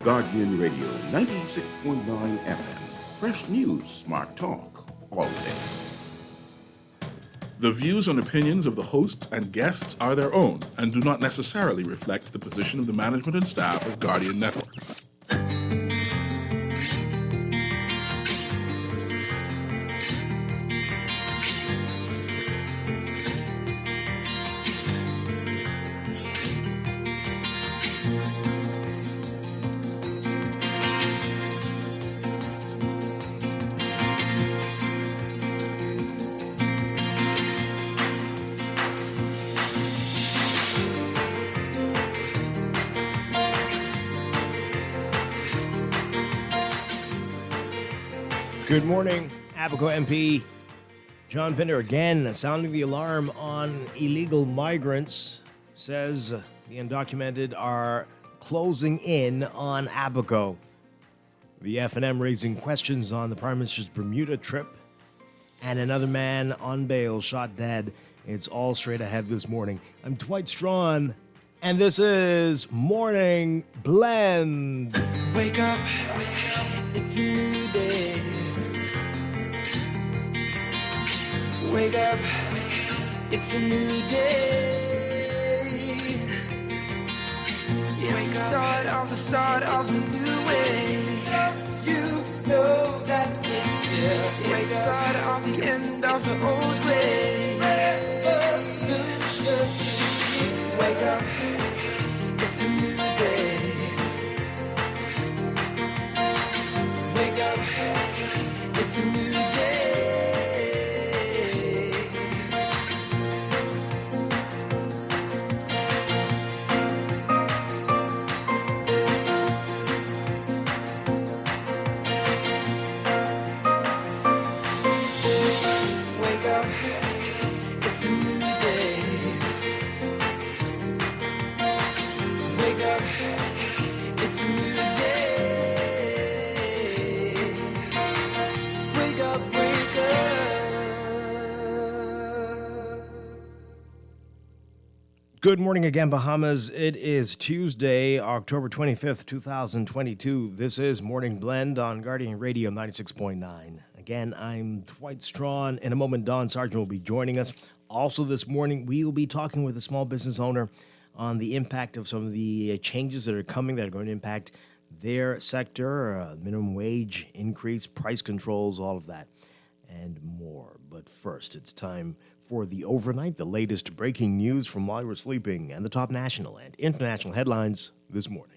Guardian Radio 96.9 FM. Fresh news, smart talk, all day. The views and opinions of the hosts and guests are their own and do not necessarily reflect the position of the management and staff of Guardian Network. Good morning, Abaco MP John Pinder again sounding the alarm on illegal migrants. Says the undocumented are closing in on Abaco. The F&M raising questions on the Prime Minister's Bermuda trip. And another man on bail shot dead. It's all straight ahead this morning. I'm Dwight Strachan, and this is Morning Blend. Wake up, it's a new day. Wake up, it's a new day. It's the start of a new way. You know that it's here. It's the start of the end of the old way. Revolution. Wake up, it's a new day. Wake up, it's a new day. Good morning again, Bahamas. It is Tuesday, October 25th, 2022. This is Morning Blend on Guardian Radio 96.9. Again, I'm Dwight Strachan. In a moment, Don Sargent will be joining us. Also this morning, we will be talking with a small business owner on the impact of some of the changes that are coming that are going to impact their sector, minimum wage increase, price controls, all of that, and more. But first, it's time for the overnight, the latest breaking news from while you were sleeping, and the top national and international headlines this morning.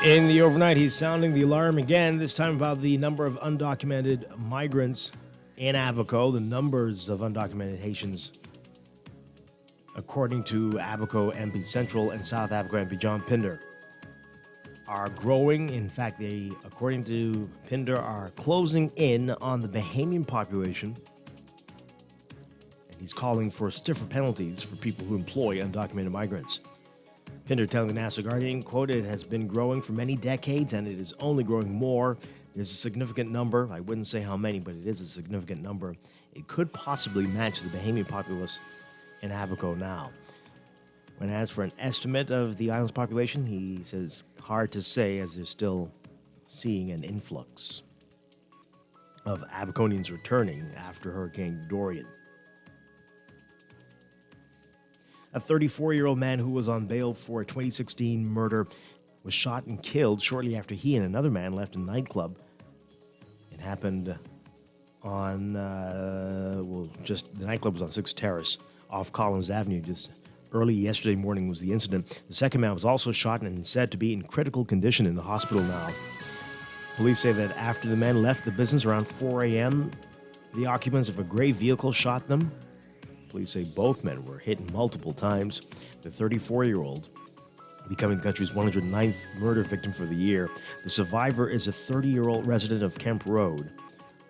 In the overnight, he's sounding the alarm again, this time about the number of undocumented migrants in Abaco, the numbers of undocumented Haitians, according to Abaco MP Central and South Abaco MP John Pinder, are growing. In fact, they, according to Pinder, are closing in on the Bahamian population. And he's calling for stiffer penalties for people who employ undocumented migrants. Pinder telling the National Guardian, quote, "It has been growing for many decades and it is only growing more. There's a significant number. I wouldn't say how many, but it is a significant number. It could possibly match the Bahamian populace in Abaco now." When asked for an estimate of the island's population, he says hard to say as they're still seeing an influx of Abaconians returning after Hurricane Dorian. A 34-year-old man who was on bail for a 2016 murder was shot and killed shortly after he and another man left a nightclub. It happened on, the nightclub was on 6th Terrace off Collins Avenue. Just early yesterday morning was the incident. The second man was also shot and said to be in critical condition in the hospital now. Police say that after the men left the business around 4 a.m., The occupants of a gray vehicle shot them. Police say both men were hit multiple times. The 34-year-old becoming the country's 109th murder victim for the year. The survivor is a 30-year-old resident of Kemp Road.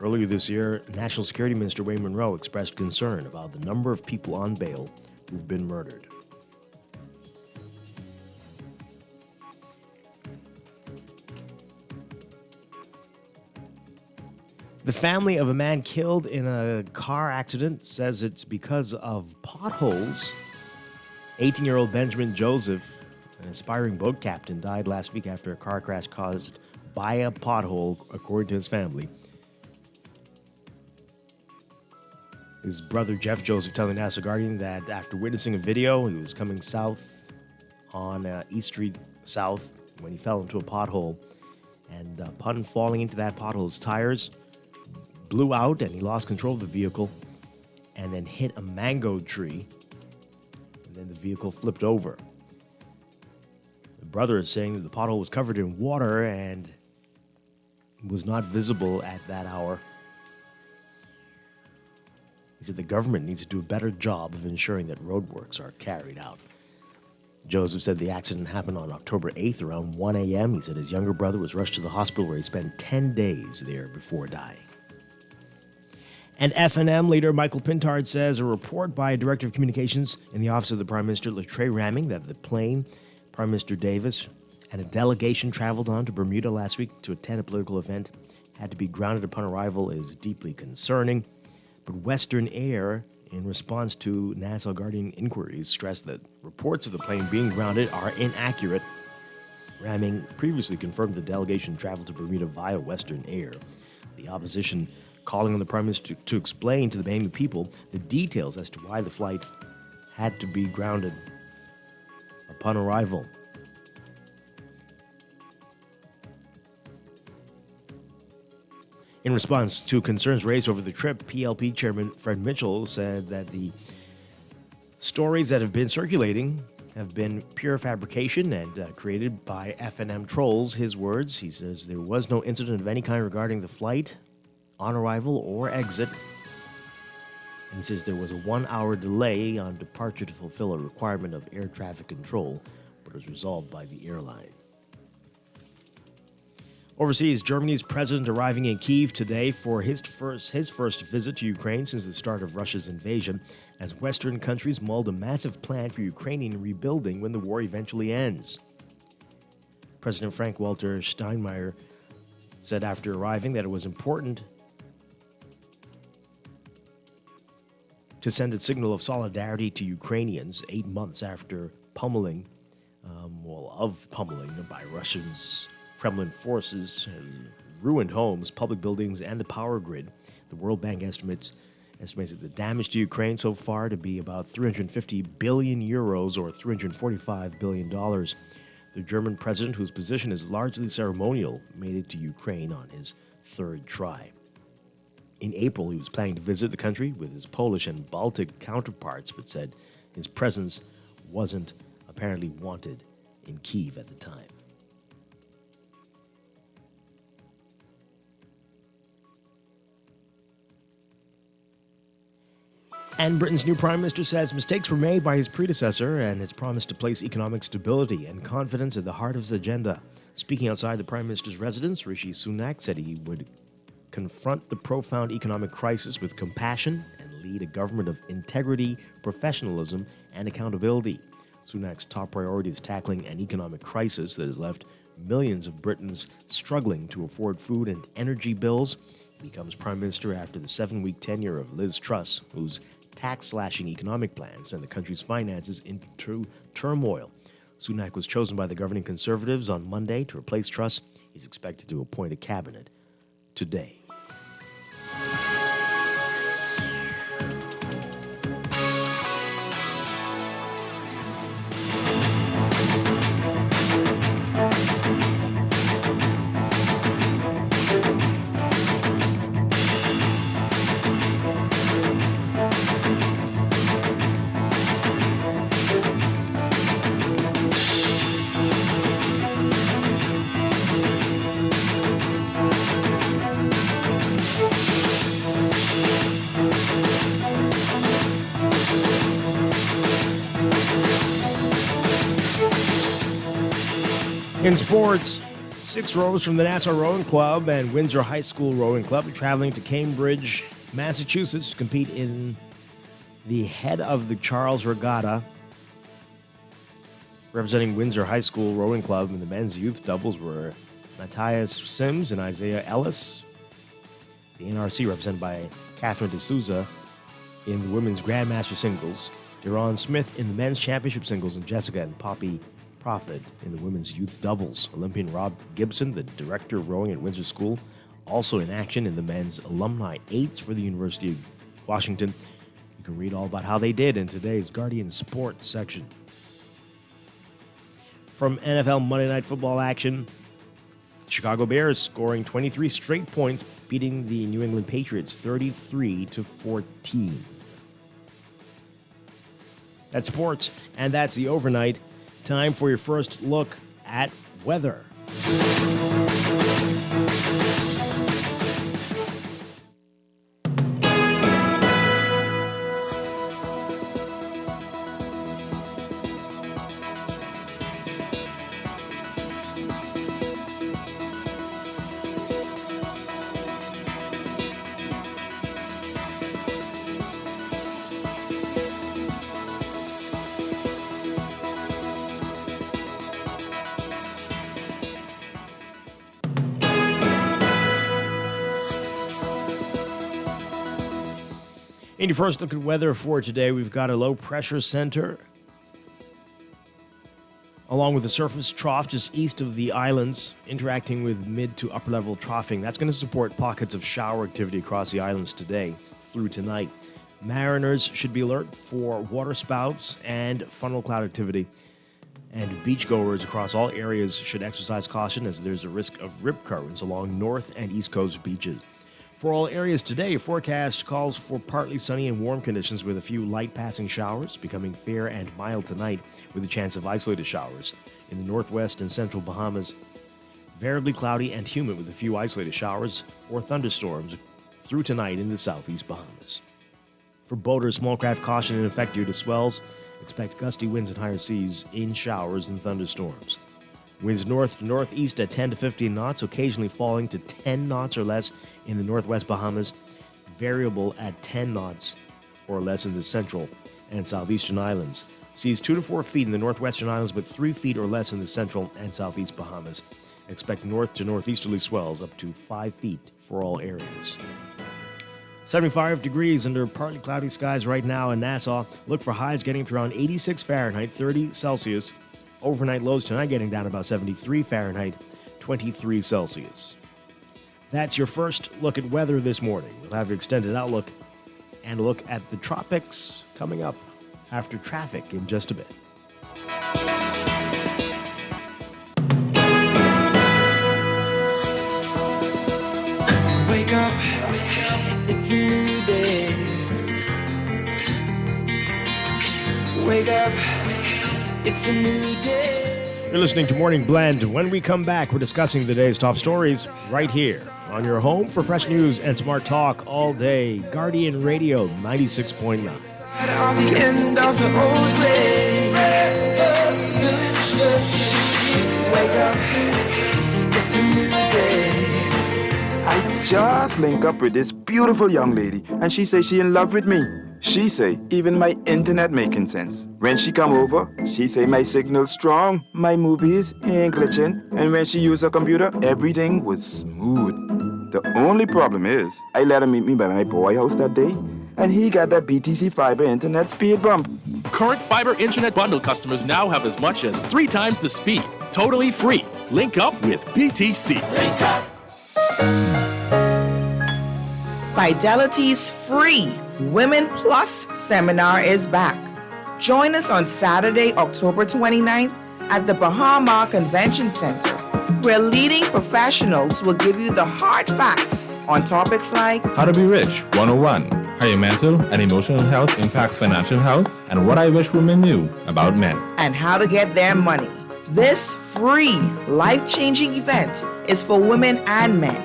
Earlier this year, National Security Minister Wayne Monroe expressed concern about the number of people on bail who've been murdered. The family of a man killed in a car accident says it's because of potholes. 18-year-old Benjamin Joseph, an aspiring boat captain, died last week after a car crash caused by a pothole, according to his family. His brother Jeff Joseph telling the National Guardian that after witnessing a video, he was coming south on East Street South when he fell into a pothole. And upon falling into that pothole, his tires blew out and he lost control of the vehicle and then hit a mango tree. And then the vehicle flipped over. The brother is saying that the pothole was covered in water and was not visible at that hour. He said the government needs to do a better job of ensuring that roadworks are carried out. Joseph said the accident happened on October 8th around 1 a.m. He said his younger brother was rushed to the hospital where he spent 10 days there before dying. And F&M leader Michael Pintard says a report by a director of communications in the office of the Prime Minister, Latrey Ramming, that the plane Prime Minister Davis and a delegation traveled on to Bermuda last week to attend a political event had to be grounded upon arrival is deeply concerning. But Western Air, in response to National Guardian inquiries, stressed that reports of the plane being grounded are inaccurate. Ramming previously confirmed the delegation traveled to Bermuda via Western Air. The opposition calling on the Prime Minister to explain to the Bahamian people the details as to why the flight had to be grounded upon arrival. In response to concerns raised over the trip, PLP Chairman Fred Mitchell said that the stories that have been circulating have been pure fabrication and created by F&M trolls. His words, he says there was no incident of any kind regarding the flight, on arrival, or exit. And he says there was a 1-hour delay on departure to fulfill a requirement of air traffic control, but was resolved by the airline. Overseas, Germany's president arriving in Kyiv today for his first visit to Ukraine since the start of Russia's invasion, as Western countries mulled a massive plan for Ukrainian rebuilding when the war eventually ends. President Frank-Walter Steinmeier said after arriving that it was important to send a signal of solidarity to Ukrainians 8 months after pummeling by Russians. Kremlin forces and ruined homes, public buildings, and the power grid. The World Bank estimates that the damage to Ukraine so far to be about 350 billion euros or $345 billion. The German president, whose position is largely ceremonial, made it to Ukraine on his third try. In April, he was planning to visit the country with his Polish and Baltic counterparts, but said his presence wasn't apparently wanted in Kyiv at the time. And Britain's new Prime Minister says mistakes were made by his predecessor and has promised to place economic stability and confidence at the heart of his agenda. Speaking outside the Prime Minister's residence, Rishi Sunak said he would confront the profound economic crisis with compassion and lead a government of integrity, professionalism, and accountability. Sunak's top priority is tackling an economic crisis that has left millions of Britons struggling to afford food and energy bills. He becomes Prime Minister after the 7-week tenure of Liz Truss, whose tax-slashing economic plans sent the country's finances into turmoil. Sunak was chosen by the governing Conservatives on Monday to replace Truss. He's expected to appoint a cabinet today. In sports, 6 rowers from the Nassau Rowing Club and Windsor High School Rowing Club are traveling to Cambridge, Massachusetts to compete in the head of the Charles Regatta. Representing Windsor High School Rowing Club in the men's youth doubles were Matthias Sims and Isaiah Ellis. The NRC represented by Catherine D'Souza in the women's Grandmaster singles, Deron Smith in the men's championship singles, and Jessica and Poppy Prophet in the women's youth doubles. Olympian Rob Gibson, the director of rowing at Windsor School, also in action in the men's alumni eights for the University of Washington. You can read all about how they did in today's Guardian Sports section. From NFL Monday Night Football action, Chicago Bears scoring 23 straight points, beating the New England Patriots 33-14. That's sports, and that's the overnight. Time for your first look at weather. In your first look at weather for today, we've got a low pressure center along with a surface trough just east of the islands interacting with mid to upper level troughing. That's going to support pockets of shower activity across the islands today through tonight. Mariners should be alert for water spouts and funnel cloud activity. And beachgoers across all areas should exercise caution as there's a risk of rip currents along north and east coast beaches. For all areas today, a forecast calls for partly sunny and warm conditions with a few light passing showers, becoming fair and mild tonight with a chance of isolated showers. In the northwest and central Bahamas, variably cloudy and humid with a few isolated showers or thunderstorms through tonight in the southeast Bahamas. For boaters, small craft caution in effect due to swells. Expect gusty winds and higher seas in showers and thunderstorms. Winds north to northeast at 10 to 15 knots, occasionally falling to 10 knots or less in the northwest Bahamas, variable at 10 knots or less in the central and southeastern islands. Seas 2 to 4 feet in the northwestern islands, but 3 feet or less in the central and southeast Bahamas. Expect north to northeasterly swells up to 5 feet for all areas. 75 degrees under partly cloudy skies right now in Nassau. Look for highs getting to around 86 Fahrenheit, 30 Celsius. Overnight lows tonight getting down about 73 Fahrenheit, 23 Celsius. That's your first look at weather this morning. We'll have your extended outlook and a look at the tropics coming up after traffic in just a bit. Wake up, it's a new day. Wake up, it's a new day. You're listening to Morning Blend. When we come back, we're discussing the day's top stories right here on your home for fresh news and smart talk all day. Guardian Radio 96.9. At the end of the old way. Wake up, it's a new day. I just link up with this beautiful young lady, and she say she in love with me. She say even my internet making sense. When she come over, she say my signal strong, my movies ain't glitching, and when she use her computer, everything was smooth. The only problem is, I let her meet me by my boy house that day, and he got that BTC fiber internet speed bump. Current fiber internet bundle customers now have as much as 3 times the speed. Totally free. Link up with BTC. Link up. Fidelity's free Women Plus seminar is back. Join us on Saturday, October 29th at the Bahama Convention Center, where leading professionals will give you the hard facts on topics like How to Be Rich 101, how your mental and emotional health impacts financial health, and what I wish women knew about men, and how to get their money. This free, life-changing event is for women and men.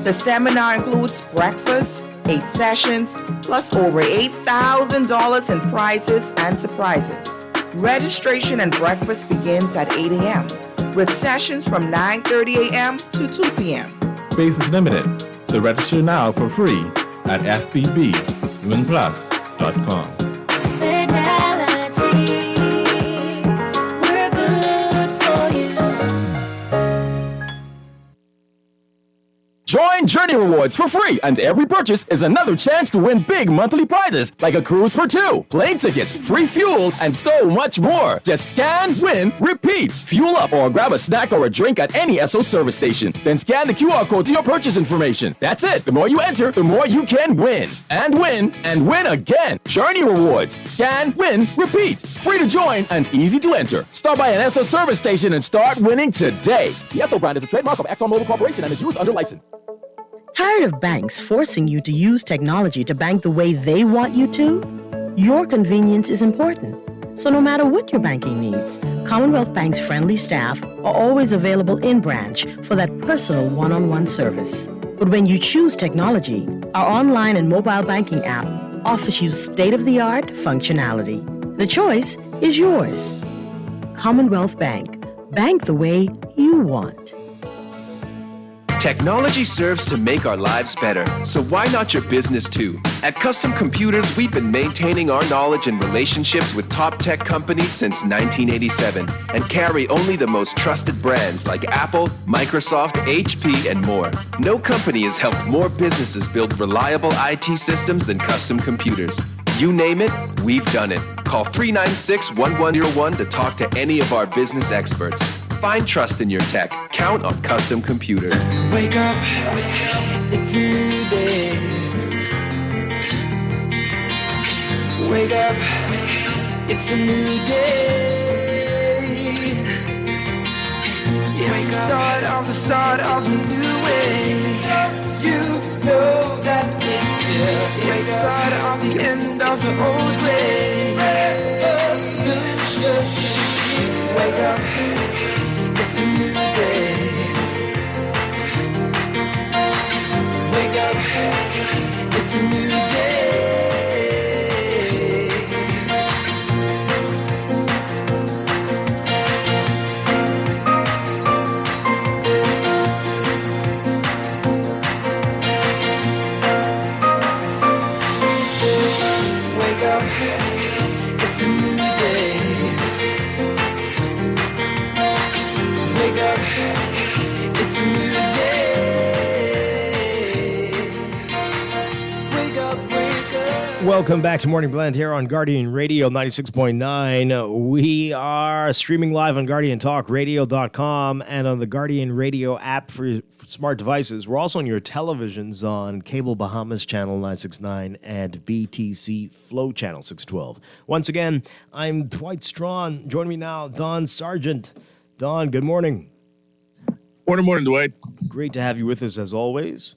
The seminar includes breakfast, 8 sessions, plus over $8,000 in prizes and surprises. Registration and breakfast begins at 8 a.m. with sessions from 9:30 a.m. to 2 p.m. Space is limited, so register now for free at fbbwomenplus.com. Fidelity, we're good for you. Join Journey Rewards for free, and every purchase is another chance to win big monthly prizes like a cruise for two, plane tickets, free fuel, and so much more. Just scan, win, repeat. Fuel up or grab a snack or a drink at any Esso service station. Then scan the QR code to your purchase information. That's it. The more you enter, the more you can win. And win again. Journey Rewards. Scan, win, repeat. Free to join and easy to enter. Stop by an Esso service station and start winning today. The Esso brand is a trademark of ExxonMobil Corporation and is used under license. Tired of banks forcing you to use technology to bank the way they want you to? Your convenience is important. So no matter what your banking needs, Commonwealth Bank's friendly staff are always available in branch for that personal one-on-one service. But when you choose technology, our online and mobile banking app offers you state-of-the-art functionality. The choice is yours. Commonwealth Bank. Bank the way you want. Technology serves to make our lives better, so why not your business too? At Custom Computers, we've been maintaining our knowledge and relationships with top tech companies since 1987 and carry only the most trusted brands like Apple, Microsoft, HP, and more. No company has helped more businesses build reliable IT systems than Custom Computers. You name it, we've done it. Call 396-1101 to talk to any of our business experts. Find trust in your tech. Count on Custom Computers. Wake up, it's a new day. Wake up, it's a new day. It's the start of a new way. You know that it's the start of the end of the old way. Wake up, it's a new day. Wake up, it's a new day. Wake up, it's a new day. Wake up, it's a new day. Wake up, wake up. Welcome back to Morning Blend here on Guardian Radio 96.9. We are streaming live on GuardianTalkRadio.com and on the Guardian Radio app for smart devices. We're also on your televisions on Cable Bahamas Channel 969 and BTC Flow Channel 612. Once again, I'm Dwight Strachan. Joining me now, Don Sargent. Don, good morning. Morning, Dwight. Great to have you with us as always.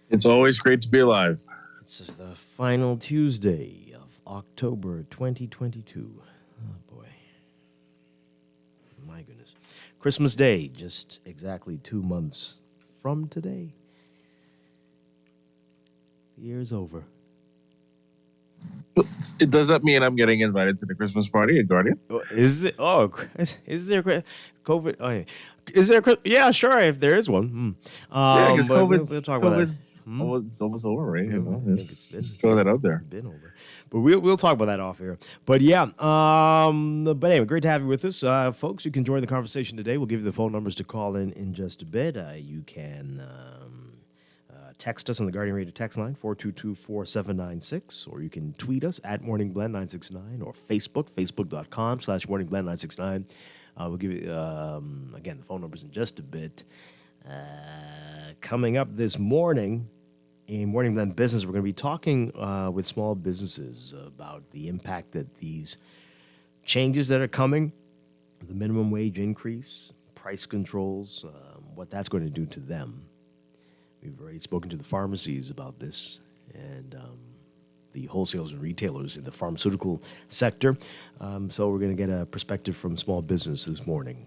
It's always great to be alive. It's the final Tuesday of October 2022. Oh, boy. My goodness. Christmas Day, just exactly 2 months from today. The year's over. Does that mean I'm getting invited to the Christmas party at Guardian? Is there COVID? Oh, yeah. Is there? Yeah, sure. If there is one. Yeah, because we'll talk about that. It's almost over, right? You know, Just throw that out there. Been over, but we'll talk about that off here. But yeah, but anyway, great to have you with us, folks. You can join the conversation today. We'll give you the phone numbers to call in just a bit. You can text us on the Guardian Radio text line 422-4796, or you can tweet us at morningblend969 or facebook.com/morningblend969. We'll give you again the phone numbers in just a bit. Coming up this morning. In Morning Blend Business, we're going to be talking with small businesses about the impact that these changes that are coming, the minimum wage increase, price controls, what that's going to do to them. We've already spoken to the pharmacies about this and the wholesalers and retailers in the pharmaceutical sector. So we're going to get a perspective from small business this morning.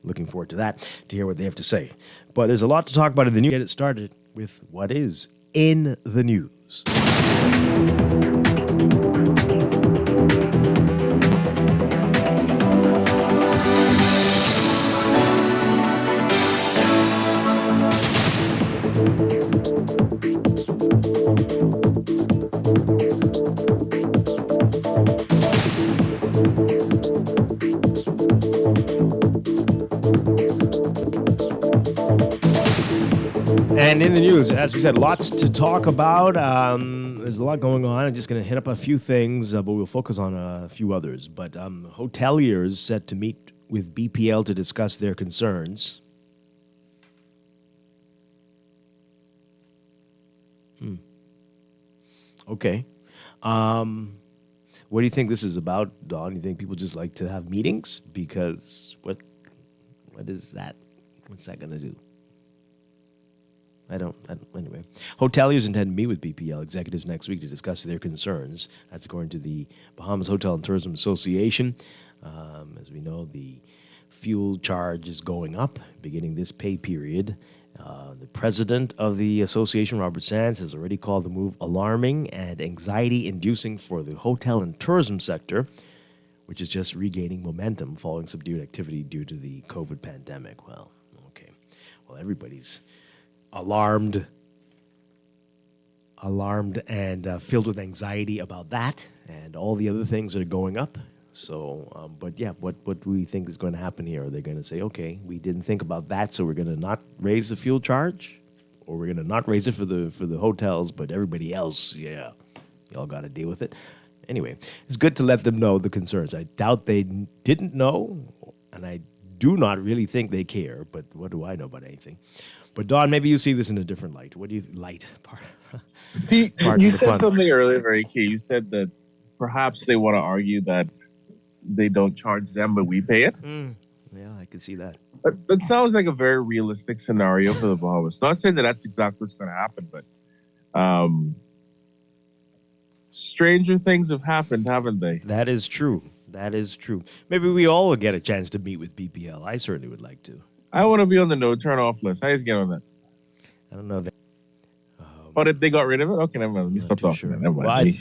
Looking forward to that, to hear what they have to say. But there's a lot to talk about in the news. Get it started with what is in the news. in the news, as we said, lots to talk about. There's a lot going on. I'm just going to hit up a few things, but we'll focus on a few others. But hoteliers set to meet with BPL to discuss their concerns. Okay. What do you think this is about, Don? You think people just like to have meetings? Because what is that? What's that going to do? I don't, anyway. Hoteliers intend to meet with BPL executives next week to discuss their concerns. That's according to the Bahamas Hotel and Tourism Association. As we know, the fuel charge is going up beginning this pay period. The president of the association, Robert Sands, has already called the move alarming and anxiety-inducing for the hotel and tourism sector, which is just regaining momentum following subdued activity due to the COVID pandemic. Well, okay. Well, everybody's alarmed and filled with anxiety about that and all the other things that are going up. So, but yeah, what do we think is going to happen here? Are they going to say, okay, we didn't think about that, so we're going to not raise the fuel charge, or we're going to not raise it for the hotels, but everybody else, yeah, y'all got to deal with it. Anyway, it's good to let them know the concerns. I doubt they didn't know, and I do not really think they care. But what do I know about anything? But Don, maybe you see this in a different light. What do you light? You said something earlier very key. You said that perhaps they want to argue that they don't charge them, but we pay it. Yeah, I can see that. That sounds like a very realistic scenario for the Bahamas. Not saying that that's exactly what's going to happen, but stranger things have happened, haven't they? That is true. That is true. Maybe we all will get a chance to meet with BPL. I certainly would like to. I want to be on the no turn off list. How you get on that? I don't know. They got rid of it? Okay, never mind. Let me stop talking. Sure. Never mind.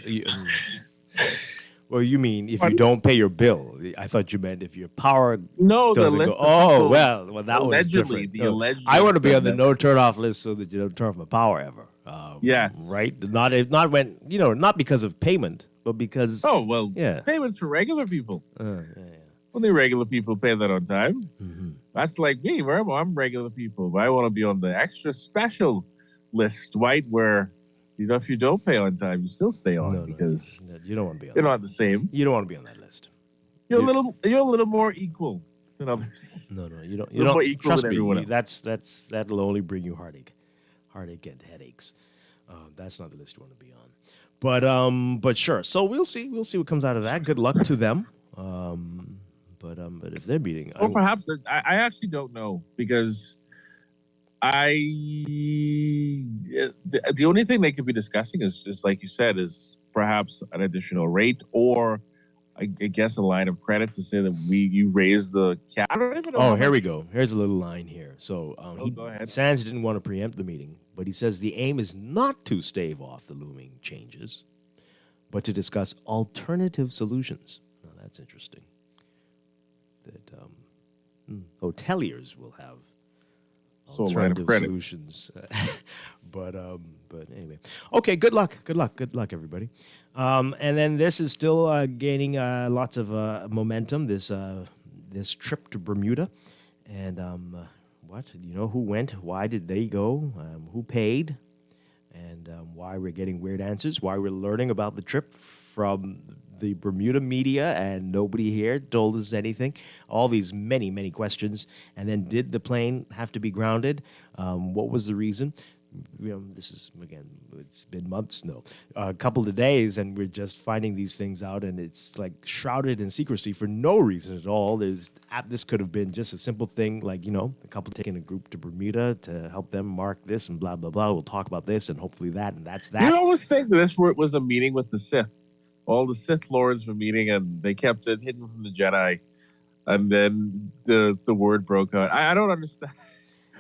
Well, you mean if you don't pay your bill? I thought you meant if your power no, doesn't the go. Oh, well, that allegedly, was different. The alleged. I want to be on the no turn off list so that you don't turn off my power ever. Yes. Right? Not when not because of payment, but because payments for regular people. Only regular people pay that on time. Mm-hmm. That's like me. I'm regular people, but I want to be on the extra special list, Dwight, where if you don't pay on time, you still stay on because you don't want to be on. You're not the same. You don't want to be on that list. You're a little more equal than others. No, you don't. You're more equal trust than me, everyone else. That'll only bring you heartache and headaches. That's not the list you want to be on. But sure. So we'll see what comes out of that. Good luck to them. But if they're meeting, or perhaps I actually don't know because the only thing they could be discussing is like you said, is perhaps an additional rate or I guess a line of credit to say that you raise the cap. Here we go. Here's a little line here. So go ahead. Sands didn't want to preempt the meeting, but he says the aim is not to stave off the looming changes, but to discuss alternative solutions. Now that's interesting. That hoteliers will have alternative solutions, but anyway, okay. Good luck, everybody. And then this is still gaining lots of momentum. This trip to Bermuda, and who went? Why did they go? Who paid? And why we're getting weird answers? Why we're learning about the trip from the Bermuda media and nobody here told us anything. All these many questions. And then did the plane have to be grounded? What was the reason? This is, again, it's been months, a couple of days, and we're just finding these things out, and it's like shrouded in secrecy for no reason at all. This could have been just a simple thing, like, a couple taking a group to Bermuda to help them mark this and blah, blah, blah. We'll talk about this and hopefully that, and that's that. You always think this was a meeting with the Sith. All the Sith lords were meeting, and they kept it hidden from the Jedi, and then the word broke out. I don't understand.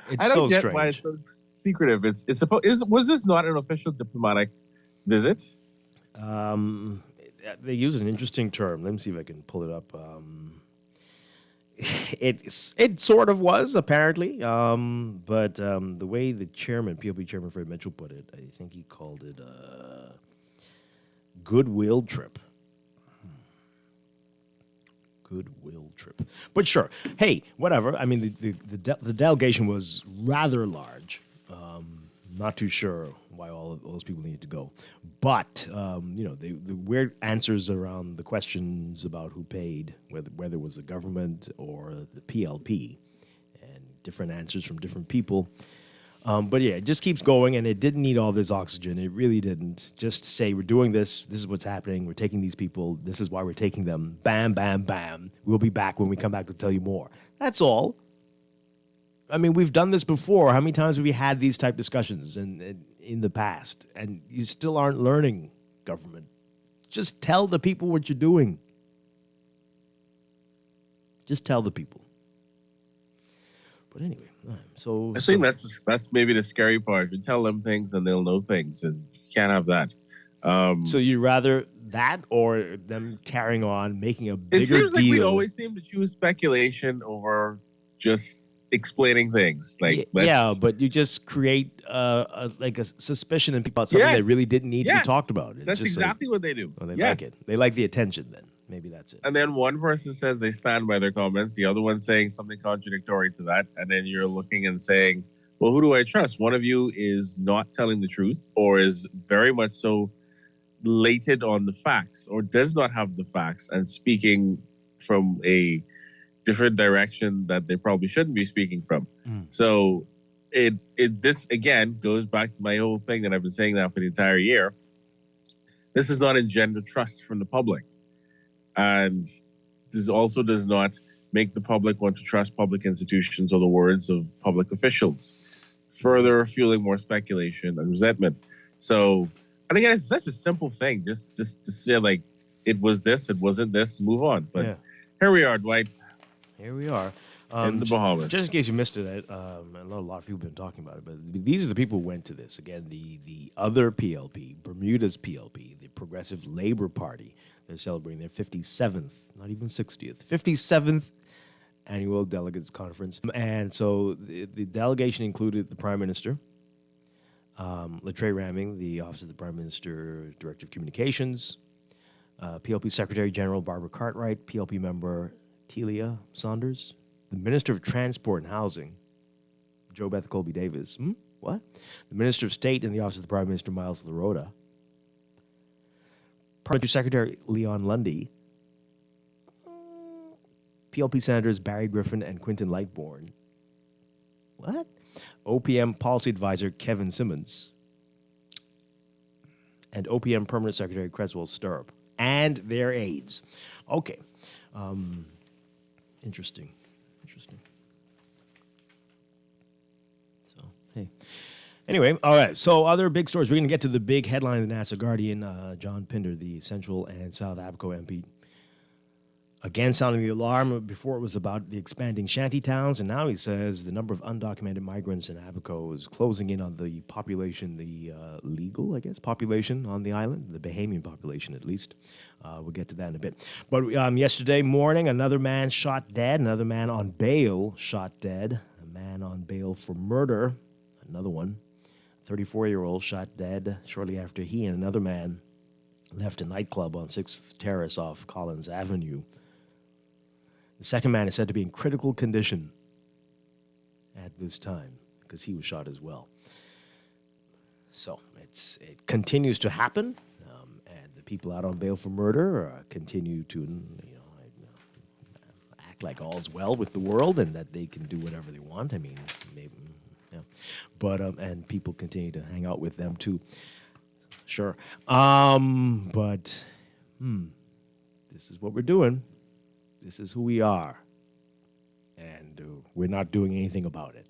It's I don't get strange. Why it's so secretive. Was this not an official diplomatic visit? They use an interesting term. Let me see if I can pull it up. It sort of was, apparently, but the way the POP chairman Fred Mitchell put it, I think he called it a goodwill trip. Goodwill trip. But sure. Hey, whatever. I mean, the delegation was rather large. Not too sure why all of those people need to go. But, the weird answers around the questions about who paid, whether it was the government or the PLP, and different answers from different people. But yeah, it just keeps going, and it didn't need all this oxygen. It really didn't. Just say, we're doing this. This is what's happening. We're taking these people. This is why we're taking them. Bam, bam, bam. We'll be back when we come back to tell you more. That's all. I mean, we've done this before. How many times have we had these type discussions in the past? And you still aren't learning, government. Just tell the people what you're doing. Just tell the people. But anyway, I think that's maybe the scary part. You tell them things and they'll know things, and you can't have that. So you'd rather that or them carrying on, making a bigger deal? It seems like we always seem to choose speculation over just explaining things. But you just create a suspicion in people about something that really didn't need to be talked about. It's that's exactly what they do. Well, they like it. They like the attention then. Maybe that's it. And then one person says they stand by their comments, the other one saying something contradictory to that, and then you're looking and saying, well, who do I trust? One of you is not telling the truth or is very much so lated on the facts or does not have the facts and speaking from a different direction that they probably shouldn't be speaking from. So this again goes back to my whole thing that I've been saying now for the entire year. This does not engender trust from the public. And this also does not make the public want to trust public institutions or the words of public officials, further fueling more speculation and resentment. So, and again, it's such a simple thing. Just say like, it was this, it wasn't this, move on. But here we are, Dwight. Here we are. In the Bahamas. Just in case you missed it, I know a lot of people have been talking about it, but these are the people who went to this. Again, the other PLP, Bermuda's PLP, the Progressive Labor Party. They're celebrating their 57th, not even 60th, 57th annual delegates conference. And so the delegation included the Prime Minister, Latrell Ramming, the Office of the Prime Minister, Director of Communications, PLP Secretary General Barbara Cartwright, PLP member Telia Saunders, the Minister of Transport and Housing, Jo Beth Colby Davis. What? The Minister of State in the Office of the Prime Minister, Miles LaRota. Parliamentary Secretary Leon Lundy. PLP Senators Barry Griffin and Quinton Lightbourne. What? OPM Policy Advisor Kevin Simmons. And OPM Permanent Secretary Creswell Stirrup. And their aides. Okay. Interesting. So, hey. Anyway, all right. So other big stories. We're going to get to the big headline of the Nassau Guardian. John Pinder, the Central and South Abaco MP, again sounding the alarm. Before it was about the expanding shanty towns, and now he says the number of undocumented migrants in Abaco is closing in on the population, the legal, I guess, population on the island, the Bahamian population at least. We'll get to that in a bit. But yesterday morning, another man shot dead, another man on bail shot dead, a man on bail for murder, another one. 34-year-old shot dead shortly after he and another man left a nightclub on 6th Terrace off Collins Avenue. The second man is said to be in critical condition at this time because he was shot as well. So it continues to happen, and the people out on bail for murder continue to act like all's well with the world and that they can do whatever they want. I mean, maybe. Yeah. But and people continue to hang out with them too. Sure. But this is what we're doing. This is who we are. And we're not doing anything about it.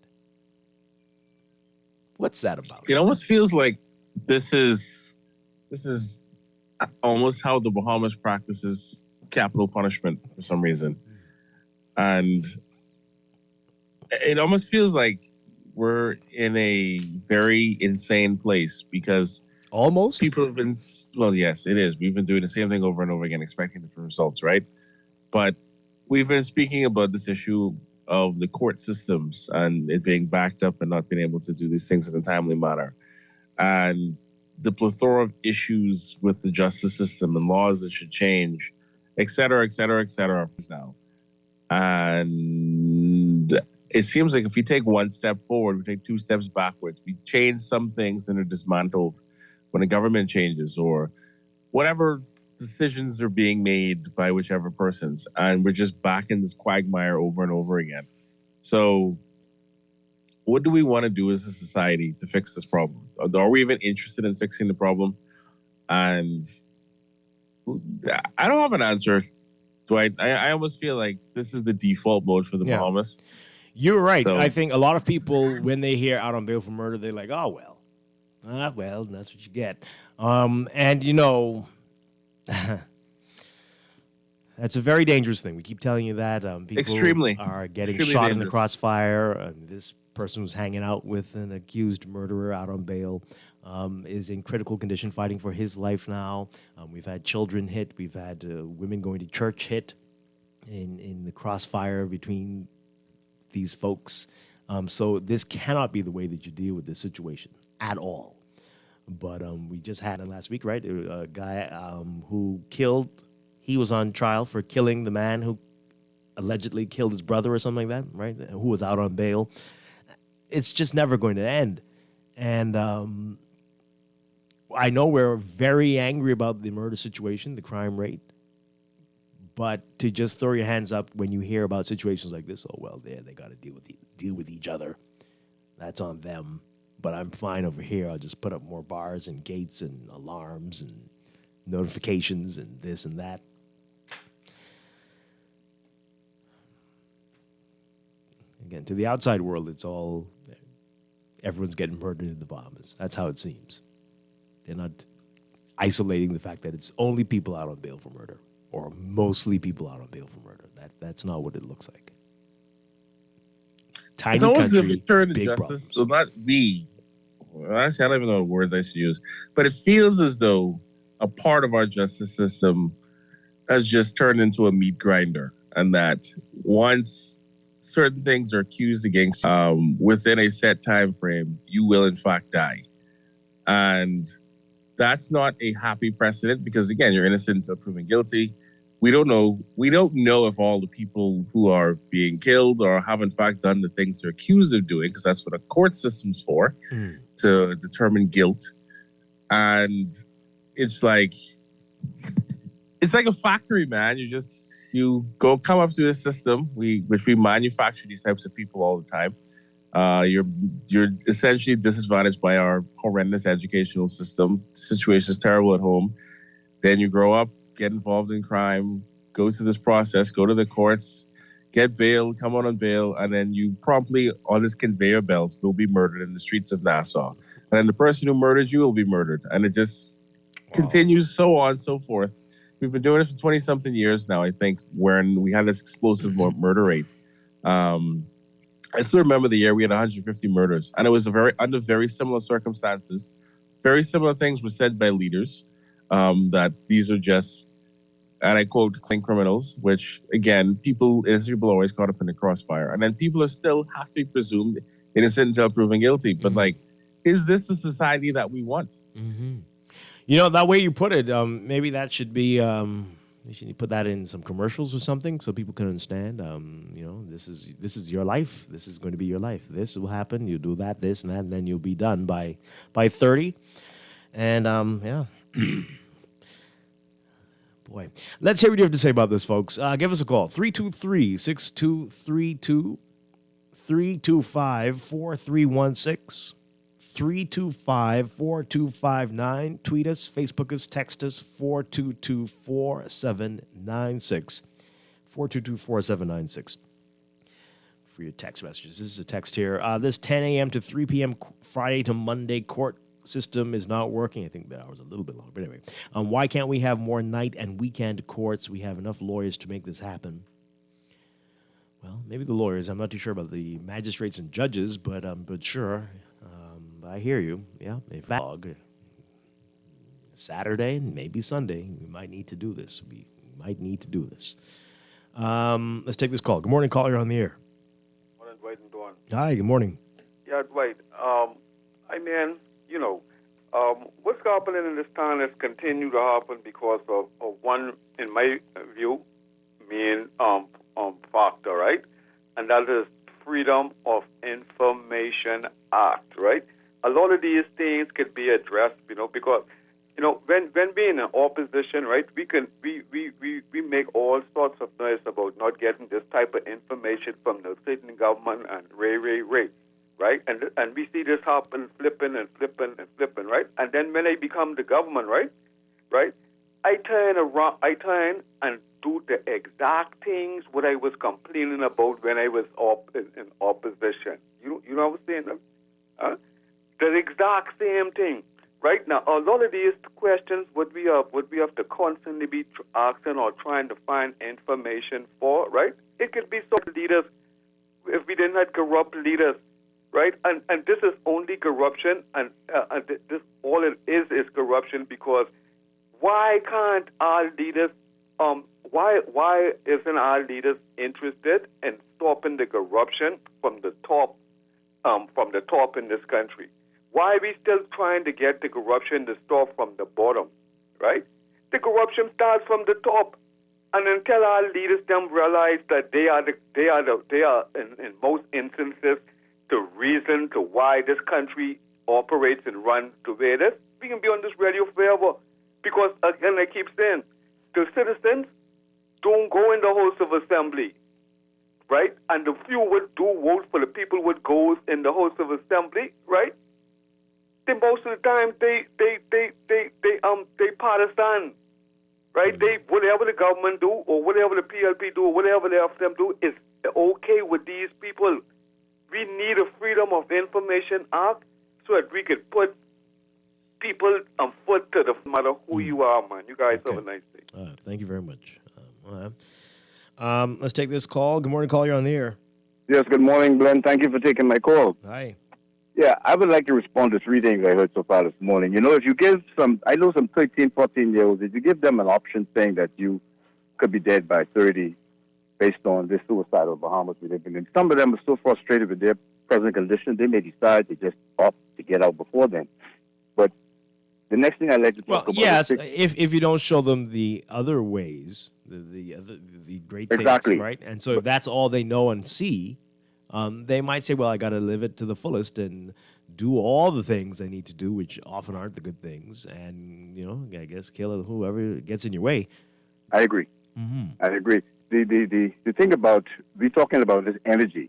What's that about? It almost feels like this is almost how the Bahamas practices capital punishment for some reason. And it almost feels like we're in a very insane place because almost people have been, well, yes, it is. We've been doing the same thing over and over again, expecting different results, right? But we've been speaking about this issue of the court systems and it being backed up and not being able to do these things in a timely manner. And the plethora of issues with the justice system and laws that should change, et cetera, et cetera, et cetera, now. And And it seems like if we take one step forward, we take two steps backwards. We change some things and are dismantled when the government changes or whatever decisions are being made by whichever persons. And we're just back in this quagmire over and over again. So what do we want to do as a society to fix this problem? Are we even interested in fixing the problem? And I don't have an answer, Dwight. I almost feel like this is the default mode for the Bahamas. You're right. So, I think a lot of people, when they hear out on bail for murder, they're like, oh, well. Well, that's what you get. And, you know, that's a very dangerous thing. We keep telling you that. People Extremely. are getting Extremely shot in dangerous. the crossfire. This person was hanging out with an accused murderer out on bail, is in critical condition, fighting for his life now. We've had children hit. We've had women going to church hit in the crossfire between these folks. So this cannot be the way that you deal with this situation at all. But we just had it last week, right? A guy who killed, he was on trial for killing the man who allegedly killed his brother or something like that, right? Who was out on bail. It's just never going to end. And I know we're very angry about the murder situation, the crime rate. But to just throw your hands up when you hear about situations like this, oh, well, they got to deal with each other. That's on them. But I'm fine over here. I'll just put up more bars and gates and alarms and notifications and this and that. Again, to the outside world, it's all, everyone's getting murdered in the Bahamas. That's how it seems. They're not isolating the fact that it's only people out on bail for murder, or mostly people out on bail for murder. That's not what it looks like. Tiny it's almost country, as if it turned big justice. problems. So not we. Well, actually, I don't even know what words I should use. But it feels as though a part of our justice system has just turned into a meat grinder. And that once certain things are accused against within a set time frame, you will in fact die. And that's not a happy precedent because, again, you're innocent until proven guilty. We don't know if all the people who are being killed or have in fact done the things they're accused of doing, because that's what a court system's for, to determine guilt. And it's like a factory, man. You come up through this system, which we manufacture these types of people all the time. You're essentially disadvantaged by our horrendous educational system. The situation is terrible at home. Then you grow up, get involved in crime, go through this process, go to the courts, get bail, come out on bail, and then you promptly, on this conveyor belt, will be murdered in the streets of Nassau. And then the person who murdered you will be murdered. And it just continues so on, so forth. We've been doing it for 20-something years now, I think, when we had this explosive murder rate. I still remember the year we had 150 murders, and it was under very similar circumstances. Very similar things were said by leaders, that these are just, and I quote, clean criminals, which, again, people are always caught up in the crossfire. And then people still have to be presumed innocent until proven guilty. But, is this the society that we want? Mm-hmm. You know, that way you put it, maybe that should be, you should put that in some commercials or something so people can understand, this is your life. This is going to be your life. This will happen. You do that, this, and that, and then you'll be done by 30. And, yeah. Boy. Let's hear what you have to say about this, folks. Give us a call. 323-6232, 325-4316. 325-4259. Tweet us, Facebook us, text us, 422-4796. 422-4796 for your text messages. This is a text here. This 10 a.m. to 3 p.m. Friday to Monday court system is not working. I think the hour's a little bit longer. But anyway, why can't we have more night and weekend courts? We have enough lawyers to make this happen. Well, maybe the lawyers. I'm not too sure about the magistrates and judges, but sure. I hear you. Yeah, if Saturday, maybe Sunday, we might need to do this. Let's take this call. Good morning, caller. You're on the air. Morning, Dwight and Dawn. Hi, good morning. Yeah, Dwight. What's happening in this town has continued to happen because of one, in my view, main factor, right? And that is Freedom of Information Act, right? A lot of these things could be addressed, because when we're in an opposition, right, we make all sorts of noise about not getting this type of information from the sitting government and right? And we see this happen, flipping, right? And then when I become the government, right, I turn and do the exact things what I was complaining about when I was in opposition. You know what I'm saying? Huh? The exact same thing. Right now, a lot of these questions would we have to constantly be asking or trying to find information for, right? It could be sort of leaders if we didn't have corrupt leaders, right? And this is only corruption, and this all it is corruption, because why can't our leaders why isn't our leaders interested in stopping the corruption from the top in this country? Why are we still trying to get the corruption to stop from the bottom, right? The corruption starts from the top, and until our leaders them realize that they are in most instances the reason to why this country operates and runs the way it is, we can be on this radio forever. Because again, I keep saying, the citizens don't go in the House of Assembly, right? And the few would do vote for the people would go in the House of Assembly, right? Then most of the time they partisan, right? They whatever the government do or whatever the PLP do or whatever they have them do is okay with these people. We need a Freedom of Information Act so that we could put people on foot to the matter who you are, man. You guys have a nice day. Thank you very much. Let's take this call. Good morning, call. You're on the air. Yes, good morning, Glenn. Thank you for taking my call. Hi. Yeah, I would like to respond to three things I heard so far this morning. If you give some 13, 14-year-olds, if you give them an option saying that you could be dead by 30 based on this suicidal Bahamas we live in, and some of them are so frustrated with their present condition, they may decide to just opt to get out before then. But the next thing I'd like to talk about yes, if you don't show them the other ways, the great exactly. things, right? And so if that's all they know and see, they might say, well, I got to live it to the fullest and do all the things I need to do, which often aren't the good things, and, I guess kill whoever gets in your way. I agree. Mm-hmm. I agree. The thing about, we're talking about is energy.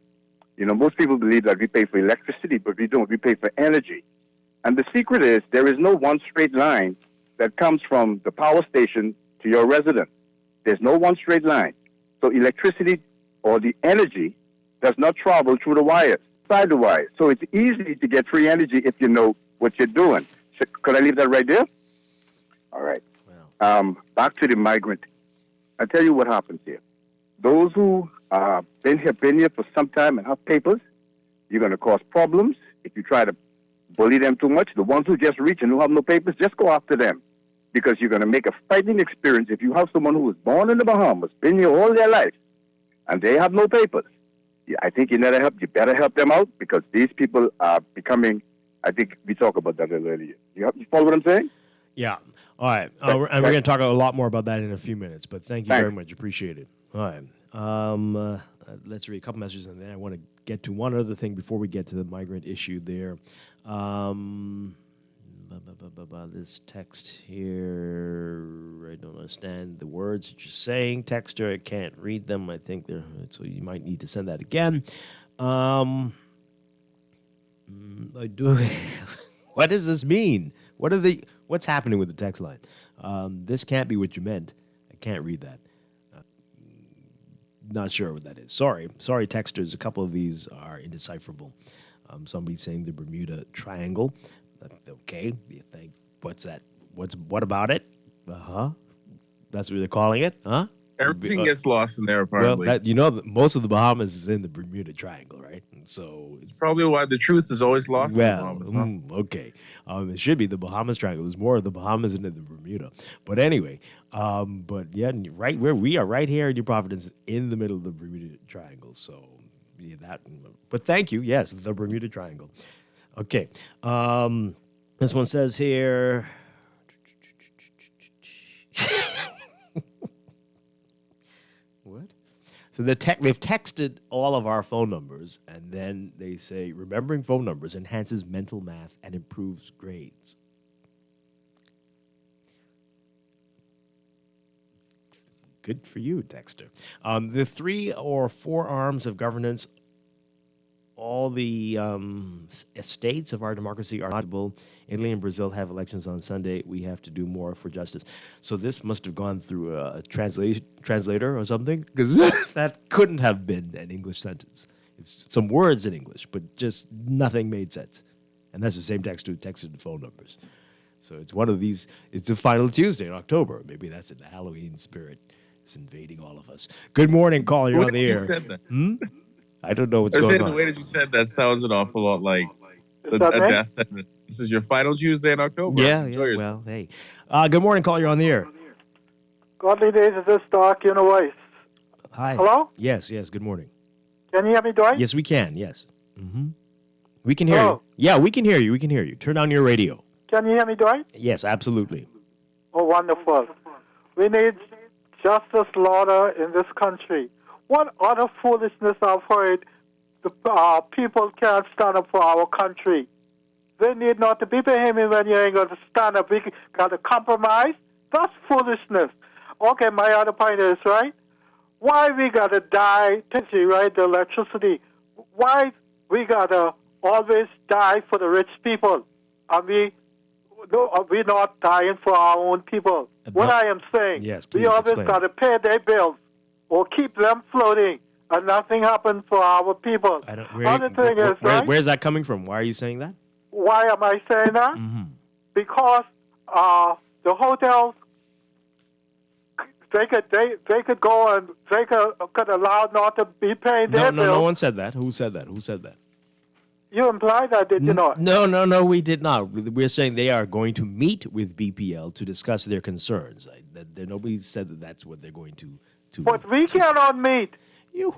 Most people believe that we pay for electricity, but we don't. We pay for energy. And the secret is there is no one straight line that comes from the power station to your residence. There's no one straight line. So electricity or the energy does not travel through the wires, side the wires. So it's easy to get free energy if you know what you're doing. So, could I leave that right there? All right. Wow. Back to the migrant. I tell you what happens here. Those who been here for some time and have papers, you're going to cause problems if you try to bully them too much. The ones who just reach and who have no papers, just go after them, because you're going to make a fighting experience if you have someone who was born in the Bahamas, been here all their life, and they have no papers. Yeah, I think you better help them out, because these people are becoming, I think we talked about that earlier. You follow what I'm saying? Yeah. All right. And we're going to talk a lot more about that in a few minutes, but thank you very much. Appreciate it. All right. Let's read a couple messages, and then I want to get to one other thing before we get to the migrant issue there. This text here, I don't understand the words that you're saying. Texter, I can't read them. I think they're, so you might need to send that again. I do. What does this mean? What's happening with the text line? This can't be what you meant. I can't read that. Not sure what that is. Sorry, texters. A couple of these are indecipherable. Somebody's saying the Bermuda Triangle. Okay, you think, what's that? What about it? That's what they're calling it, huh? Everything gets lost in there, apparently. Well, most of the Bahamas is in the Bermuda Triangle, right? And so it's probably why the truth is always lost in the Bahamas. Huh? Okay. It should be the Bahamas Triangle. There's more of the Bahamas than the Bermuda. But anyway, but yeah, right where we are, right here in New Providence, in the middle of the Bermuda Triangle. So yeah, that. But thank you. Yes, the Bermuda Triangle. Okay. This one says here. What? So they've texted all of our phone numbers, and then they say, remembering phone numbers enhances mental math and improves grades. Good for you, Dexter. The 3 or 4 arms of governance, all the estates of our democracy are not able. Italy and Brazil have elections on Sunday. We have to do more for justice. So this must have gone through a translator or something, because that couldn't have been an English sentence. It's some words in English, but just nothing made sense. And that's the same text who texted the phone numbers. So it's one of these. It's the final Tuesday in October. Maybe that's in the Halloween spirit. It's invading all of us. Good morning, caller. You're on the air. Said that. I don't know what's going on. The way that you said that sounds an awful lot like a death sentence. This is your final Tuesday in October. Yeah. Well, hey. Good morning, caller. You're on the air. Godly days of this dark universe. Hi. Hello? Yes. Good morning. Can you hear me, Dwight? Yes, we can. Yes. We can hear you. Yeah, we can hear you. Turn on your radio. Can you hear me, Dwight? Yes, absolutely. Oh, wonderful. We need justice, order in this country. What other foolishness I've heard the people can't stand up for our country. They need not to be behaving when you ain't going to stand up. We got to compromise. That's foolishness. Okay, my other point is, right, why we got to die, right, the electricity. Why we got to always die for the rich people, and we're not dying for our own people. What I am saying, yes, we always got to pay their bills or keep them floating, and nothing happens for our people. Where's that coming from? Why are you saying that? Why am I saying that? Because the hotels, they could go and they could allow not to be paying their bills. No one said that. Who said that? You implied that, did you not? No, we did not. We're saying they are going to meet with BPL to discuss their concerns. Nobody said that that's what they're going to. But we cannot meet.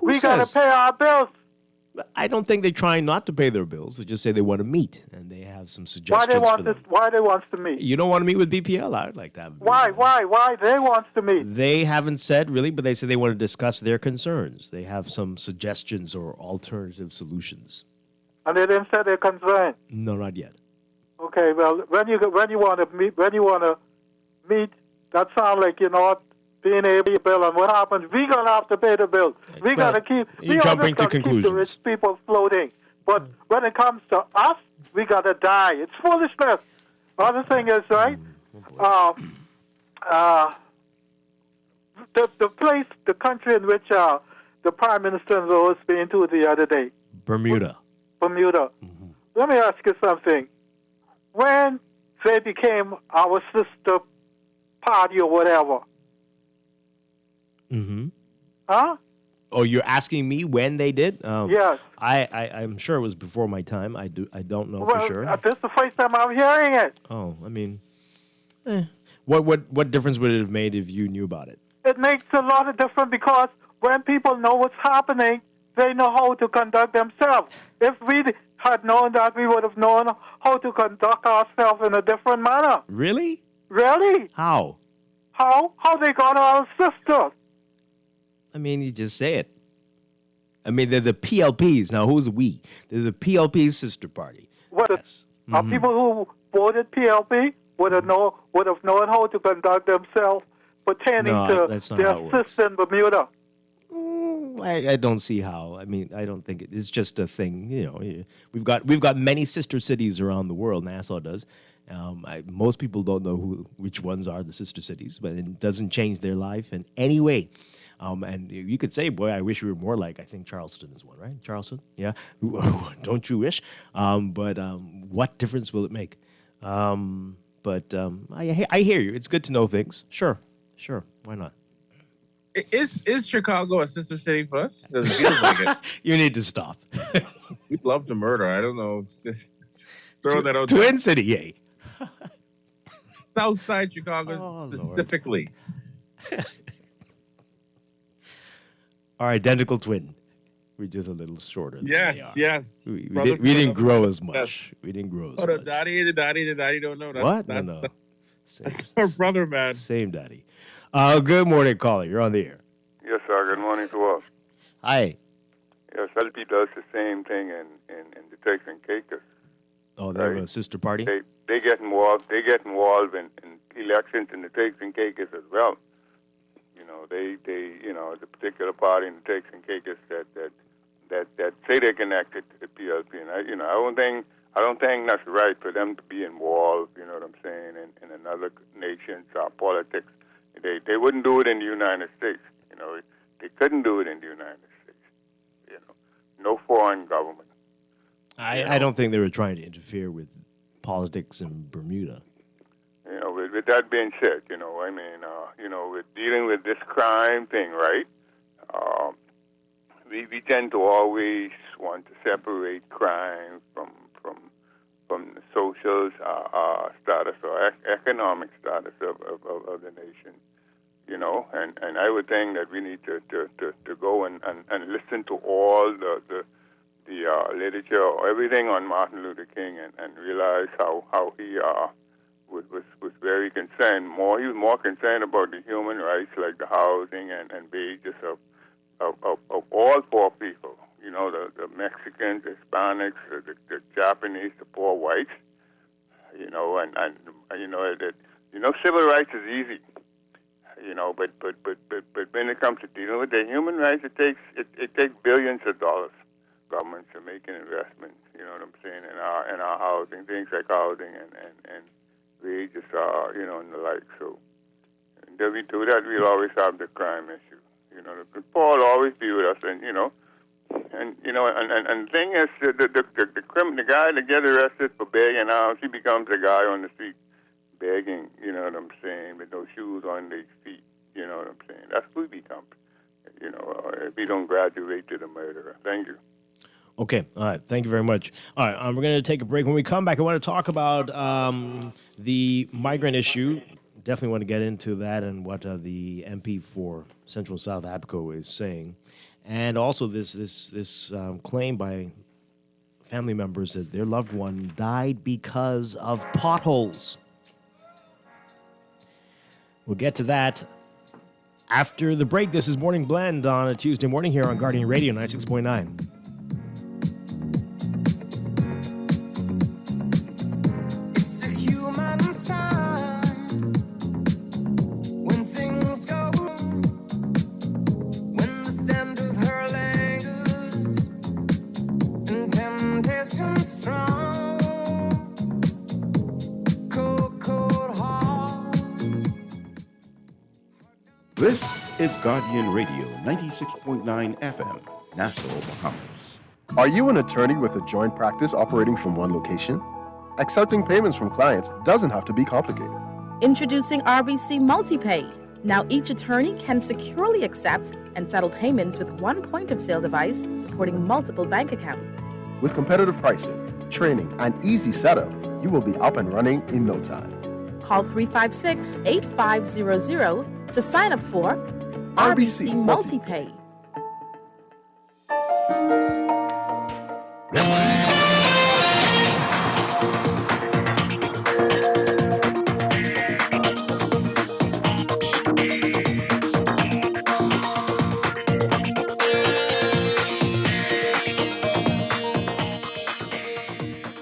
We got to pay our bills. I don't think they're trying not to pay their bills. They just say they want to meet, and they have some suggestions. Why they want to meet? You don't want to meet with BPL? I would like to have. Why they want to meet? They haven't said really, but they say they want to discuss their concerns. They have some suggestions or alternative solutions. And they didn't say they're concerned. No, not yet. Okay, well, when you want to meet, that sounds like you're not being able to pay the bill. And what happens? We're gonna have to pay the bill. We gotta keep. You're jumping to conclusions. Keep the rich people floating. But when it comes to us, we gotta die. It's foolishness. Other thing is, right? The country in which the Prime Minister was being to the other day. Bermuda. Let me ask you something. When they became our sister party or whatever. Huh? Oh, you're asking me when they did? Yes. I'm sure it was before my time. I don't know for sure. This is the first time I'm hearing it. Oh, I mean, what difference would it have made if you knew about it? It makes a lot of difference because when people know what's happening, they know how to conduct themselves. If we had known that, we would have known how to conduct ourselves in a different manner. Really? Really? How? How they got our sisters? I mean, you just say it. I mean, they're the PLPs. Now, who's we? They're the PLP sister party. Are people who voted PLP would have known how to conduct themselves pertaining to their sister in Bermuda? I don't see how. I mean, I don't think it's just a thing. You know, we've got many sister cities around the world. Nassau does. Most people don't know which ones are the sister cities, but it doesn't change their life in any way. And you could say, boy, I wish we were more like, I think Charleston is one, right? Charleston? Yeah. Don't you wish? But what difference will it make? But I hear you. It's good to know things. Sure. Why not? Is Chicago a sister city for us? Because it feels like it. You need to stop. We'd love to murder. I don't know. Just throw that out. Twin City, yay. Southside Chicago specifically. Our identical twin. We're just a little shorter. Yes. We didn't grow as much. We didn't grow as much. The daddy don't know. What? No. That's our brother, man. Same daddy. Good morning, caller. You're on the air. Yes, sir. Good morning to us. Hi. Yes, LP does the same thing in the Turks and Caicos. Oh, they have a sister party? They get involved. They get involved in elections in the Turks and Caicos as well. They the particular party in the Turks and Caicos that say they're connected to the PLP, and I don't think that's right for them to be involved. You know what I'm saying? In another nation's politics, they wouldn't do it in the United States. They couldn't do it in the United States. No foreign government. I don't think they were trying to interfere with politics in Bermuda. With that being said, with dealing with this crime thing, right? We tend to always want to separate crime from the social status or economic status of the nation. And I would think that we need to go and listen to all the literature or everything on Martin Luther King and realize how he was very concerned. He was more concerned about the human rights, like the housing and wages of all poor people. The Mexicans, the Hispanics, the Japanese, the poor whites. Civil rights is easy. But when it comes to dealing with the human rights, it takes billions of dollars. Governments are making investments. You know what I'm saying, in our housing, things like housing and wages, and the like. So until we do that, we'll always have the crime issue. The poor will always be with us, and the thing is, the guy that gets arrested for begging out, he becomes a guy on the street begging. You know what I'm saying, with no shoes on their feet. You know what I'm saying? That's who he becomes. If he don't graduate to the murderer. Thank you. Okay, all right. Thank you very much. All right, we're going to take a break. When we come back, I want to talk about the migrant issue. Definitely want to get into that and what the MP for Central South Apico is saying, and also this claim by family members that their loved one died because of potholes. We'll get to that after the break. This is Morning Blend on a Tuesday morning here on Guardian Radio 96.9. This is Guardian Radio 96.9 FM, Nassau, Bahamas. Are you an attorney with a joint practice operating from one location? Accepting payments from clients doesn't have to be complicated. Introducing RBC MultiPay. Now each attorney can securely accept and settle payments with one point-of-sale device supporting multiple bank accounts. With competitive pricing, training, and easy setup, you will be up and running in no time. Call 356-8500 to sign up for RBC MultiPay.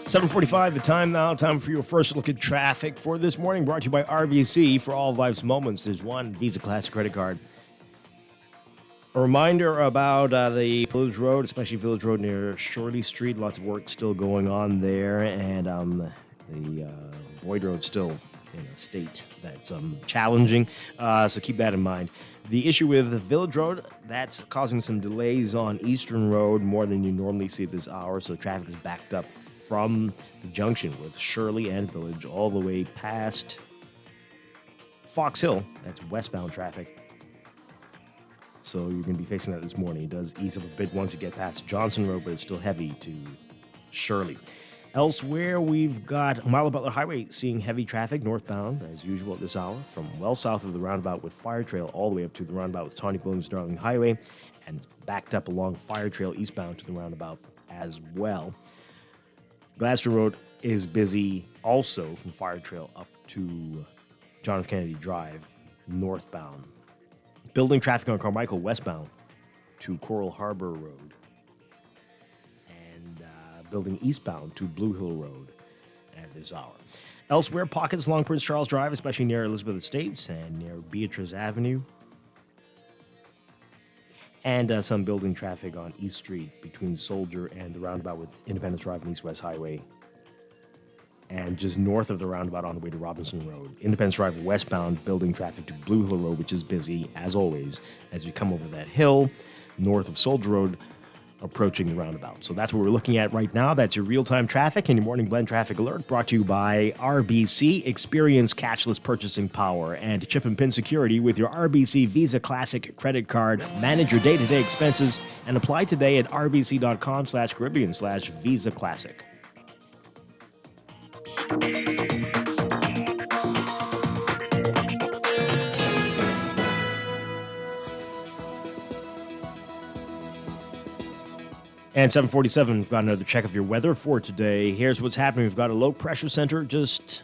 $7:45 the time now. Time for your first look at traffic for this morning. Brought to you by RBC. For all of life's moments, there's one Visa Classic credit card. A reminder about the Village Road, especially Village Road near Shirley Street. Lots of work still going on there. And the Boyd Road still in a state that's challenging. So keep that in mind. The issue with the Village Road, that's causing some delays on Eastern Road, more than you normally see at this hour. So traffic is backed up from the junction with Shirley and Village all the way past Fox Hill. That's westbound traffic. So you're going to be facing that this morning. It does ease up a bit once you get past Johnson Road, but it's still heavy to Shirley. Elsewhere, we've got Milo Butler Highway seeing heavy traffic northbound, as usual at this hour, from well south of the roundabout with Fire Trail all the way up to the roundabout with Tawny Williams Darling Highway, and backed up along Fire Trail eastbound to the roundabout as well. Glasgow Road is busy also from Fire Trail up to John F. Kennedy Drive northbound. Building traffic on Carmichael westbound to Coral Harbor Road, and building eastbound to Blue Hill Road at this hour. Elsewhere, pockets along Prince Charles Drive, especially near Elizabeth Estates and near Beatrice Avenue. And some building traffic on East Street between Soldier and the roundabout with Independence Drive and East West Highway. And just north of the roundabout on the way to Robinson Road. Independence Drive westbound, building traffic to Blue Hill Road, which is busy, as always, as you come over that hill, north of Soldier Road, approaching the roundabout. So that's what we're looking at right now. That's your real-time traffic and your morning blend traffic alert, brought to you by RBC. Experience cashless purchasing power and chip and pin security with your RBC Visa Classic credit card. Manage your day-to-day expenses and apply today at rbc.com/Caribbean/Visa Classic. And 7:47, we've got another check of your weather for today. Here's what's happening. We've got a low pressure center just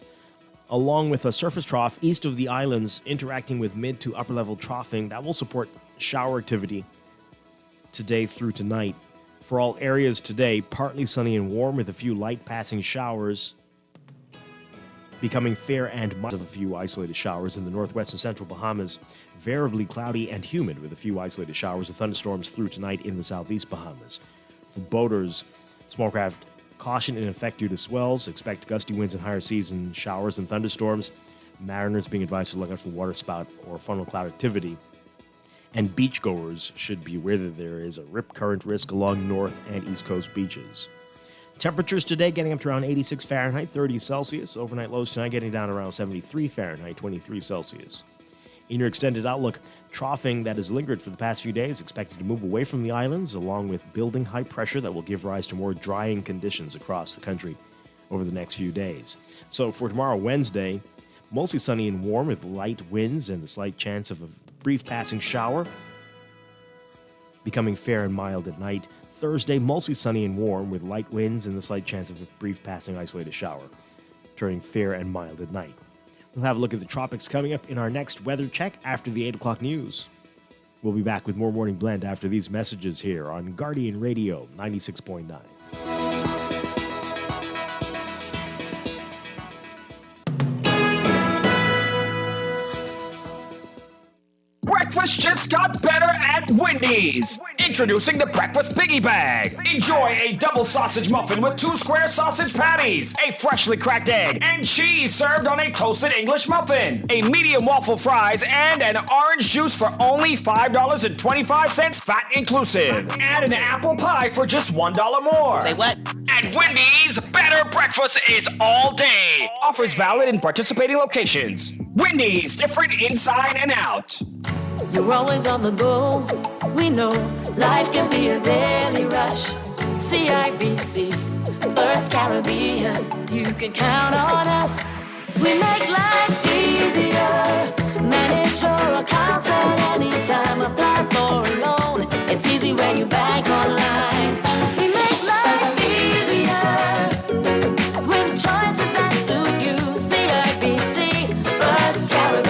along with a surface trough east of the islands interacting with mid to upper level troughing. That will support shower activity today through tonight. For all areas today, partly sunny and warm with a few light passing showers, becoming fair and mild with a few isolated showers in the northwest and central Bahamas. Variably cloudy and humid with a few isolated showers and thunderstorms through tonight in the southeast Bahamas. For boaters, small craft, caution in effect due to swells. Expect gusty winds and higher seas and showers and thunderstorms. Mariners being advised to look out for waterspout or funnel cloud activity. And beachgoers should be aware that there is a rip current risk along north and east coast beaches. Temperatures today getting up to around 86 Fahrenheit, 30 Celsius. Overnight lows tonight getting down around 73 Fahrenheit, 23 Celsius. In your extended outlook, troughing that has lingered for the past few days expected to move away from the islands, along with building high pressure that will give rise to more drying conditions across the country over the next few days. So for tomorrow, Wednesday, mostly sunny and warm with light winds and the slight chance of a brief passing shower, becoming fair and mild at night. Thursday, mostly sunny and warm with light winds and the slight chance of a brief passing isolated shower, turning fair and mild at night. We'll have a look at the tropics coming up in our next weather check after the 8 o'clock news. We'll be back with more Morning Blend after these messages here on Guardian Radio 96.9. Breakfast just got better at Wendy's. Introducing the Breakfast Biggie Bag. Enjoy a double sausage muffin with 2 square sausage patties, a freshly cracked egg, and cheese served on a toasted English muffin, a medium waffle fries, and an orange juice for only $5.25, VAT inclusive. And an apple pie for just $1 more. Say what? At Wendy's, better breakfast is all day. Offers valid in participating locations. Wendy's, different inside and out. You're always on the go. We know life can be a daily rush. CIBC, First Caribbean, you can count on us. We make life easier. Manage your accounts at any time. Apply for a loan. It's easy when you bank online. We make life easier with choices that suit you. CIBC, First Caribbean.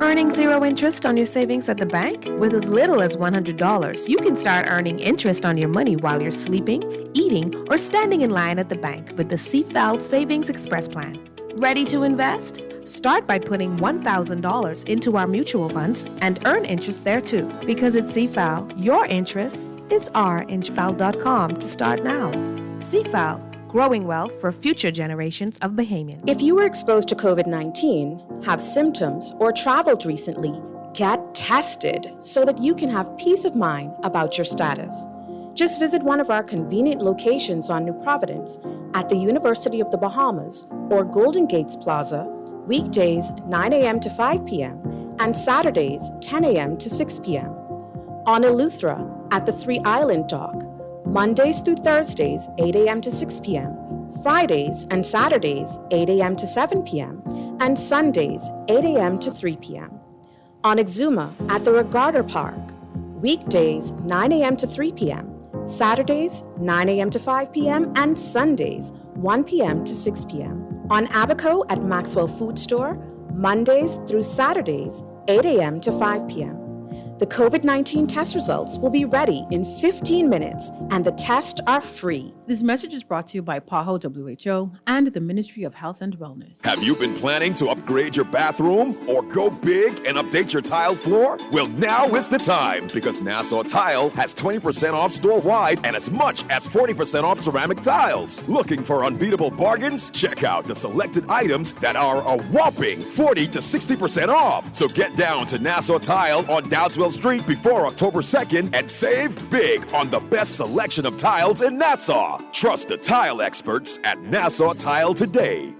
Earning zero interest on your savings at the bank? With as little as $100, you can start earning interest on your money while you're sleeping, eating, or standing in line at the bank with the CFAL Savings Express Plan. Ready to invest? Start by putting $1,000 into our mutual funds and earn interest there too. Because at CFAL, your interest is our CFAL.com to start now. CFAL, growing wealth for future generations of Bahamians. If you were exposed to COVID-19, have symptoms, or traveled recently, get tested so that you can have peace of mind about your status. Just visit one of our convenient locations on New Providence at the University of the Bahamas or Golden Gates Plaza, weekdays 9 a.m. to 5 p.m. and Saturdays 10 a.m. to 6 p.m. On Eleuthera at the 3 Island Dock, Mondays through Thursdays 8 a.m. to 6 p.m., Fridays and Saturdays 8 a.m. to 7 p.m., and Sundays 8 a.m. to 3 p.m. On Exuma at the Regatta Park, weekdays 9 a.m. to 3 p.m., Saturdays 9 a.m. to 5 p.m., and Sundays 1 p.m. to 6 p.m. On Abaco at Maxwell Food Store, Mondays through Saturdays 8 a.m. to 5 p.m. The COVID-19 test results will be ready in 15 minutes, and the tests are free. This message is brought to you by PAHO WHO and the Ministry of Health and Wellness. Have you been planning to upgrade your bathroom or go big and update your tile floor? Well, now is the time, because Nassau Tile has 20% off store-wide and as much as 40% off ceramic tiles. Looking for unbeatable bargains? Check out the selected items that are a whopping 40 to 60% off. So get down to Nassau Tile on Dowdswell Street before October 2nd and save big on the best selection of tiles in Nassau. Trust the tile experts at Nassau Tile today.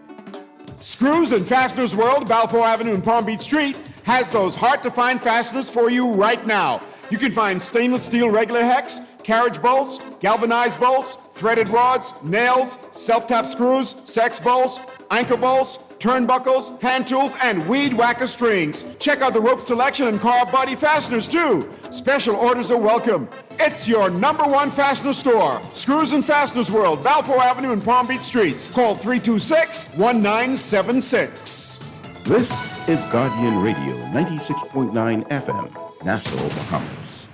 Screws and Fasteners World, Balfour Avenue and Palm Beach Street, has those hard-to-find fasteners for you right now. You can find stainless steel regular hex, carriage bolts, galvanized bolts, threaded rods, nails, self-tap screws, sex bolts, anchor bolts, turnbuckles, hand tools, and weed whacker strings. Check out the rope selection and car body fasteners too. Special orders are welcome. It's your #1 fastener store. Screws and Fasteners World, Balfour Avenue and Palm Beach Streets. Call 326-1976. This is Guardian Radio, 96.9 FM, Nassau, Bahamas.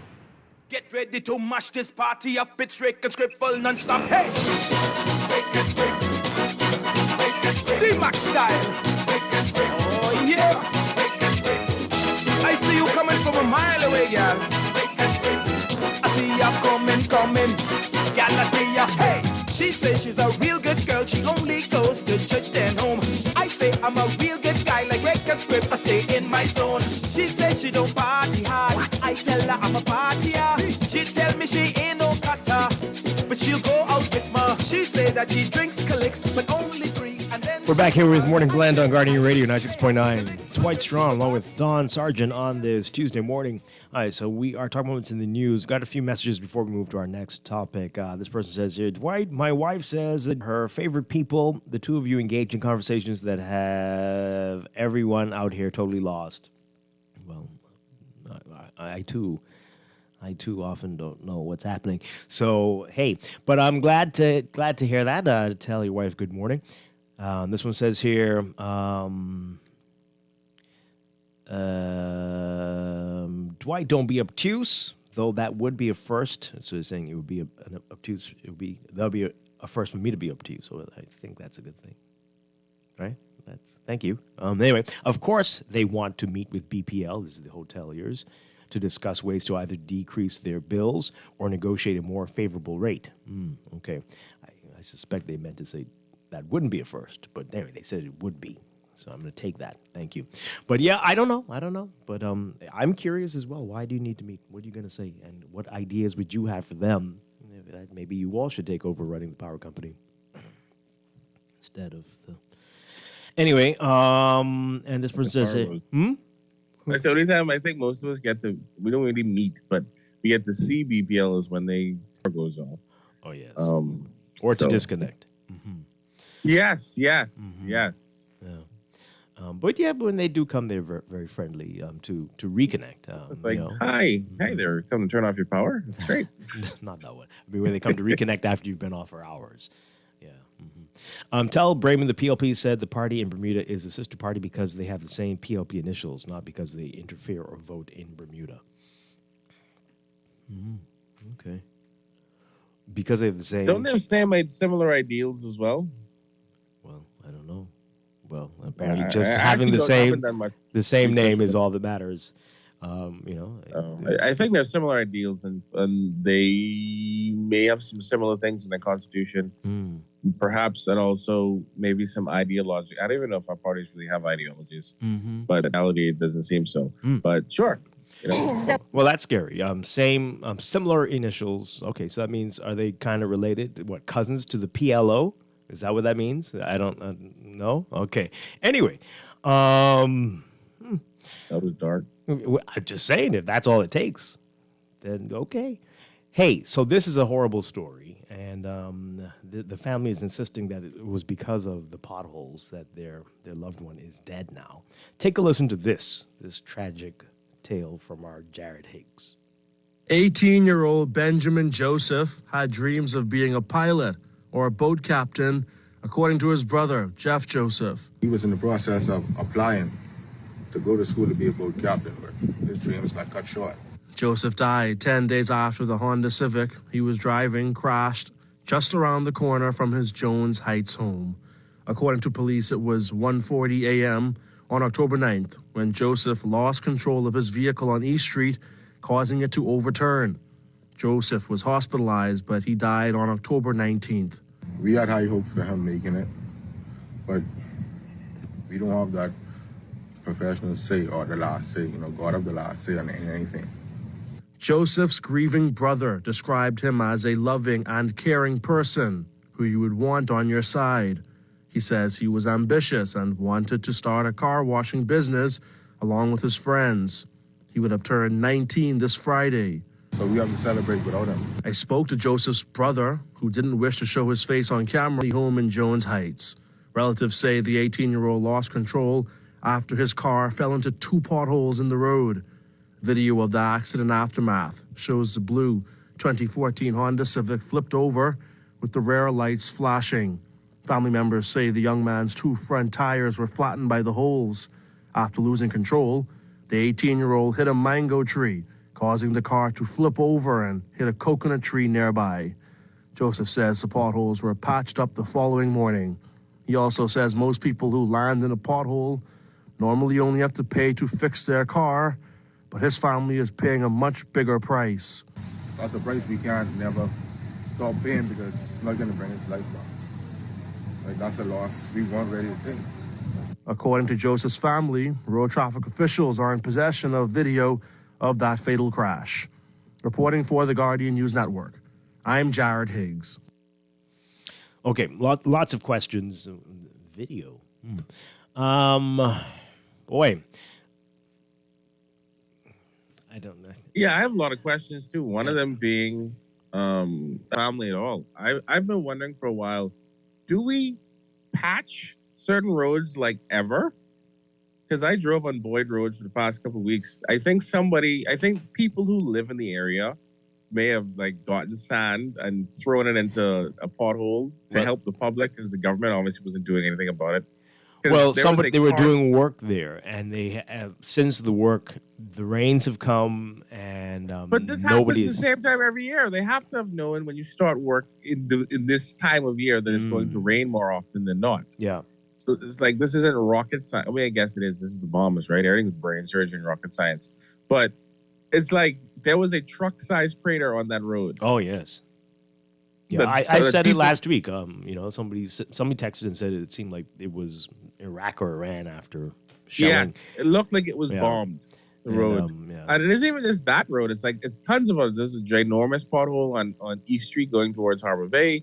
Get ready to mash this party up. It's Rick and Script full non-stop. Hey! Rick and Script. Rick and Script. D-Max style. Rick and Script. Oh, yeah. Rick and Script. I see you coming from a mile away, girl. Rick and Script. I see ya coming. Girl, I see ya. Hey! She says she's a real good girl. She only goes to church then home. I say I'm a real good guy like Rick and Script. I stay in my zone. She says she don't party hard. I tell her I'm a partier. She tell me she ain't no cutter, but she'll go out with me. She say that she drinks Calyx, but only 3. And then We're back here with Morning Blend on Guardian Radio 96.9. Dwight Strong along with Don Sargent on this Tuesday morning. All right, so we are talking about what's in the news. Got a few messages before we move to our next topic. This person says here, Dwight, my wife says that her favorite people, the two of you engage in conversations that have everyone out here totally lost. Well, I too often don't know what's happening. So, hey, but I'm glad to hear that. Tell your wife good morning. This one says here, Dwight, don't be obtuse, though that would be a first. So he's saying it would be an obtuse. That'll be a first for me to be obtuse. So I think that's a good thing, right? Thank you. Anyway, of course they want to meet with BPL. This is the hoteliers, to discuss ways to either decrease their bills or negotiate a more favorable rate. Okay, I suspect they meant to say that wouldn't be a first, but anyway, they said it would be. So I'm going to take that. Thank you. But yeah, I don't know. But I'm curious as well. Why do you need to meet? What are you going to say? And what ideas would you have for them? Maybe you all should take over running the power company instead of the... Anyway, and this person says... That's the only time I think most of us we don't really meet, but we get to see BPL is when they goes off. Oh, yes. Or to disconnect. Yes. Yes. Yeah. But when they do come, they're very, very friendly to reconnect. It's like, hi there, come to turn off your power. That's great. Not that one. I mean, when they come to reconnect after you've been off for hours. Yeah. Tell Brayman the PLP said the party in Bermuda is a sister party because they have the same PLP initials, not because they interfere or vote in Bermuda. Okay. Because they have the same... Don't they have similar ideals as well? Well, I don't know. Well, apparently just having the same name is all that matters. I think there's similar ideals, and they may have some similar things in the Constitution. Perhaps, and also maybe some ideology. I don't even know if our parties really have ideologies, but in reality, it doesn't seem so. But sure. Well, that's scary. Similar initials. Okay, so that means, are they kind of related? What, cousins to the PLO? Is that what that means? I don't know. Okay. Anyway, that was dark. I'm just saying, if that's all it takes, then okay. Hey, so this is a horrible story, and the family is insisting that it was because of the potholes that their loved one is dead now. Take a listen to this tragic tale from our Jared Higgs. 18-year-old Benjamin Joseph had dreams of being a pilot or a boat captain, according to his brother, Jeff Joseph. He was in the process of applying to go to school to be a boat captain, but his dreams got cut short. Joseph died 10 days after the Honda Civic he was driving crashed just around the corner from his Jones Heights home. According to police, it was 1:40 a.m. on October 9th when Joseph lost control of his vehicle on East Street, causing it to overturn. Joseph was hospitalized, but he died on October 19th. We had high hopes for him making it, but we don't have that professional say or the last say. God have the last say on anything. Joseph's grieving brother described him as a loving and caring person who you would want on your side. He says he was ambitious and wanted to start a car washing business along with his friends. He would have turned 19 this Friday. So we have to celebrate without him. I spoke to Joseph's brother, who didn't wish to show his face on camera, at the home in Jones Heights. Relatives say the 18-year-old lost control after his car fell into 2 potholes in the road. Video of the accident aftermath shows the blue 2014 Honda Civic flipped over with the rear lights flashing. Family members say the young man's 2 front tires were flattened by the holes. After losing control, the 18-year-old hit a mango tree, causing the car to flip over and hit a coconut tree nearby. Joseph says the potholes were patched up the following morning. He also says most people who land in a pothole normally only have to pay to fix their car, but his family is paying a much bigger price. That's a price we can't never stop paying because it's not going to bring his life back. That's a loss we weren't ready to take. According to Joseph's family, road traffic officials are in possession of video of that fatal crash. Reporting for the Guardian News Network, I'm Jared Higgs. Okay, lots of questions. Video. Boy. I don't know. Yeah, I have a lot of questions too. One of them being family at all. I've been wondering for a while, do we patch certain roads like ever? Because I drove on Boyd Road for the past couple of weeks. I think people who live in the area may have gotten sand and thrown it into a pothole to help the public because the government obviously wasn't doing anything about it. Well, they were doing work there, and they have, since the rains have come, and but this happens the same time every year. They have to have known when you start work in this time of year that it's going to rain more often than not. Yeah. So it's this isn't rocket science. I mean, I guess it is. This is the bombers, right? Everything's brain surgery and rocket science. But it's there was a truck-sized crater on that road. Oh, yes. Yeah, I said it last week. Somebody texted and said it seemed like it was Iraq or Iran after shelling. Yes, it looked like it was bombed. The road, and it isn't even just that road. It's tons of others. There's a ginormous pothole on East Street going towards Harbor Bay.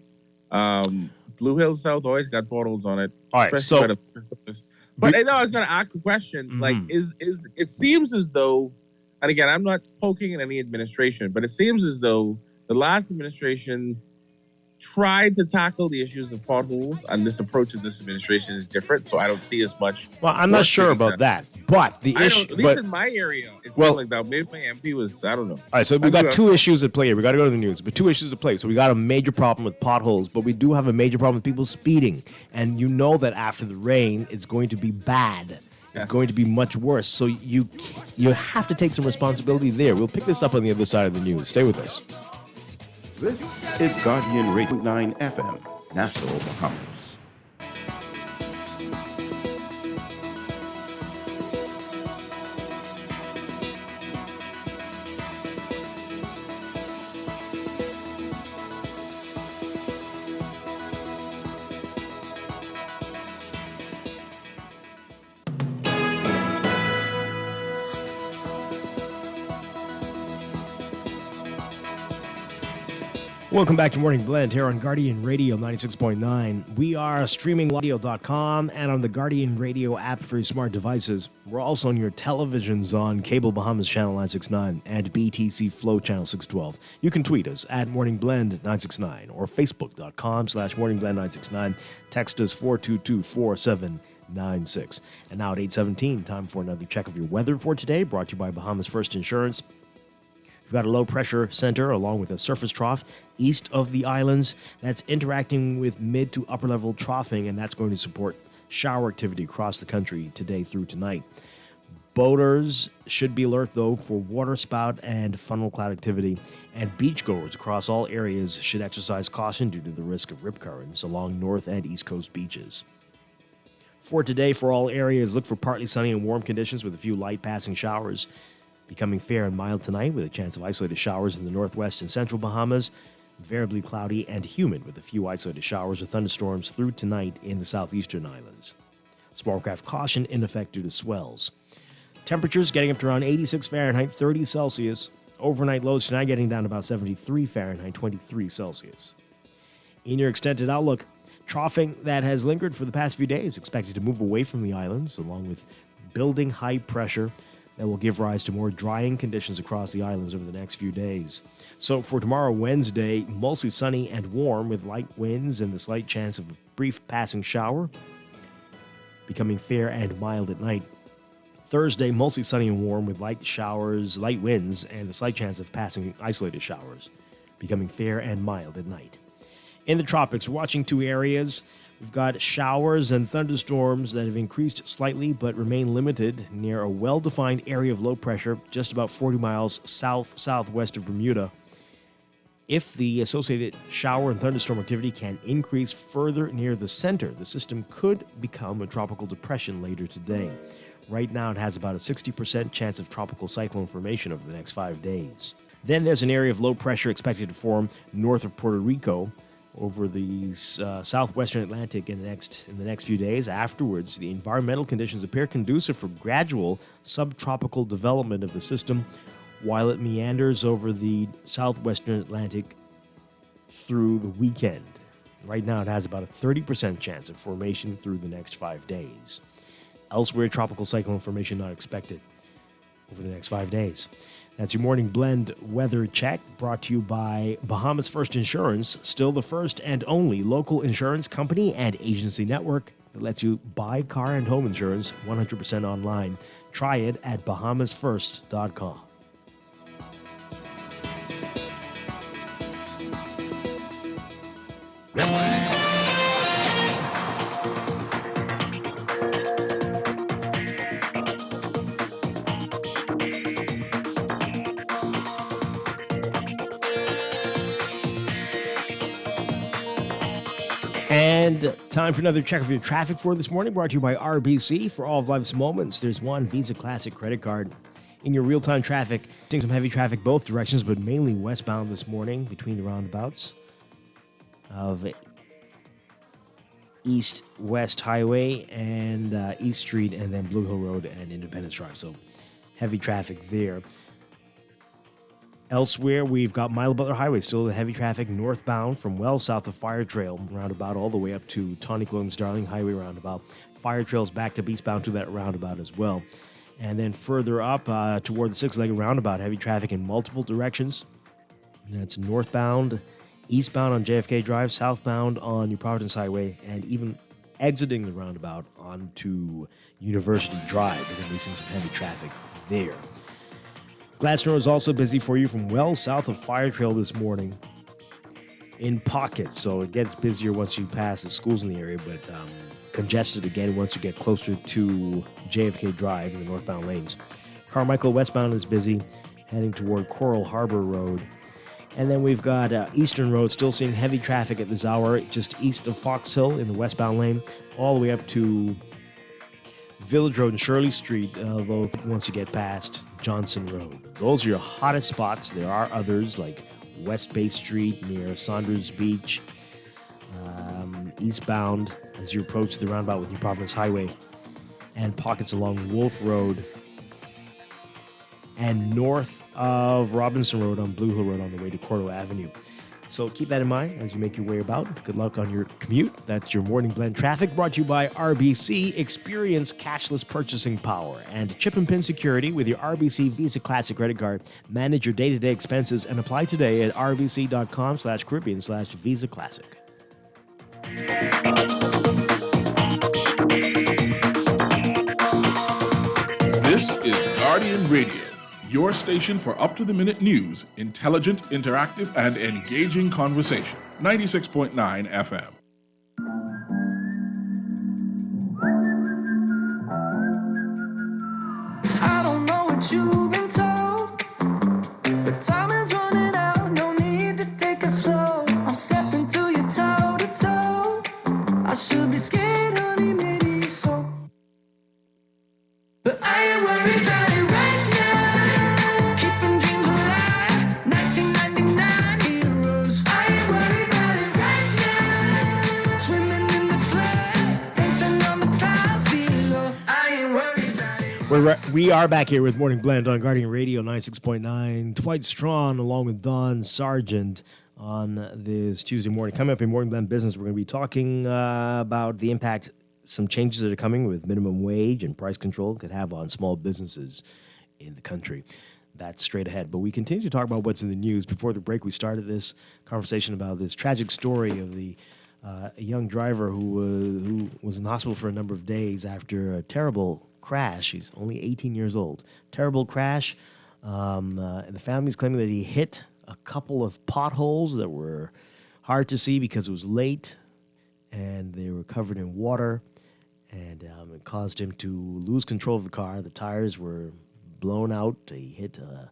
Blue Hills South always got potholes on it. All right, but I know I was going to ask the question. Is it seems as though, and again, I'm not poking at any administration, but it seems as though the last administration tried to tackle the issues of potholes, and this approach of this administration is different, so I don't see as much. Well, I'm not sure about that, but the issue... At least in my area, it's like that. Maybe my MP was, I don't know. All right, so we've got 2 issues at play here. We got to go to the news, but 2 issues at play. So we got a major problem with potholes, but we do have a major problem with people speeding, and you know that after the rain, it's going to be bad. It's going to be much worse, so you have to take some responsibility there. We'll pick this up on the other side of the news. Stay with us. This is Guardian Radio 9 FM, Nassau, Bahamas. Welcome back to Morning Blend here on Guardian Radio 96.9. We are streaming audio.com and on the Guardian Radio app for your smart devices. We're also on your televisions on Cable Bahamas Channel 969 and BTC Flow Channel 612. You can tweet us at Morning Blend 969 or Facebook.com/Morning Blend 969. Text us 422-4796. And now at 8:17, time for another check of your weather for today, brought to you by Bahamas First Insurance. We've got a low-pressure center along with a surface trough east of the islands that's interacting with mid to upper-level troughing, and that's going to support shower activity across the country today through tonight. Boaters should be alert, though, for waterspout and funnel cloud activity, and beachgoers across all areas should exercise caution due to the risk of rip currents along north and east coast beaches. For today, for all areas, look for partly sunny and warm conditions with a few light passing showers. Becoming fair and mild tonight with a chance of isolated showers in the northwest and central Bahamas. Variably cloudy and humid with a few isolated showers or thunderstorms through tonight in the southeastern islands. Small craft caution in effect due to swells. Temperatures getting up to around 86 Fahrenheit, 30 Celsius. Overnight lows tonight getting down to about 73 Fahrenheit, 23 Celsius. In your extended outlook, troughing that has lingered for the past few days expected to move away from the islands, along with building high pressure that will give rise to more drying conditions across the islands over the next few days. So for tomorrow, Wednesday, mostly sunny and warm with light winds and the slight chance of a brief passing shower. Becoming fair and mild at night. Thursday, mostly sunny and warm with light showers, light winds, and a slight chance of passing isolated showers. Becoming fair and mild at night. In the tropics, we're watching two areas. We've got showers and thunderstorms that have increased slightly but remain limited near a well-defined area of low pressure just about 40 miles south-southwest of Bermuda. If the associated shower and thunderstorm activity can increase further near the center, the system could become a tropical depression later today. Right now, it has about a 60% chance of tropical cyclone formation over the next 5 days. Then there's an area of low pressure expected to form north of Puerto Rico over the southwestern Atlantic in the next few days. Afterwards, the environmental conditions appear conducive for gradual subtropical development of the system while it meanders over the southwestern Atlantic through the weekend. Right now, it has about a 30% chance of formation through the next 5 days. Elsewhere, tropical cyclone formation not expected over the next 5 days. That's your morning blend weather check brought to you by Bahamas First Insurance, still the first and only local insurance company and agency network that lets you buy car and home insurance 100% online. Try it at bahamasfirst.com. And time for another check of your traffic for this morning, brought to you by RBC. For all of life's moments, there's one Visa Classic credit card. In your real-time traffic, seeing some heavy traffic both directions, but mainly westbound this morning between the roundabouts of East-West Highway and East Street, and then Blue Hill Road and Independence Drive. So heavy traffic there. Elsewhere, we've got Milo Butler Highway, still the heavy traffic northbound from well south of Fire Trail roundabout all the way up to Tonic Williams Darling Highway roundabout. Fire Trail's back to eastbound to that roundabout as well. And then further up toward the six-legged roundabout, heavy traffic in multiple directions. That's northbound, eastbound on JFK Drive, southbound on New Providence Highway, and even exiting the roundabout onto University Drive. We're going to be seeing some heavy traffic there. Gladstone is also busy for you from well south of Fire Trail this morning in pockets. So it gets busier once you pass the schools in the area, but congested again once you get closer to JFK Drive in the northbound lanes. Carmichael westbound is busy, heading toward Coral Harbor Road. And then we've got Eastern Road still seeing heavy traffic at this hour, just east of Fox Hill in the westbound lane, all the way up to Village Road and Shirley Street, although once you get past Johnson Road. Those are your hottest spots. There are others like West Bay Street near Saunders Beach, eastbound as you approach the roundabout with New Providence Highway, and pockets along Wolf Road, and north of Robinson Road on Blue Hill Road on the way to Cordo Avenue. So keep that in mind as you make your way about. Good luck on your commute. That's your Morning Blend Traffic, brought to you by RBC. Experience cashless purchasing power and chip and pin security with your RBC Visa Classic credit card. Manage your day-to-day expenses and apply today at rbc.com/Caribbean/Visa Classic. This is Guardian Radio, your station for up-to-the-minute news, intelligent, interactive, and engaging conversation. 96.9 FM. what you've been told. But time is running out, no need to take it slow. I'm stepping to you toe to toe. I should be scared, honey, maybe so. But I ain't worried about it right now. Keeping dreams alive, 1999 heroes. I ain't worried about it right now. Swimming in the floods, dancing on the clouds below. I ain't worried about it. We are back here with Morning Blend on Guardian Radio 96.9. Dwight Strachan along with Don Sargent on this Tuesday morning. Coming up in Morning Blend Business, we're going to be talking about the impact some changes that are coming with minimum wage and price control could have on small businesses in the country. That's straight ahead. But we continue to talk about what's in the news. Before the break, we started this conversation about this tragic story of the a young driver who was in the hospital for a number of days after a terrible crash. He's only 18 years old. Terrible crash. And the family's claiming that he hit a couple of potholes that were hard to see because it was late and they were covered in water. And it caused him to lose control of the car. The tires were blown out. He hit a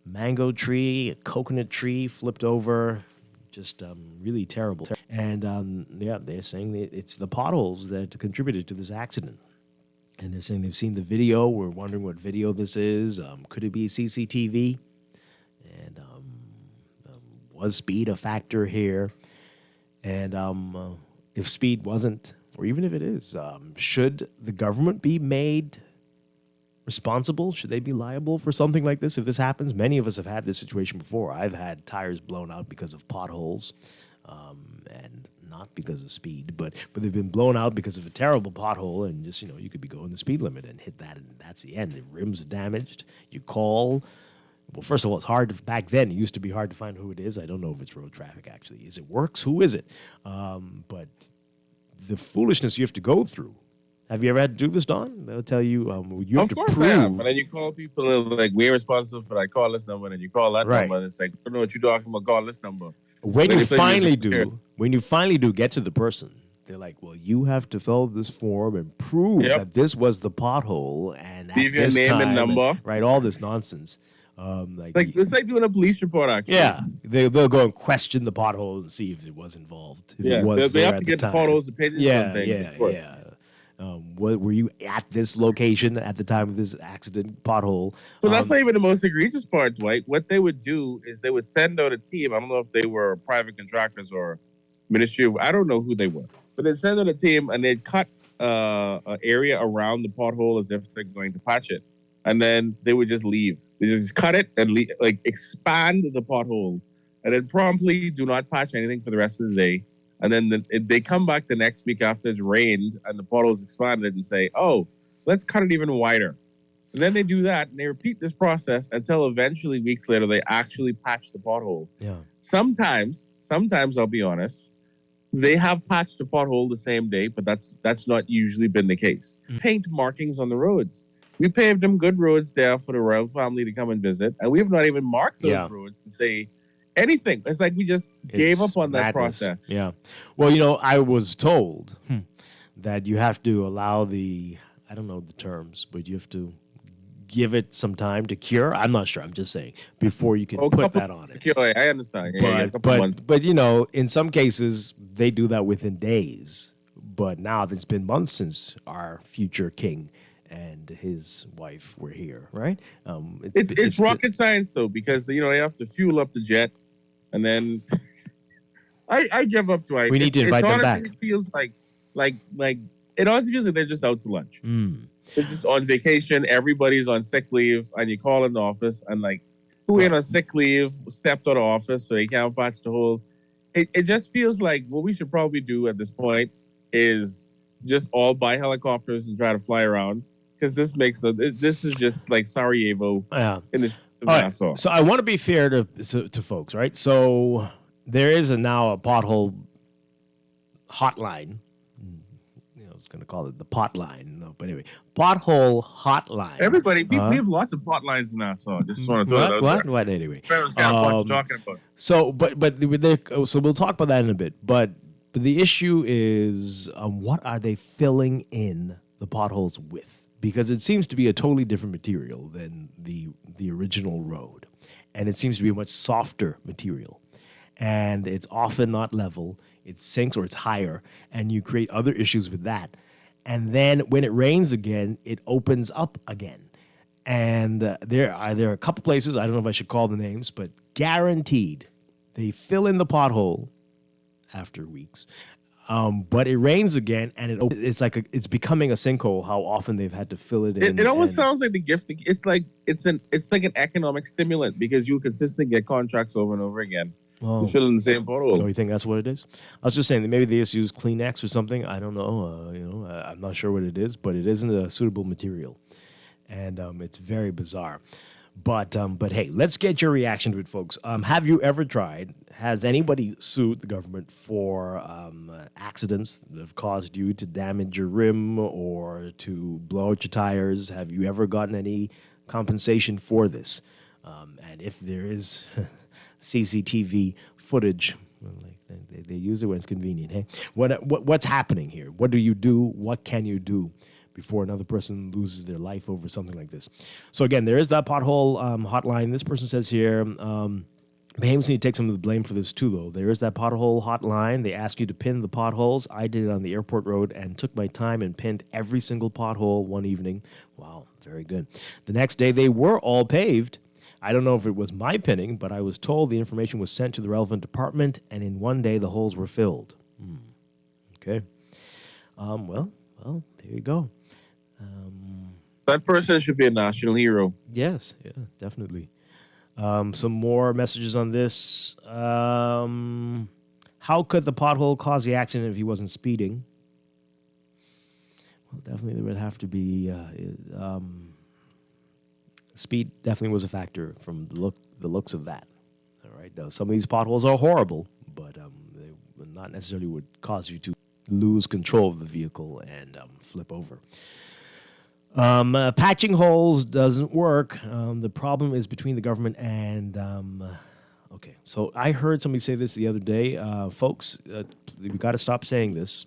mango tree, a coconut tree, flipped over. Just really terrible. And they're saying that it's the potholes that contributed to this accident. And they're saying they've seen the video. We're wondering what video this is. Could it be CCTV? And was speed a factor here? And if speed wasn't, or even if it is, should the government be made responsible? Should they be liable for something like this if this happens? Many of us have had this situation before. I've had tires blown out because of potholes, and not because of speed, but they've been blown out because of a terrible pothole, and just, you could be going the speed limit and hit that, and that's the end. The rim's damaged. You call. Well, first of all, it's hard back then. It used to be hard to find who it is. I don't know if it's road traffic, actually. Is it Works? Who is it? But the foolishness you have to go through. Have you ever had to do this, Don? They'll tell you you have to prove. Of course I have. And then you call people and like, we're responsible for that. Call this number, and then you call that number, and it's like, I don't know what you're talking about. Call this number. When you finally do get to the person, they're like, well, you have to fill this form and prove that this was the pothole and at leave your this name time, and number. right? All this nonsense. It's like doing a police report, actually. Yeah, they'll go and question the pothole and see if it was involved. If they have to get the pothole's opinions on things, of course. Were you at this location at the time of this accident pothole? Well, that's not even the most egregious part, Dwight. What they would do is they would send out a team. I don't know if they were private contractors or ministry. I don't know who they were. But they'd send out a team, and they'd cut an area around the pothole as if they're going to patch it. And then they would just leave. They just cut it and expand the pothole. And then promptly do not patch anything for the rest of the day. And then they come back the next week after it's rained and the pothole's expanded and say, oh, let's cut it even wider. And then they do that and they repeat this process until eventually weeks later they actually patch the pothole. Yeah. Sometimes I'll be honest, they have patched the pothole the same day, but that's not usually been the case. Paint markings on the roads. We paved them good roads there for the royal family to come and visit, and we have not even marked those roads to say anything. It's like we just gave up on that process. Yeah. Well, I was told that you have to allow I don't know the terms, but you have to give it some time to cure. I'm not sure. I'm just saying before you can put that on it. I understand. But in some cases, they do that within days. But now it's been months since our future king and his wife were here, right? It's rocket science, though, because they have to fuel up the jet, and then I give up to it. We need to invite them back. It feels like it honestly feels like they're just out to lunch. They're just on vacation. Everybody's on sick leave, and you call in the office, and who ain't on sick leave stepped out of office, so they can't patch the hole. It just feels like what we should probably do at this point is just all buy helicopters and try to fly around. Because this is just like Sarajevo in the Nassau. So I want to be fair to folks, right? So there is now a pothole hotline. I was going to call it the pot line. No, but anyway, pothole hotline. Everybody, we have lots of pot lines in Nassau. Just want to throw that out there. What anyway? Parents got what you're talking about. So, so we'll talk about that in a bit. But the issue is, what are they filling in the potholes with? because it seems to be a totally different material than the original road. And it seems to be a much softer material. And it's often not level. It sinks or it's higher, and you create other issues with that. And then when it rains again, it opens up again. And there are a couple places, I don't know if I should call the names, but guaranteed they fill in the pothole after weeks. But it rains again, and it's becoming a sinkhole. How often they've had to fill it in? It almost sounds like the gift. It's like an economic stimulant because you consistently get contracts over and over again to fill in the same pothole. So you think that's what it is? I was just saying that maybe they just use Kleenex or something. I don't know. I'm not sure what it is, but it isn't a suitable material, and it's very bizarre. But hey, let's get your reaction to it, folks. Have you ever tried? Has anybody sued the government for accidents that have caused you to damage your rim or to blow out your tires? Have you ever gotten any compensation for this? And if there is CCTV footage, they use it when it's convenient. Hey, what's happening here? What do you do? What can you do before another person loses their life over something like this? So again, there is that pothole hotline. This person says here, Bahamians need to take some of the blame for this too, though. There is that pothole hotline. They ask you to pin the potholes. I did it on the airport road and took my time and pinned every single pothole one evening. Wow, very good. The next day, they were all paved. I don't know if it was my pinning, but I was told the information was sent to the relevant department, and in one day, the holes were filled. Okay. Well, there you go. That person should be a national hero. Yes, yeah, definitely. Some more messages on this. How could the pothole cause the accident if he wasn't speeding? Well, definitely there would have to be speed. Definitely was a factor from the looks of that. All right. Now, some of these potholes are horrible, but they not necessarily would cause you to lose control of the vehicle and flip over. Patching holes doesn't work. The problem is between the government and... okay, so I heard somebody say this the other day. Folks, we got to stop saying this.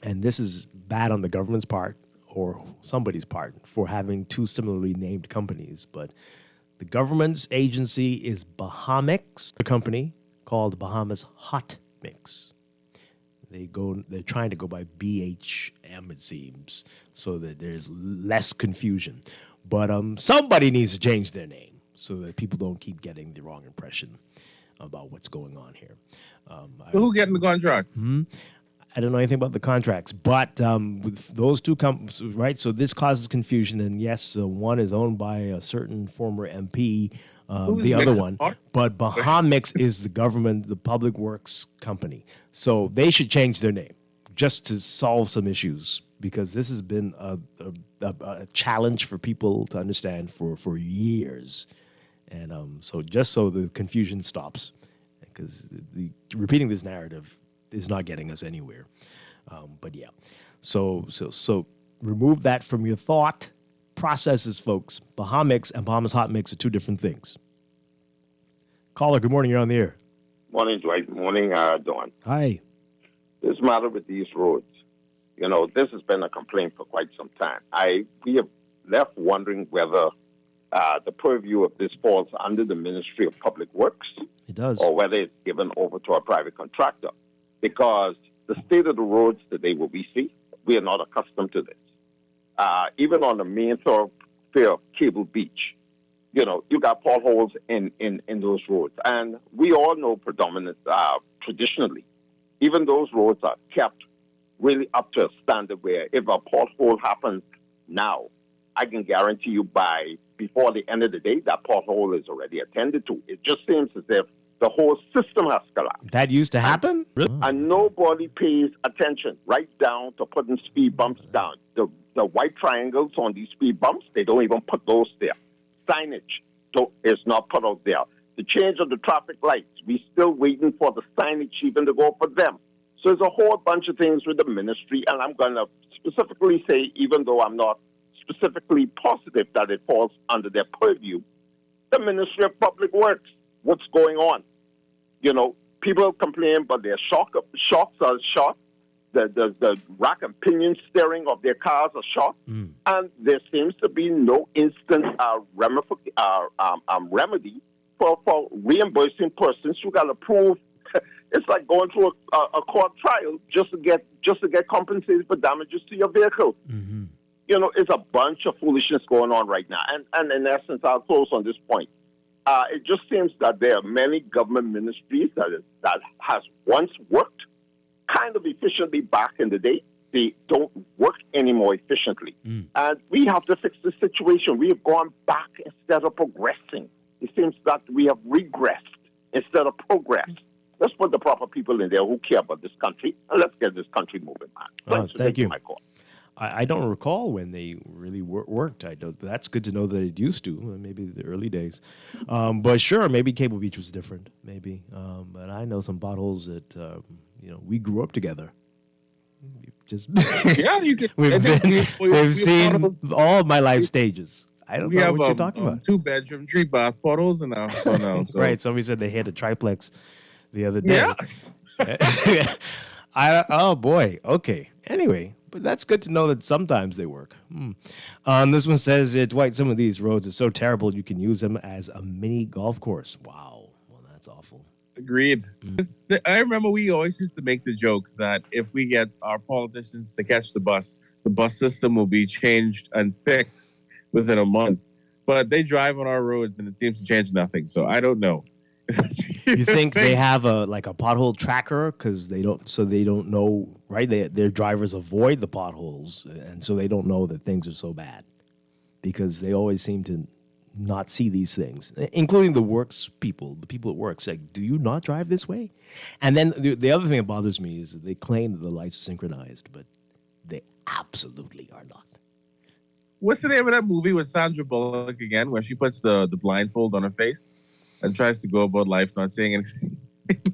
And this is bad on the government's part or somebody's part for having two similarly named companies. But the government's agency is Bahamix, a company called Bahamas Hot Mix. They're trying to go by BHM, it seems, so that there's less confusion. But somebody needs to change their name so that people don't keep getting the wrong impression about what's going on here. Who getting the contract? I don't know anything about the contracts, but with those two companies, right? So this causes confusion, and yes, one is owned by a certain former MP. The other one, but Bahamix is the government, the public works company. So they should change their name just to solve some issues, because this has been a challenge for people to understand for years. And so just so the confusion stops, because repeating this narrative is not getting us anywhere. But yeah, so remove that from your thought processes, folks. Bahamix and Bahamas Hot Mix are two different things. Caller, good morning. You're on the air. Morning, Dwight. Morning, Dawn. Hi. This matter with these roads, this has been a complaint for quite some time. We have left wondering whether the purview of this falls under the Ministry of Public Works. It does. Or whether it's given over to a private contractor. Because the state of the roads today, what we see, we are not accustomed to this. Even on the main thoroughfare of Cable Beach, you got potholes in those roads. And we all know traditionally, even those roads are kept really up to a standard where if a pothole happens now, I can guarantee you before the end of the day, that pothole is already attended to. It just seems as if the whole system has collapsed. That used to happen? Really? And nobody pays attention right down to putting speed bumps down. The white triangles on these speed bumps, they don't even put those there. Signage is not put out there. The change of the traffic lights, we're still waiting for the signage even to go for them. So there's a whole bunch of things with the ministry, and I'm going to specifically say, even though I'm not specifically positive that it falls under their purview, the Ministry of Public Works. What's going on? People complain, but their shocks are shot. the rack and pinion steering of their cars are shot, and there seems to be no instant remedy for reimbursing persons who got to prove. It's like going through a court trial just to get compensated for damages to your vehicle. You know, it's a bunch of foolishness going on right now. And in essence, I'll close on this point. It just seems that there are many government ministries that has once worked kind of efficiently back in the day. They don't work anymore efficiently. And we have to fix the situation. We have gone back instead of progressing. It seems that we have regressed instead of progress. Let's put the proper people in there who care about this country, and let's get this country moving, man. Thank you. My call. I don't recall when they really worked. That's good to know that it used to. Maybe the early days, but sure, maybe Cable Beach was different. Maybe, but I know some potholes that we grew up together. Just yeah, you can. We've seen all of my life stages. I don't know what you're talking about. 2-bedroom, 3-bath potholes in our house now. So. Right. Somebody said they had a triplex the other day. Yeah. Oh boy. Okay. Anyway. But that's good to know that sometimes they work. This one says, Dwight, some of these roads are so terrible you can use them as a mini golf course. Wow. Well, that's awful. Agreed. I remember we always used to make the joke that if we get our politicians to catch the bus system will be changed and fixed within a month. But they drive on our roads and it seems to change nothing. So I don't know. You think they have a pothole tracker because they don't know, right? Their drivers avoid the potholes, and so they don't know that things are so bad because they always seem to not see these things, including the people at work say, "Do you not drive this way?" And then the other thing that bothers me is that they claim that the lights are synchronized, but they absolutely are not. What's the name of that movie with Sandra Bullock again, where she puts the blindfold on her face and tries to go about life not saying anything?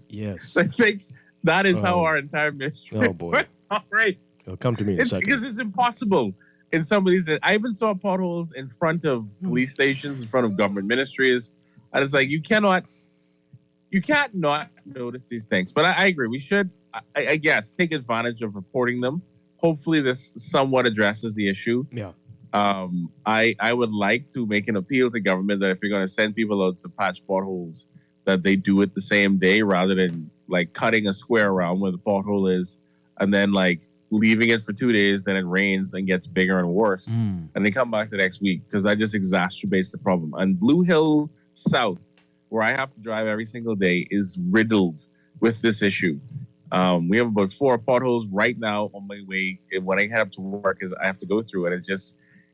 Yes. I think that is how our entire ministry works. All right. It'll come to me in a second. Because it's impossible in some of these. I even saw potholes in front of police stations, in front of government ministries. And it's like, you can't not notice these things. But I agree. We should, I guess, take advantage of reporting them. Hopefully this somewhat addresses the issue. Yeah. I would like to make an appeal to government that if you're going to send people out to patch potholes, that they do it the same day rather than like cutting a square around where the pothole is and then like leaving it for 2 days, then it rains and gets bigger and worse. And they come back the next week because that just exacerbates the problem. And Blue Hill South, where I have to drive every single day, is riddled with this issue. We have about 4 potholes right now on my way. When I head up to work, I have to go through it.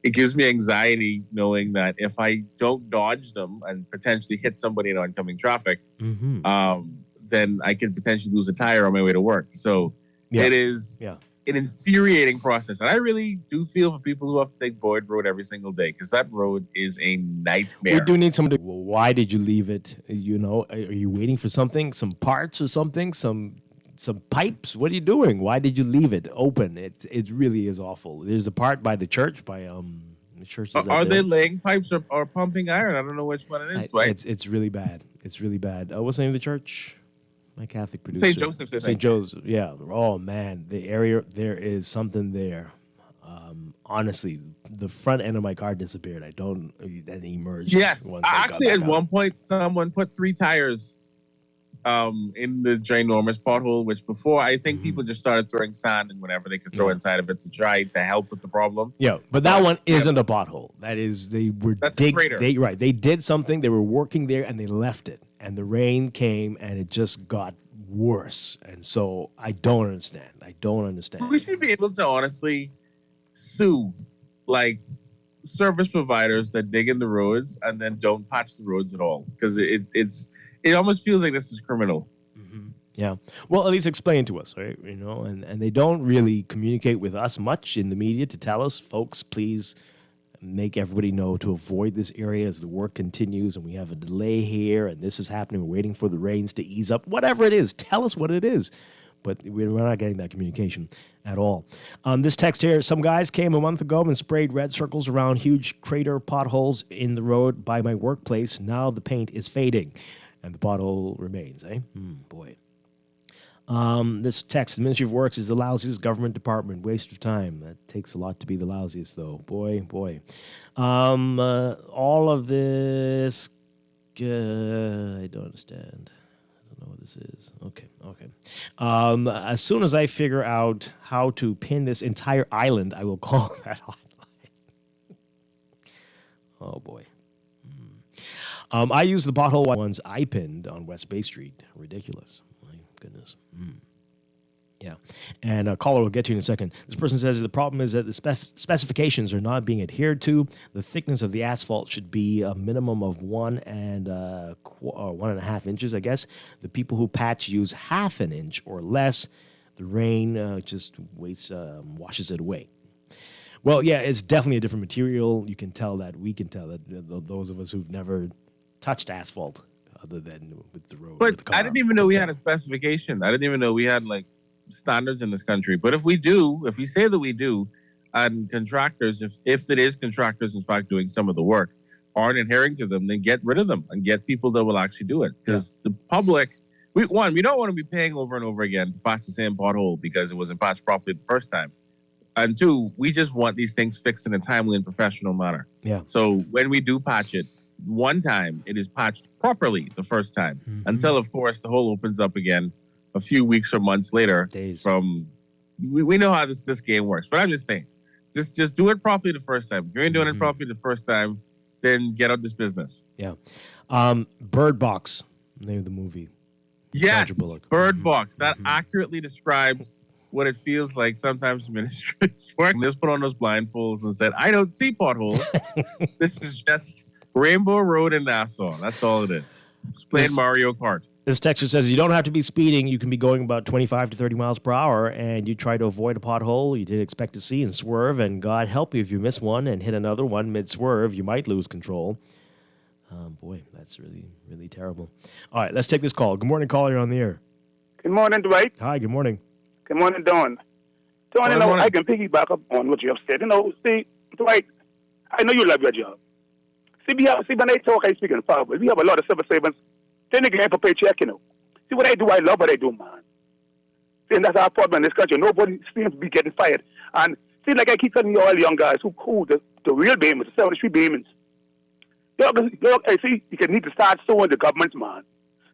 It gives me anxiety knowing that if I don't dodge them and potentially hit somebody in oncoming traffic, then I could potentially lose a tire on my way to work. So it is an infuriating process. And I really do feel for people who have to take Boyd Road every single day because that road is a nightmare. We do need somebody. Well, why did you leave it? Are you waiting for something, some parts or something, some pipes? What are you doing? Why did you leave it open? It really is awful. There's a part by the church, by the church. Are they laying pipes or pumping iron? I don't know which one it is. It's really bad. It's really bad. What's the name of the church? My Catholic producer. St. Joseph's. St. Joseph. Yeah. Oh man, the area, there is something there. Honestly, the front end of my car disappeared. Then emerged. Yes. Actually, at one point, someone put 3 tires in the ginormous pothole, which before I think people just started throwing sand and whatever they could throw inside of it to try to help with the problem. Yeah, but that one isn't a pothole. That is, that's a crater. They did something. They were working there and they left it, and the rain came and it just got worse. And so I don't understand. We should be able to honestly sue like service providers that dig in the roads and then don't patch the roads at all, because it almost feels like this is criminal. Yeah. Well, at least explain to us, right? And they don't really communicate with us much in the media to tell us, folks, please make everybody know to avoid this area as the work continues and we have a delay here and this is happening. We're waiting for the rains to ease up. Whatever it is, tell us what it is. But we're not getting that communication at all. This text here, some guys came a month ago and sprayed red circles around huge crater potholes in the road by my workplace. Now the paint is fading and the pothole remains, eh? Boy. This text, the Ministry of Works is the lousiest government department. Waste of time. That takes a lot to be the lousiest, though. Boy. All of this, I don't understand. I don't know what this is. Okay. As soon as I figure out how to pin this entire island, I will call that hotline. Oh, boy. I use the pothole ones I pinned on West Bay Street. Ridiculous. My goodness. Yeah. And a caller will get to you in a second. This person says the problem is that the specifications are not being adhered to. The thickness of the asphalt should be a minimum of 1.5 inches, I guess. The people who patch use half an inch or less. The rain just washes it away. Well, yeah, it's definitely a different material. You can tell that. We can tell that those of us who've never touched asphalt other than with the road. But I didn't even know we had a specification. I didn't even know we had like standards in this country. But if we say that we do, and contractors, if it is contractors in fact doing some of the work, aren't adhering to them, then get rid of them and get people that will actually do it. Because the public, we don't want to be paying over and over again to patch the same pothole because it wasn't patched properly the first time. And two, we just want these things fixed in a timely and professional manner. Yeah. So when we do patch it, one time it is patched properly the first time, until of course the hole opens up again a few weeks or months later. We know how this game works, but I'm just saying, just do it properly the first time. If you ain't doing it properly the first time, then get out this business. Yeah. Bird Box, name of the movie. Yes, Bird Box. That accurately describes what it feels like sometimes administrators work. Just put on those blindfolds and said, I don't see potholes. This is just Rainbow Road in Nassau. That's all it is. It's playing Mario Kart. This texture says you don't have to be speeding. You can be going about 25 to 30 miles per hour, and you try to avoid a pothole you didn't expect to see and swerve, and God help you if you miss one and hit another one mid-swerve. You might lose control. Boy, that's really, really terrible. All right, let's take this call. Good morning, caller. You're on the air. Good morning, Dwight. Hi, good morning. Good morning, Dawn. Dawn, I can piggyback up on what you have said. See, Dwight, I know you love your job. See, when I talk, I speak in parable. We have a lot of civil servants. Then they get a paycheck, See, what I do, I love what I do, man. See, and that's our problem in this country. Nobody seems to be getting fired. And see, like I keep telling you all young guys who the real Baymans, the 73 Baymans. I see, you can need to start suing the government, man.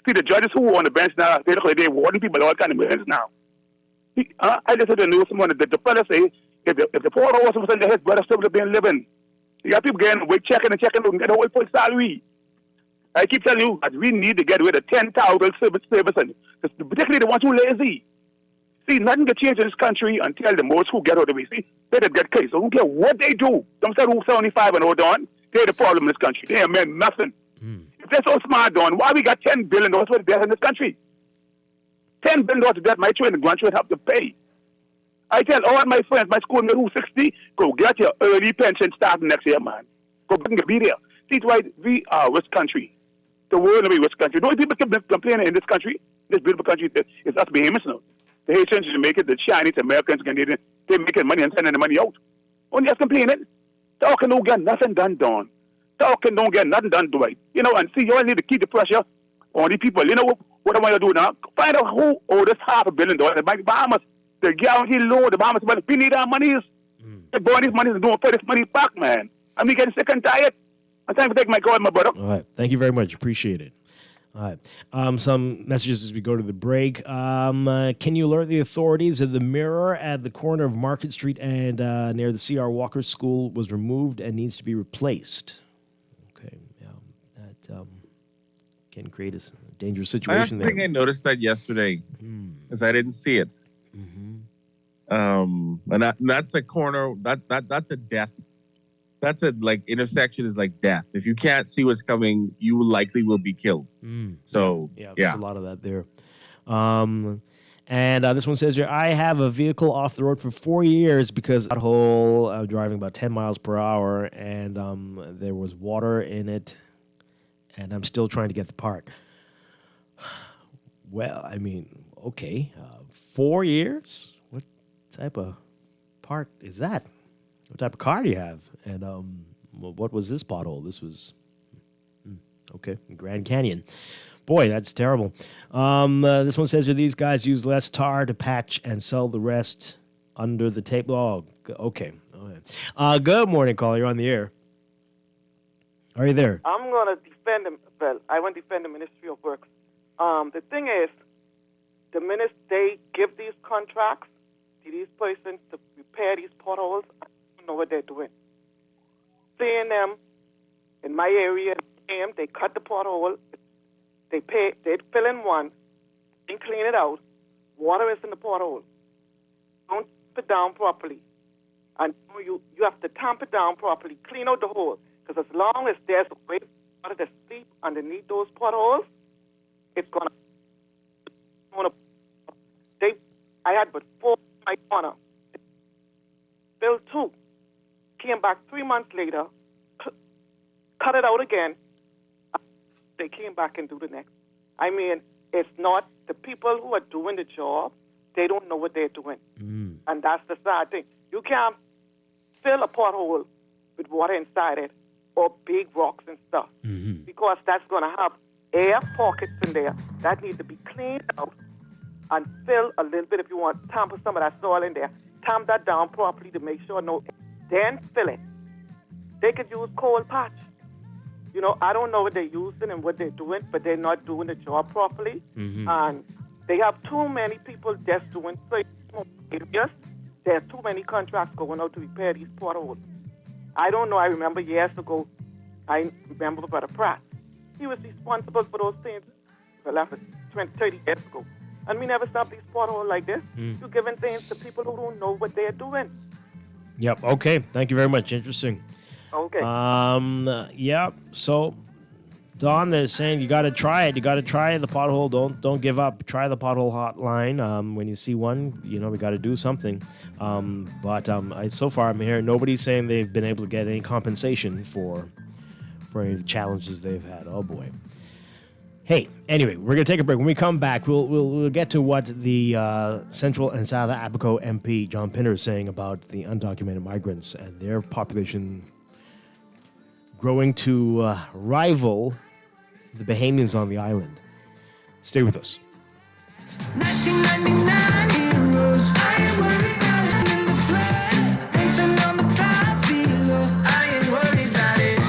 See, the judges who are on the bench now, they're warning people all kind of millions now. I just heard the news someone that the fella say if the poor horse was in his brother still would have been living. You got people getting away checking and get a whole full salary. I keep telling you that we need to get rid of 10,000 civil servants, particularly the ones who are lazy. See, nothing can change in this country until the most who get out of the way. See, they get case. So I don't care what they do. Some say who 75 and hold on, they're the problem in this country. They ain't meant nothing. If they're so smart, Don, why we got $10 billion worth of debt in this country? $10 billion of debt my children and grandchildren have to pay. I tell all my friends, my schoolmates who 60, go get your early pension starting next year, man. Go back and be there. See, Dwight, we are a rich country. The world will be a rich country. Don't people complaining in this country, this beautiful country, it's us behemoths now. The Haitians, Jamaicans, the Chinese, Americans, Canadians, they're making money and sending the money out. Only us complaining. Talking don't get nothing done, Don. Talking don't get nothing done, Dwight. And see, you all need to keep the pressure on the people. What I want you to do now? Find out who owes us $500 million. The Bahamas, the guarantee loan, the Bahamas, but we need our monies. They're borrowing these monies and don't pay this money back, man. I'm getting sick and tired. I'm time to take my call, my brother. All right. Thank you very much. Appreciate it. All right. Some messages as we go to the break. Can you alert the authorities that the mirror at the corner of Market Street and near the C.R. Walker School was removed and needs to be replaced? Okay. Yeah. That can create a dangerous situation there. I think I noticed that yesterday because I didn't see it. And that's a corner. That's a death. That's a intersection is like death. If you can't see what's coming, you likely will be killed. So there's a lot of that there. And this one says here, I have a vehicle off the road for 4 years because that hole driving about 10 miles per hour, and there was water in it, and I'm still trying to get the part. Well, I mean, okay, 4 years? What type of part is that? What type of car do you have? And what was this pothole? This was, okay, Grand Canyon. Boy, that's terrible. This one says, do these guys use less tar to patch and sell the rest under the table? Oh, okay. Good morning, caller. You're on the air. Are you there? I'm going to defend them. Well, I want to defend the Ministry of Works. The thing is, the minute they give these contracts to these persons to repair these potholes, I don't know what they're doing. Seeing them in my area, they cut the pothole, they fill in one, and clean it out. Water is in the pothole. Don't tamp it down properly. And you have to tamp it down properly, clean out the hole. Because as long as there's a way for water to seep underneath those potholes, it's going to. I had but 4 in my corner. Built 2. Came back 3 months later, cut it out again. They came back and do the next. I mean, it's not the people who are doing the job, they don't know what they're doing. And that's the sad thing. You can't fill a pothole with water inside it or big rocks and stuff because that's going to have air pockets in there that need to be cleaned out and fill a little bit if you want. Tamper some of that soil in there. Tamp that down properly to make sure then fill it. They could use cold patch. You know, I don't know what they're using and what they're doing, but they're not doing the job properly. And they have too many people just doing certain areas. There's too many contracts going out to repair these potholes. I don't know. I remember years ago, I remember Brother Pratt. He was responsible for those things. Well, that was 20, 30 years ago. And we never stopped these potholes like this. You're giving things to people who don't know what they're doing. Yep. Okay. Thank you very much. Interesting. Okay. Yeah. So, Don is saying you got to try it. You got to try the pothole. Don't give up. Try the pothole hotline. When you see one, you know we got to do something. But so far I'm hearing nobody's saying they've been able to get any compensation for any of the challenges they've had. Oh boy. Hey, anyway, we're going to take a break. When we come back, we'll get to what the Central and South Abaco MP, John Pinder, is saying about the undocumented migrants and their population growing to rival the Bahamians on the island. Stay with us. 1999 heroes. I ain't worried about it in the floods. Dancing on the clouds below. I ain't worried about it.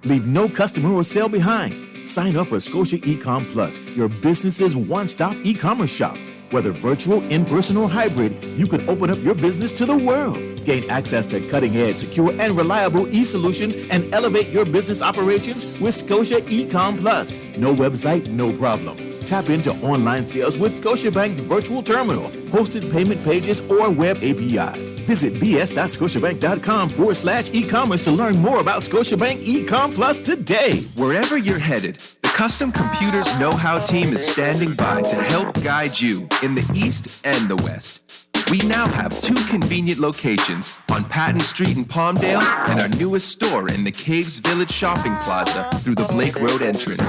Leave no customer or sale behind. Sign up for Scotia Ecom Plus, your business's one-stop e-commerce shop. Whether virtual, in-person, or hybrid, you can open up your business to the world. Gain access to cutting-edge, secure, and reliable e-solutions and elevate your business operations with Scotia Ecom Plus. No website, no problem. Tap into online sales with Scotiabank's virtual terminal, hosted payment pages, or web API. Visit bs.scotiabank.com/e-commerce to learn more about Scotiabank Ecom Plus today. Wherever you're headed, the Custom Computers Know-How team is standing by to help guide you in the East and the West. We now have 2 convenient locations on Patton Street in Palmdale and our newest store in the Caves Village Shopping Plaza through the Blake Road entrance.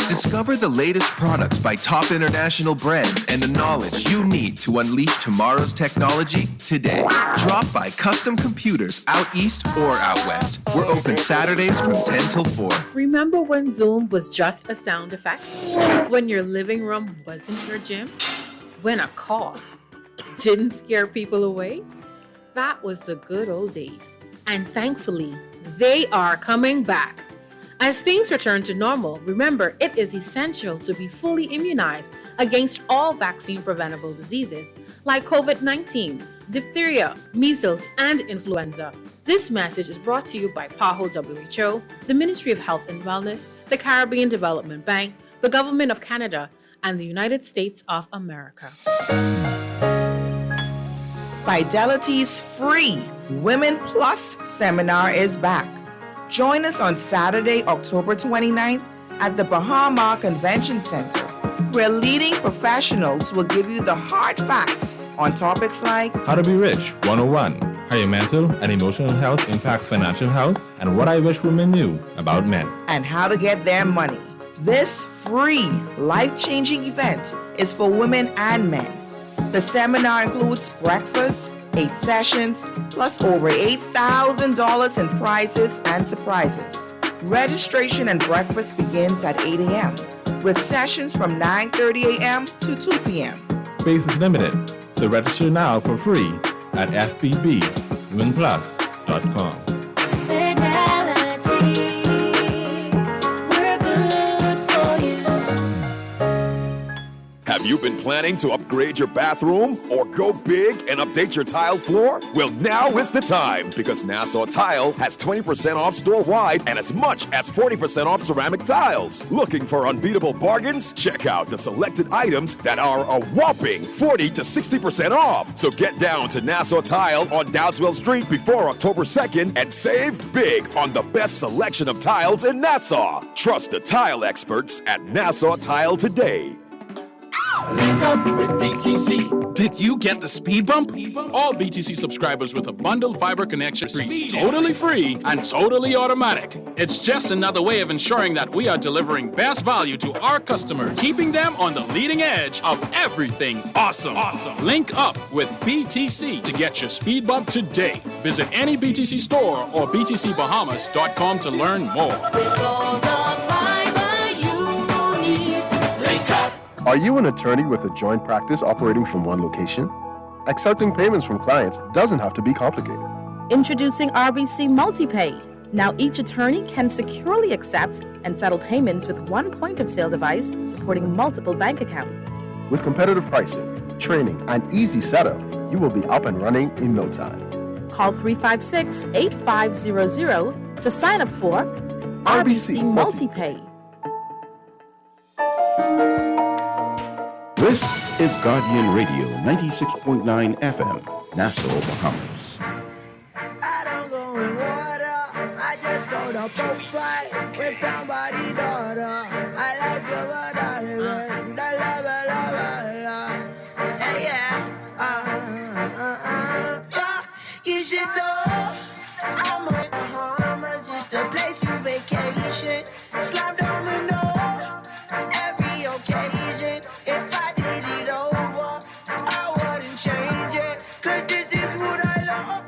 Discover the latest products by top international brands and the knowledge you need to unleash tomorrow's technology today. Drop by Custom Computers out east or out west. We're open Saturdays from 10 till 4. Remember when Zoom was just a sound effect? When your living room wasn't your gym? When a cough didn't scare people away? That was the good old days. And thankfully, they are coming back. As things return to normal, remember it is essential to be fully immunized against all vaccine-preventable diseases like COVID-19, diphtheria, measles, and influenza. This message is brought to you by PAHO WHO, the Ministry of Health and Wellness, the Caribbean Development Bank, the Government of Canada, and the United States of America. Fidelity's free Women Plus seminar is back. Join us on Saturday, October 29th at the Bahama Convention Center, where leading professionals will give you the hard facts on topics like How to Be Rich 101, how your mental and emotional health impacts financial health, and what I wish women knew about men, and how to get their money. This free, life-changing event is for women and men. The seminar includes breakfast, 8 sessions, plus over $8,000 in prizes and surprises. Registration and breakfast begins at 8 a.m., with sessions from 9:30 a.m. to 2 p.m. Space is limited, so register now for free at fbbwomenplus.com. Have you been planning to upgrade your bathroom or go big and update your tile floor? Well, now is the time because Nassau Tile has 20% off store-wide and as much as 40% off ceramic tiles. Looking for unbeatable bargains? Check out the selected items that are a whopping 40 to 60% off. So get down to Nassau Tile on Dowdswell Street before October 2nd and save big on the best selection of tiles in Nassau. Trust the tile experts at Nassau Tile today. Link up with BTC. Did you get the speed bump? All BTC subscribers with a bundled fiber connection is totally free and totally automatic. It's just another way of ensuring that we are delivering best value to our customers, keeping them on the leading edge of everything awesome. Link up with BTC to get your speed bump today. Visit any BTC store or btcbahamas.com to learn more. With all the fiber you need. Link up. Are you an attorney with a joint practice operating from one location? Accepting payments from clients doesn't have to be complicated. Introducing RBC MultiPay. Now each attorney can securely accept and settle payments with one point-of-sale device supporting multiple bank accounts. With competitive pricing, training, and easy setup, you will be up and running in no time. Call 356-8500 to sign up for RBC MultiPay. This is Guardian Radio 96.9 FM, Nassau, Bahamas. I don't go in water, I just go to fight with somebody's daughter. I like to you should know I'm in Bahamas, it's the place you vacation. Slam domino every occasion. If I did it over, I wouldn't change it. 'Cause this is what I love.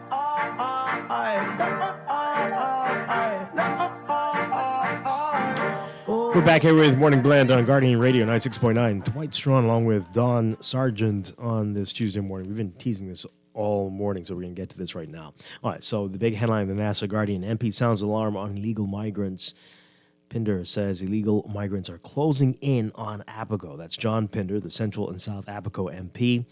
We're back here with Morning Blend on Guardian Radio 96.9. Dwight Strachan along with Don Sargent on this Tuesday morning. We've been teasing this all morning, so we're going to get to this right now. All right, so the big headline in the Nassau Guardian: MP sounds alarm on illegal migrants. Pinder says illegal migrants are closing in on Abaco. That's John Pinder, the Central and South Abaco MP.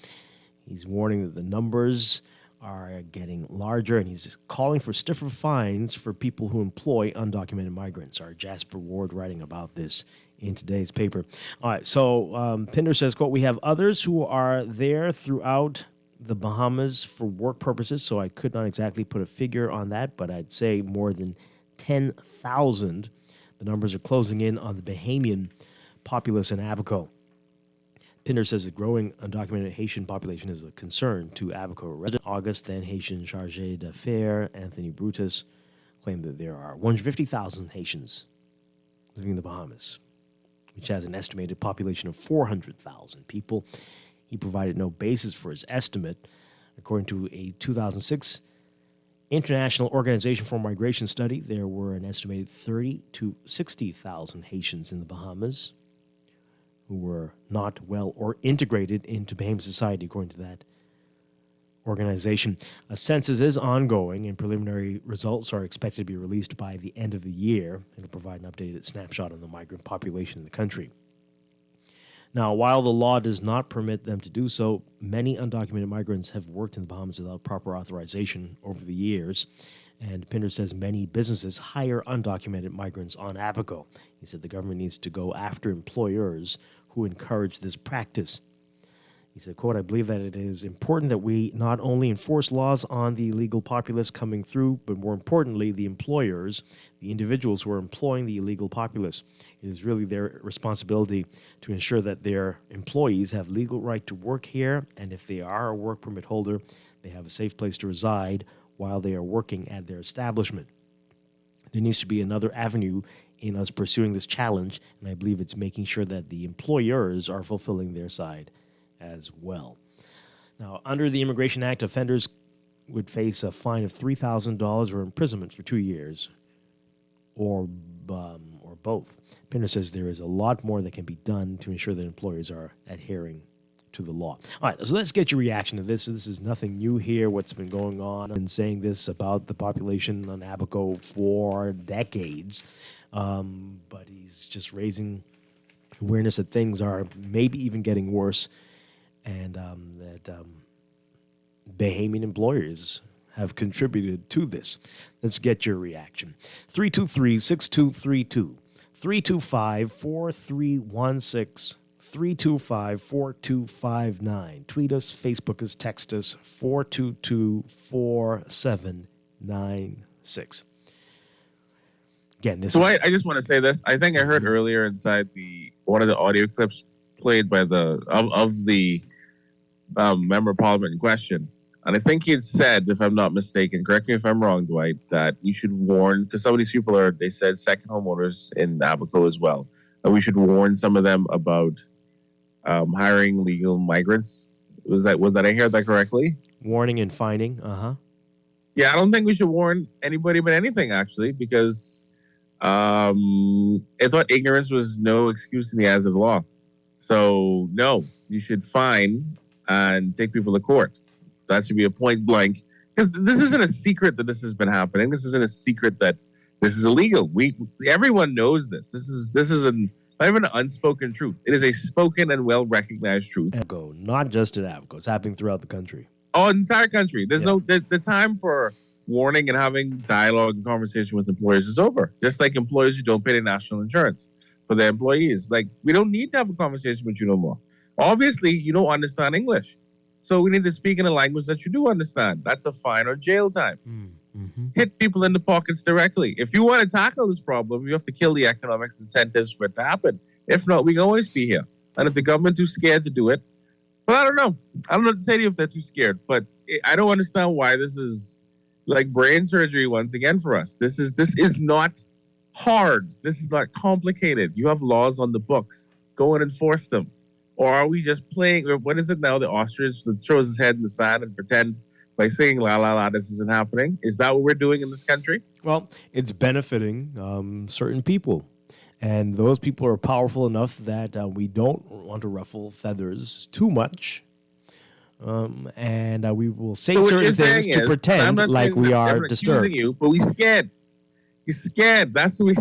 He's warning that the numbers are getting larger, and he's calling for stiffer fines for people who employ undocumented migrants. Our Jasper Ward writing about this in today's paper. All right, so Pinder says, quote, "We have others who are there throughout the Bahamas for work purposes, so I could not exactly put a figure on that, but I'd say more than 10,000. The numbers are closing in on the Bahamian populace in Abaco." Pinder says the growing undocumented Haitian population is a concern to Abaco resident. August, then Haitian Chargé d'Affaires Anthony Brutus claimed that there are 150,000 Haitians living in the Bahamas, which has an estimated population of 400,000 people. He provided no basis for his estimate. According to a 2006 International Organization for Migration study, there were an estimated 30 to 60,000 Haitians in the Bahamas who were not well or integrated into Bahamian society, according to that organization. A census is ongoing, and preliminary results are expected to be released by the end of the year. It'll provide an updated snapshot on the migrant population in the country. Now, while the law does not permit them to do so, many undocumented migrants have worked in the Bahamas without proper authorization over the years. And Pinder says many businesses hire undocumented migrants on Abaco. He said the government needs to go after employers who encourage this practice. He said, quote, "I believe that it is important that we not only enforce laws on the illegal populace coming through, but more importantly, the employers, the individuals who are employing the illegal populace. It is really their responsibility to ensure that their employees have legal right to work here, and if they are a work permit holder, they have a safe place to reside while they are working at their establishment. There needs to be another avenue in us pursuing this challenge, and I believe it's making sure that the employers are fulfilling their side as well." Now, under the Immigration Act, offenders would face a fine of $3,000 or imprisonment for 2 years, or both. Pinder says there is a lot more that can be done to ensure that employers are adhering to the law. All right, so let's get your reaction to this. So this is nothing new here, what's been going on. I've been saying this about the population on Abaco for decades, but he's just raising awareness that things are maybe even getting worse, and that Bahamian employers have contributed to this. Let's get your reaction. 323-6232, 325-4316, 325-4259. Tweet us, Facebook us, text us, 422-4796. Again, this Dwight, I just want to say this. I think I heard earlier inside one of the audio clips played by the member of parliament in question. And I think he had said, if I'm not mistaken, correct me if I'm wrong, Dwight, that we should warn, because some of these people are, they said, second homeowners in Abaco as well, that we should warn some of them about hiring legal migrants. Was that I heard that correctly? Warning and fining, Yeah, I don't think we should warn anybody about anything, actually, because I thought ignorance was no excuse in the eyes of the law. So, no, you should fine and take people to court. That should be a point blank. Because this isn't a secret that this has been happening. This isn't a secret that this is illegal. Everyone knows this. This is not even an unspoken truth. It is a spoken and well-recognized truth. Abaco, not just at Abaco. It's happening throughout the country. Oh, the entire country. There's the time for warning and having dialogue and conversation with employers is over. Just like employers who don't pay their national insurance for their employees. Like, we don't need to have a conversation with you no more. Obviously, you don't understand English. So we need to speak in a language that you do understand. That's a fine or jail time. Hit people in the pockets directly. If you want to tackle this problem, you have to kill the economic incentives for it to happen. If not, we can always be here. And if the government's too scared to do it, well, I don't know. I don't know what to say to you if they're too scared. But I don't understand why this is like brain surgery once again for us. This is not hard. This is not complicated. You have laws on the books. Go and enforce them. Or are we just playing, or what is it now, the ostrich that throws his head in the sand and pretend by saying, la, la, la, this isn't happening? Is that what we're doing in this country? Well, it's benefiting certain people. And those people are powerful enough that we don't want to ruffle feathers too much. And we will say certain things to pretend like we are disturbed. Accusing you, but we scared. You're scared. That's what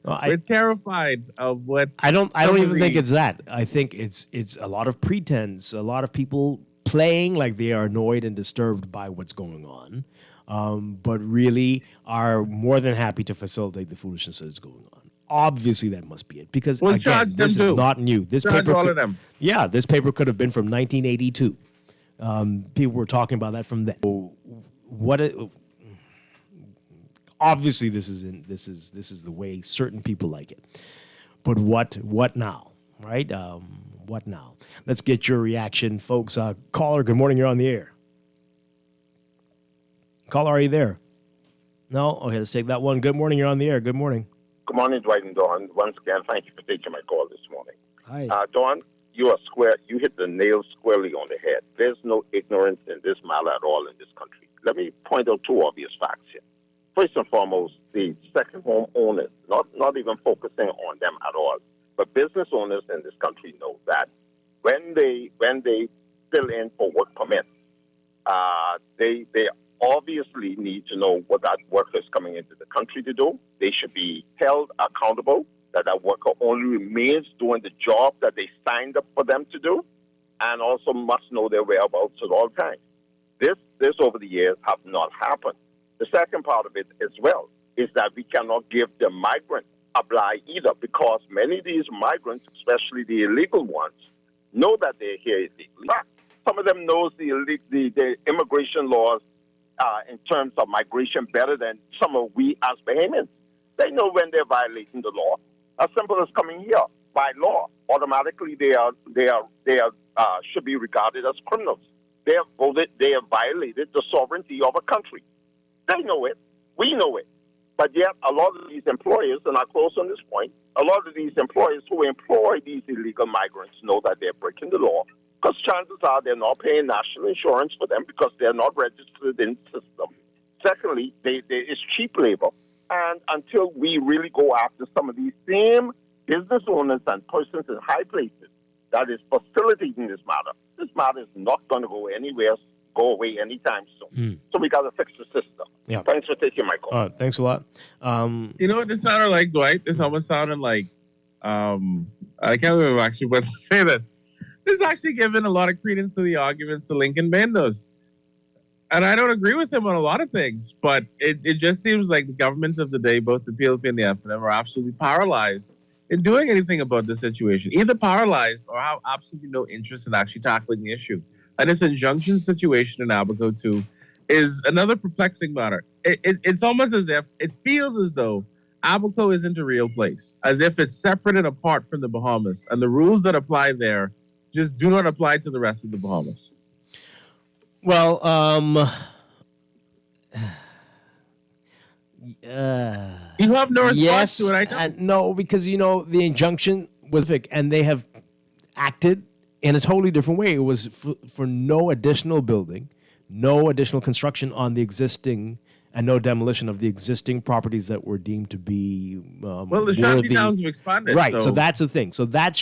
we're terrified of what. I don't even think it's that. I think it's a lot of pretense. A lot of people playing like they are annoyed and disturbed by what's going on, but really are more than happy to facilitate the foolishness that is going on. Obviously, that must be it, because again, this is not new. This paper, all of them. Yeah, this paper could have been from 1982. People were talking about that from then. Obviously, this is the way certain people like it. But what now, right? What now? Let's get your reaction, folks. Caller, good morning. You're on the air. Caller, are you there? No? Okay, let's take that one. Good morning. You're on the air. Good morning. Good morning, Dwight and Dawn. Once again, thank you for taking my call this morning. Hi. Dawn, you are square. You hit the nail squarely on the head. There's no ignorance in this matter at all in this country. Let me point out two obvious facts here. First and foremost, the second home owners, not even focusing on them at all, but business owners in this country know that when they fill in for work permits, they obviously need to know what that worker is coming into the country to do. They should be held accountable that worker only remains doing the job that they signed up for them to do, and also must know their whereabouts at all times. This over the years have not happened. The second part of it as well is that we cannot give the migrants a blight either, because many of these migrants, especially the illegal ones, know that they're here illegally. Some of them knows the immigration laws in terms of migration better than some of we as Bahamians. They know when they're violating the law. As simple as coming here by law, automatically they should be regarded as criminals. They have violated the sovereignty of a country. They know it. We know it. But yet, a lot of these employers, and I close on this point, a lot of these employers who employ these illegal migrants know that they're breaking the law, because chances are they're not paying national insurance for them because they're not registered in the system. Secondly, it's cheap labor. And until we really go after some of these same business owners and persons in high places that is facilitating this matter is not going to go away anytime soon. So we got to fix the system. Yeah. Thanks for taking my call. All right, thanks a lot. You know what this sounded like, Dwight? This almost sounded like, I can't remember actually what to say this. This is actually giving a lot of credence to the arguments that Lincoln Bandos. And I don't agree with him on a lot of things, but it just seems like the governments of the day, both the PLP and the FNM, are absolutely paralyzed in doing anything about the situation. Either paralyzed or have absolutely no interest in actually tackling the issue. And this injunction situation in Abaco, too, is another perplexing matter. It's almost as if, it feels as though Abaco isn't a real place, as if it's separate and apart from the Bahamas, and the rules that apply there just do not apply to the rest of the Bahamas. Well, you have no response to it, I know. And no, because, the injunction was fixed, and they have acted in a totally different way. It was for no additional building, no additional construction on the existing, and no demolition of the existing properties that were deemed to be well, the shanty towns have expanded. Right, so that's the thing. So that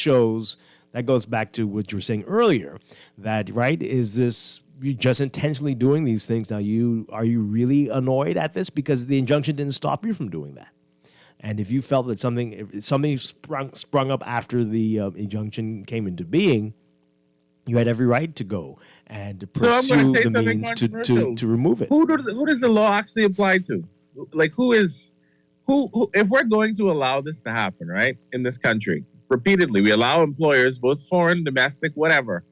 goes back to what you were saying earlier, that, right, is this... You're just intentionally doing these things. Now, are you really annoyed at this? Because the injunction didn't stop you from doing that. And if you felt that something sprung up after the injunction came into being, you had every right to go and pursue the means to remove it. Who does the law actually apply to? Like, who if we're going to allow this to happen, right, in this country, repeatedly, we allow employers, both foreign, domestic, whatever,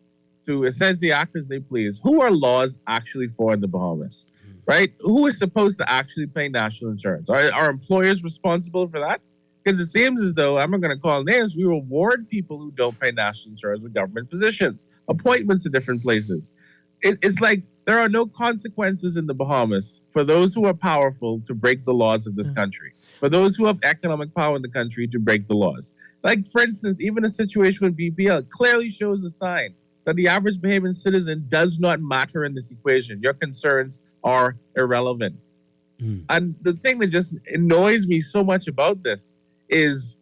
to essentially act as they please. Who are laws actually for in the Bahamas, right? Who is supposed to actually pay national insurance? Are employers responsible for that? Because it seems as though, I'm not going to call names, we reward people who don't pay national insurance with government positions, appointments in different places. It's like there are no consequences in the Bahamas for those who are powerful to break the laws of this country, for those who have economic power in the country to break the laws. Like, for instance, even a situation with BPL clearly shows a sign that the average Bahamian citizen does not matter in this equation. Your concerns are irrelevant. And the thing that just annoys me so much about this isn't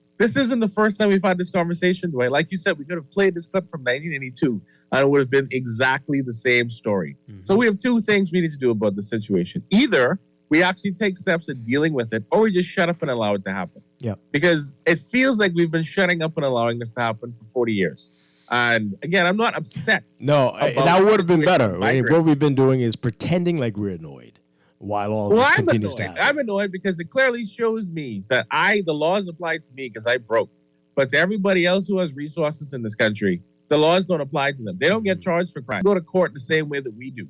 the first time we've had this conversation, Dwight. Like you said, we could have played this clip from 1982 and it would have been exactly the same story. So we have two things we need to do about the situation. Either we actually take steps at dealing with it, or we just shut up and allow it to happen. Yeah. Because it feels like we've been shutting up and allowing this to happen for 40 years. And again, I'm not upset. No, that would have been better. What we've been doing is pretending like we're annoyed while all this continues to happen. I'm annoyed because it clearly shows me that the laws apply to me because I broke. But to everybody else who has resources in this country, the laws don't apply to them. They don't get charged for crime. They go to court the same way that we do.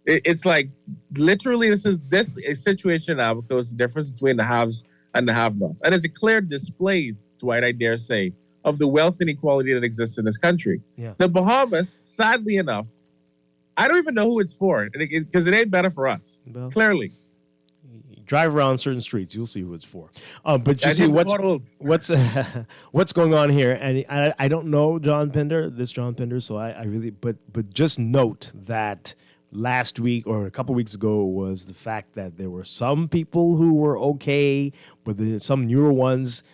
It's like, literally, this situation in Abaco is the difference between the haves and the have-nots. And it's a clear display, Dwight, I dare say, of the wealth inequality that exists in this country. Yeah. The Bahamas, sadly enough, I don't even know who it's for, because it ain't better for us. Well, clearly. Drive around certain streets, you'll see who it's for. But you see what's going on here, and I don't know John Pinder, so I really, but just note that last week or a couple weeks ago was the fact that there were some people who were okay, but some newer ones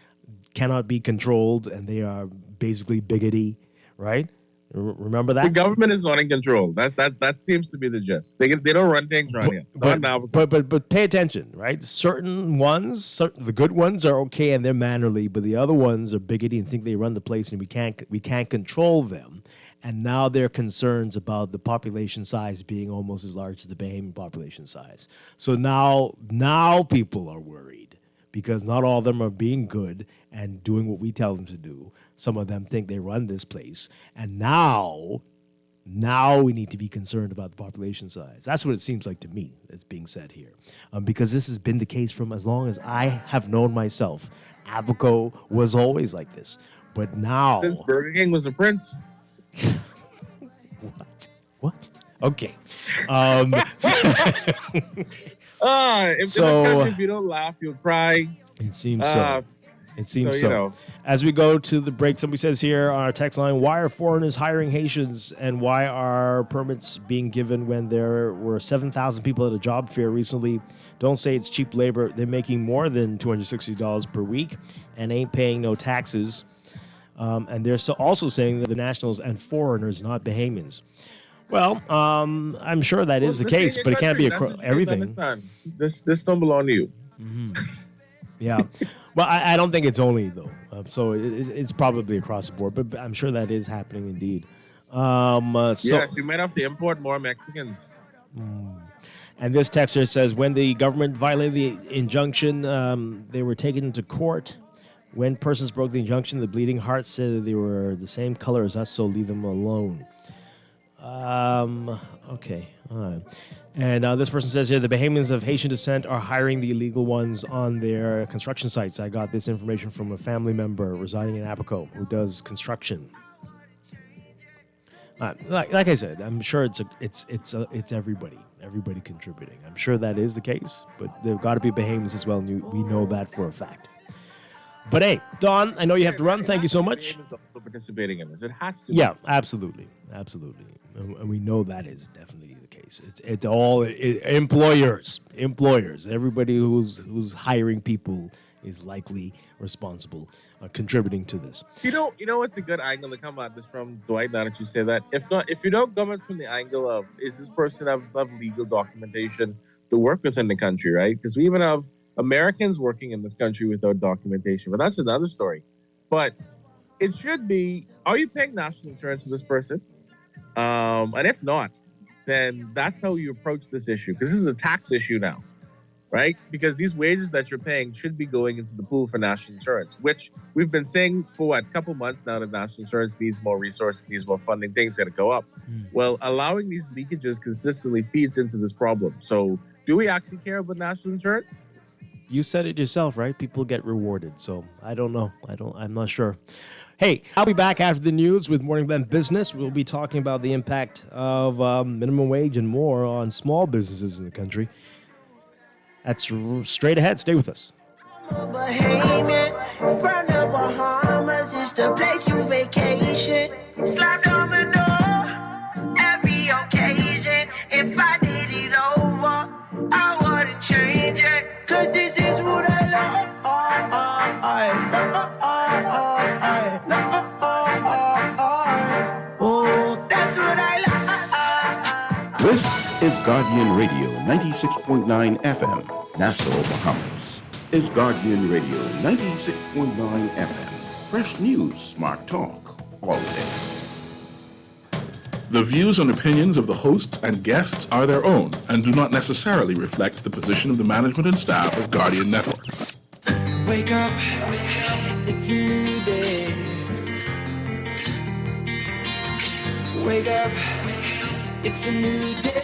cannot be controlled, and they are basically bigoty, right? Remember that? The government is not in control. That seems to be the gist. They don't run things around here. But pay attention, right? Certain ones, the good ones are okay and they're mannerly, but the other ones are bigoty and think they run the place, and we can't control them. And now there are concerns about the population size being almost as large as the Bahamian population size. So now people are worried, because not all of them are being good and doing what we tell them to do. Some of them think they run this place. And now we need to be concerned about the population size. That's what it seems like to me that's being said here. Because this has been the case from as long as I have known myself. Abaco was always like this. But now... Since Burger King was a prince. What? Okay. If you don't laugh, you'll cry. It seems so. It seems So, so. you know. As we go to the break, somebody says here on our text line, why are foreigners hiring Haitians and why are permits being given when there were 7,000 people at a job fair recently? Don't say it's cheap labor. They're making more than $260 per week and ain't paying no taxes. And they're also saying that the nationals and foreigners, not Bahamians. Well, I'm sure that is the This ain't case, your but it can't be country. That's what you need to everything. understand. This don't belong to you. Yeah. Well, I don't think it's only, though. So it's probably across the board, but I'm sure that is happening indeed. Yes, you might have to import more Mexicans. And this texter says, when the government violated the injunction, they were taken into court. When persons broke the injunction, the bleeding heart said that they were the same color as us, so leave them alone. Okay. All right. And this person says here, the Bahamians of Haitian descent are hiring the illegal ones on their construction sites. I got this information from a family member residing in Apico who does construction. Like I said, I'm sure it's everybody contributing. I'm sure that is the case, but there've got to be Bahamians as well, and we know that for a fact. But hey, Don, I know you have to run. Thank you so much. Bahamians also participating in this. It has to. Yeah, absolutely. And we know that is definitely the case. It's all employers. Everybody who's hiring people is likely responsible, contributing to this. You know what's a good angle to come at this from, Dwight, now that you say that? If you don't come at from the angle of, is this person have legal documentation to work within the country, right? Because we even have Americans working in this country without documentation, but that's another story. But it should be, are you paying national insurance for this person? And if not, then that's how you approach this issue, because this is a tax issue now, right? Because these wages that you're paying should be going into the pool for national insurance, which we've been saying for a couple months now that national insurance needs more resources, needs more funding, things got to go up. Well, allowing these leakages consistently feeds into this problem. So do we actually care about national insurance? You said it yourself, right? People get rewarded. So I don't know. I'm not sure. Hey, I'll be back after the news with Morning Blend Business. We'll be talking about the impact of minimum wage and more on small businesses in the country. That's straight ahead. Stay with us. Bahamian, from the Bahamas, it's the place you vacation. Slap domino, every occasion. If I did it over, I wouldn't change it. 'Cause this is what I love. Oh, that's what I like. This is Guardian Radio 96.9 FM, Nassau, Bahamas. Is Guardian Radio 96.9 FM. Fresh news, smart talk, all day. The views and opinions of the hosts and guests are their own and do not necessarily reflect the position of the management and staff of Guardian Network. Wake up, it's a new day. Wake up, it's a new day.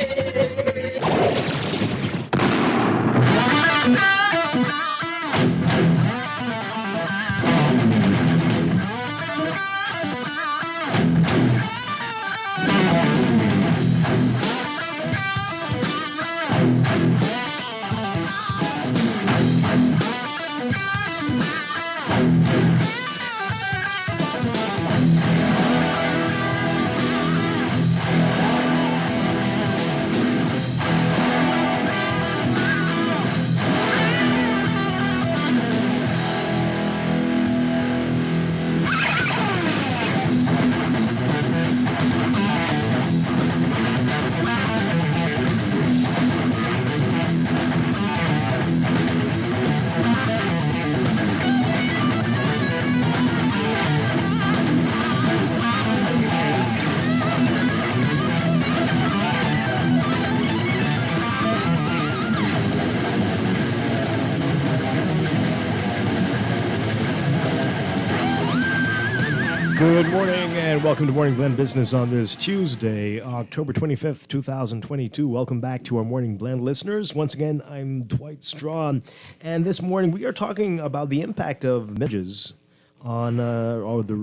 Good morning and welcome to Morning Blend Business on this Tuesday, October 25th, 2022. Welcome back to our Morning Blend listeners. Once again, I'm Dwight Strachan, and this morning we are talking about the impact of wages on, or the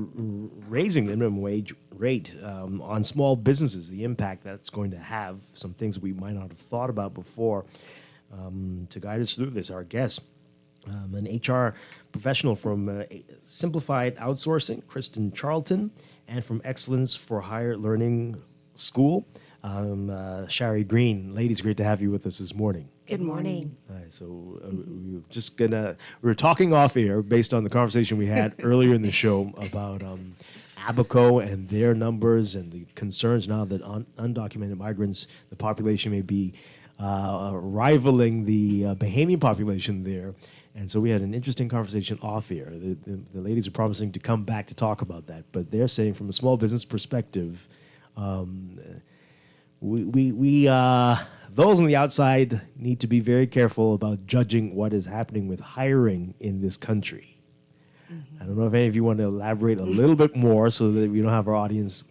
raising the minimum wage rate on small businesses, the impact that's going to have, some things we might not have thought about before. To guide us through this, our guest An HR professional from Simplified Outsourcing, Kristen Charlton, and from Excellence for Higher Learning School, Shari Green. Ladies, great to have you with us this morning. Good morning. All right, so we were talking off air based on the conversation we had earlier in the show about Abaco and their numbers and the concerns now that undocumented migrants, the population may be rivaling the Bahamian population there. And so we had an interesting conversation off air. The ladies are promising to come back to talk about that, but they're saying from a small business perspective, we those on the outside need to be very careful about judging what is happening with hiring in this country. I don't know if any of you want to elaborate a little bit more so that we don't have our audience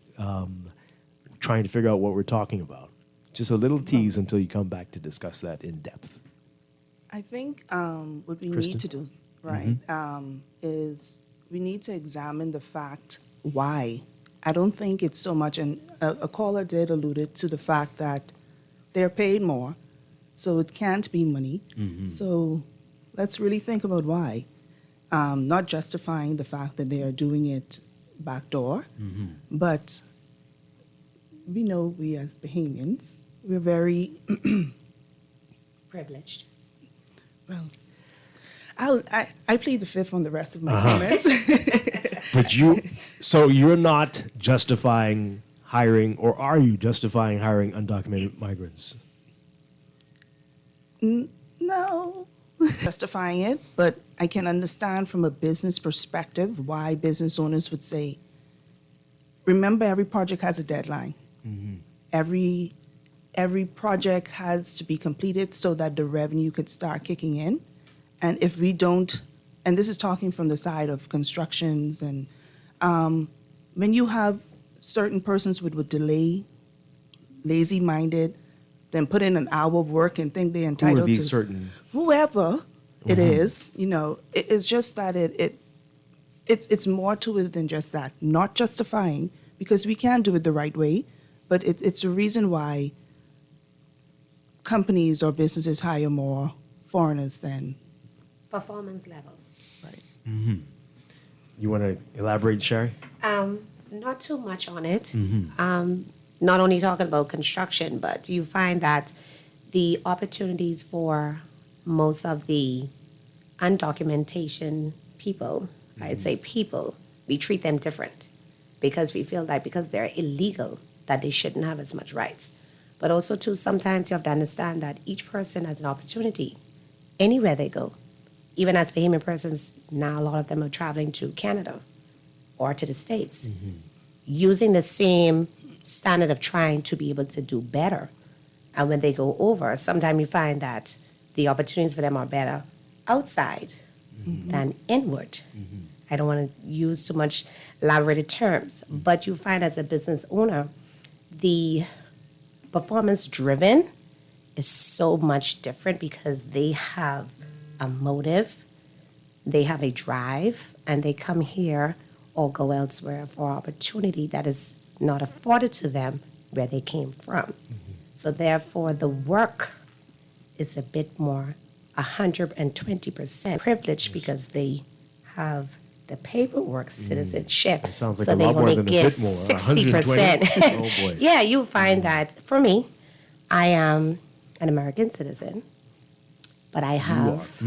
trying to figure out what we're talking about. Just a little tease until you come back to discuss that in depth. I think what we Kristen? need to do, right, is we need to examine the fact why. I don't think it's so much, and a caller did allude to the fact that they're paid more, so it can't be money. So let's really think about why. Not justifying the fact that they are doing it backdoor, but we know we as Bahamians, we're very privileged. Well, I plead the fifth on the rest of my comments. But you're not justifying hiring, or are you justifying hiring undocumented migrants? No, justifying it, but I can understand from a business perspective why business owners would say, remember, every project has a deadline. Every project has to be completed so that the revenue could start kicking in. And if we don't, and this is talking from the side of constructions, and when you have certain persons would delay, lazy-minded, then put in an hour of work and think they're entitled Who are these to certain? whoever it is, it's just that it's more to it than just that. Not justifying, because we can do it the right way, but it's a reason why companies or businesses hire more foreigners than Performance level. You want to elaborate, Sherry? Not too much on it. Not only talking about construction, but you find that the opportunities for most of the undocumented people, I'd say people, we treat them different because we feel that because they're illegal, that they shouldn't have as much rights. But also, too, sometimes you have to understand that each person has an opportunity anywhere they go. Even as Bahamian persons, now a lot of them are traveling to Canada or to the States, using the same standard of trying to be able to do better. And when they go over, sometimes you find that the opportunities for them are better outside than inward. I don't want to use too much elaborated terms, but you find as a business owner, the performance driven is so much different because they have a motive, they have a drive, and they come here or go elsewhere for opportunity that is not afforded to them where they came from. So therefore, the work is a bit more 120% privileged because they have the paperwork citizenship. It sounds like so a they lot more only than a give bit more. 60%. Oh boy. Yeah, you find that for me, I am an American citizen, but I have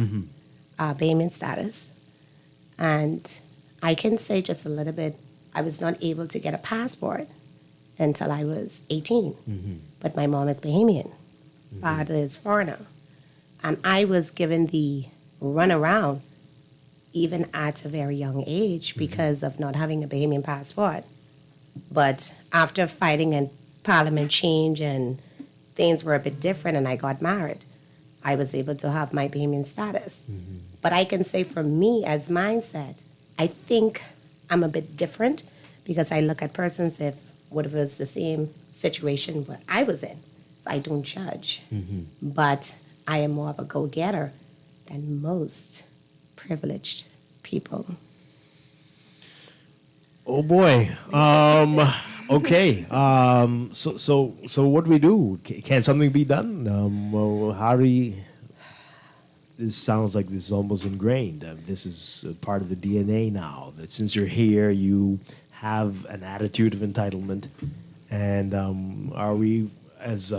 Bahamian status. And I can say just a little bit, I was not able to get a passport until I was 18. But my mom is Bahamian, father is foreigner. And I was given the runaround even at a very young age because of not having a Bahamian passport. But after fighting and parliament change and things were a bit different and I got married, I was able to have my Bahamian status. But I can say for me as mindset, I think I'm a bit different because I look at persons if what was the same situation what I was in. So I don't judge. But I am more of a go-getter than most privileged people. Oh boy. Okay. So what do we do? Can something be done? How do we? this sounds like this is almost ingrained. This is part of the DNA now. That since you're here, you have an attitude of entitlement. And are we, as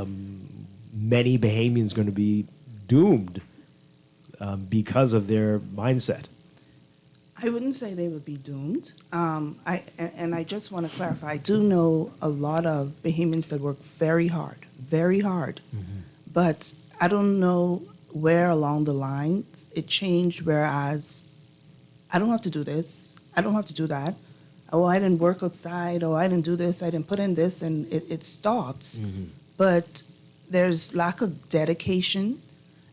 many Bahamians, going to be doomed because of their mindset? I wouldn't say they would be doomed. I just want to clarify. I do know a lot of Bahamians that work very hard, but I don't know where along the line it changed. Whereas I don't have to do this, I don't have to do that. Oh, I didn't work outside. Oh, I didn't do this. I didn't put in this, and it stops. But there's lack of dedication,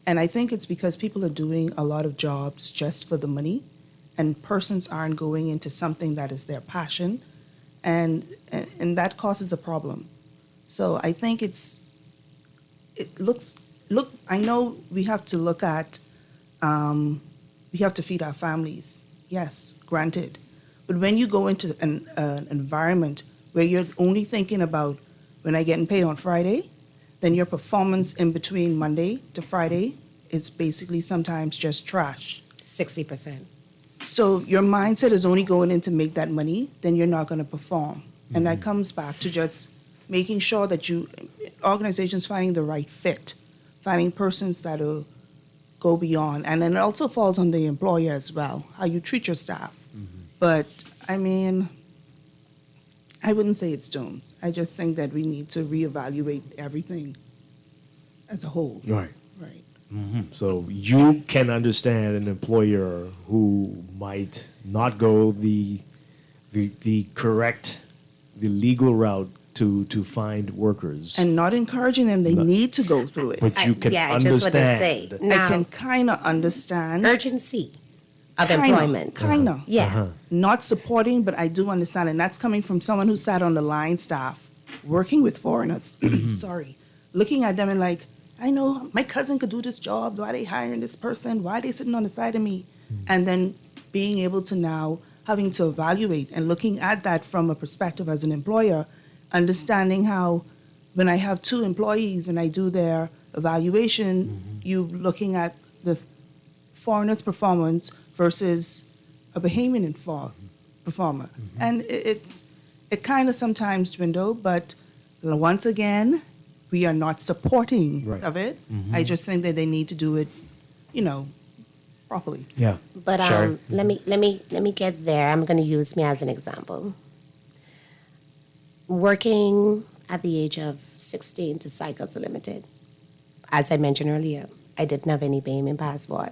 and I think it's because people are doing a lot of jobs just for the money. And persons aren't going into something that is their passion, and that causes a problem. So I think I know we have to look at, we have to feed our families. Yes, granted. But when you go into an environment where you're only thinking about when I get paid on Friday, then your performance in between Monday to Friday is basically sometimes just trash. 60%. So your mindset is only going in to make that money, then you're not going to perform. And that comes back to just making sure that organizations finding the right fit, finding persons that will go beyond. And then it also falls on the employer as well, how you treat your staff. But, I mean, I wouldn't say it's doomed. I just think that we need to reevaluate everything as a whole. Right. Right. So you can understand an employer who might not go the correct, the legal route to find workers. And not encouraging them, they need to go through it. But you can I understand. just want to say, now, I can kind of understand. Urgency of employment. Kind of. Yeah. Not supporting, but I do understand. And that's coming from someone who sat on the line staff, working with foreigners. Sorry. Looking at them and like, I know my cousin could do this job. Why are they hiring this person? Why are they sitting on the side of me? And then being able to now having to evaluate and looking at that from a perspective as an employer, understanding how when I have two employees and I do their evaluation, you looking at the foreigner's performance versus a Bahamian performer. And it kind of sometimes dwindle, but once again, we are not supporting of it. I just think that they need to do it, properly. Yeah. But let me get there. I'm going to use me as an example. Working at the age of 16 to Cycles Limited, as I mentioned earlier, I didn't have any Bahamian passport,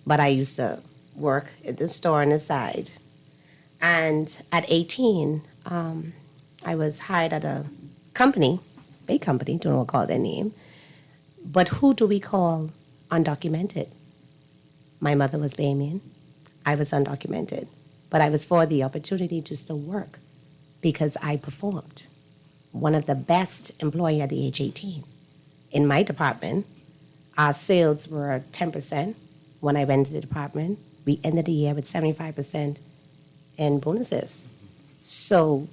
but I used to work at the store on the side. And at 18, I was hired at a company, big company, don't know what to call their name. But who do we call undocumented? My mother was Bahamian. I was undocumented. But I was for the opportunity to still work because I performed. One of the best employee at the age 18. In my department, our sales were 10%. When I went to the department, we ended the year with 75% in bonuses. So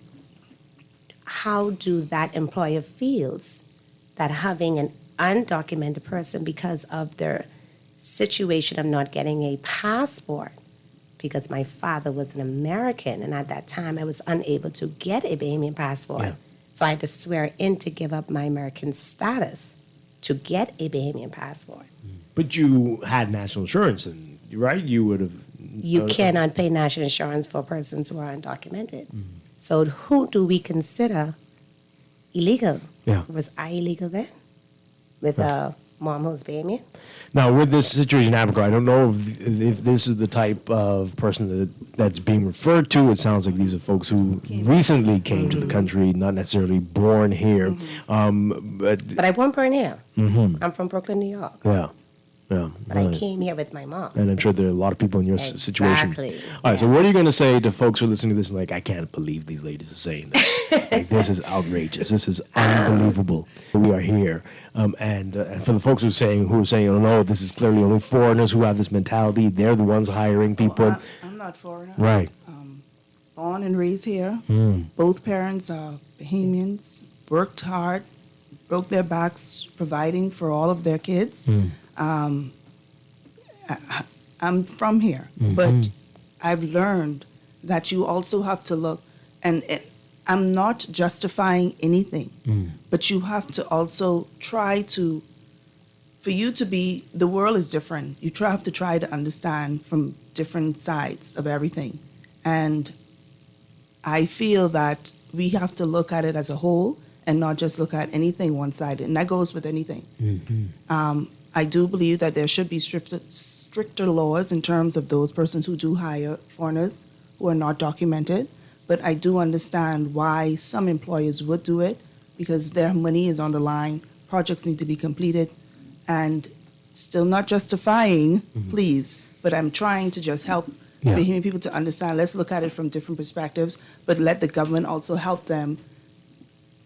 how do that employer feels that having an undocumented person because of their situation of not getting a passport, because my father was an American, and at that time I was unable to get a Bahamian passport. Yeah. So I had to swear in to give up my American status to get a Bahamian passport. But you had national insurance, and right? You would have. You cannot pay national insurance for persons who are undocumented. So who do we consider illegal? Yeah. Was I illegal then? With a mom who's Bahamian? Now, with this situation in Abigail, I don't know if this is the type of person that's being referred to. It sounds like these are folks who recently came to the country, not necessarily born here. But I wasn't born here. I'm from Brooklyn, New York. Yeah. Yeah. But I came here with my mom. And I'm sure there are a lot of people in your situation. Exactly. All right, so what are you going to say to folks who are listening to this and like, I can't believe these ladies are saying this. Like, this is outrageous. This is unbelievable. We are here. And for the folks who are saying, oh, no, this is clearly only foreigners who have this mentality. They're the ones hiring people. I'm not foreigner. Right. Born and raised here. Both parents are Bahamians, worked hard, broke their backs providing for all of their kids. I'm from here, but I've learned that you also have to look, and I'm not justifying anything, but you have to also try to, for you to be, the world is different. You have to try to understand from different sides of everything. And I feel that we have to look at it as a whole and not just look at anything one-sided. And that goes with anything. I do believe that there should be stricter laws in terms of those persons who do hire foreigners who are not documented. But I do understand why some employers would do it, because their money is on the line, projects need to be completed, and still not justifying, please, but I'm trying to just help Bahamian people to understand. Let's look at it from different perspectives, but let the government also help them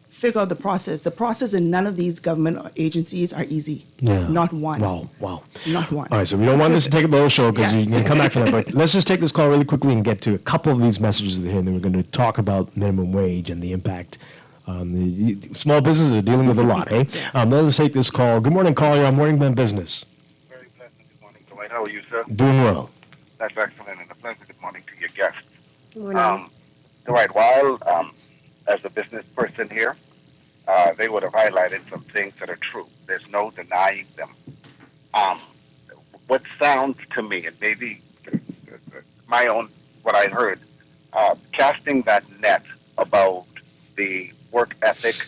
figure out the process. The process in none of these government agencies are easy. Not one. Wow. Not one. All right, so we don't want this to take a little show because you can come back for that. But let's just take this call really quickly and get to a couple of these messages here, and then we're going to talk about minimum wage and the impact. The small businesses are dealing with a lot, eh? Let's take this call. Good morning, caller. You're on Morning Man Business. Very pleasant good morning, Dwight. How are you, sir? Doing well. That's excellent, and a pleasant good morning to your guests. Good morning. Dwight, while as a business person here, they would have highlighted some things that are true. There's no denying them. What sounds to me, and maybe my own, what I heard, casting that net about the work ethic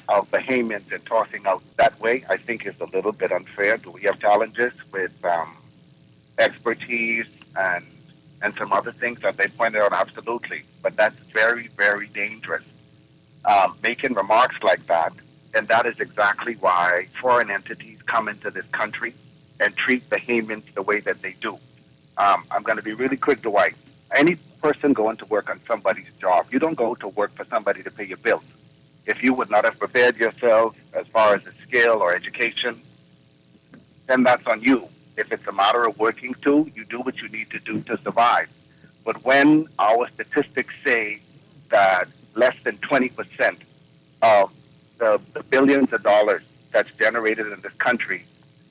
of Bahamians and tossing out that way, I think is a little bit unfair. Do we have challenges with expertise and some other things that they pointed out? Absolutely. But that's very, very dangerous. Making remarks like that, and that is exactly why foreign entities come into this country and treat Bahamians the way that they do. I'm going to be really quick, Dwight. Any person going to work on somebody's job, you don't go to work for somebody to pay your bills. If you would not have prepared yourself as far as a skill or education, then that's on you. If it's a matter of working too, you do what you need to do to survive. But when our statistics say that less than 20% of the billions of dollars that's generated in this country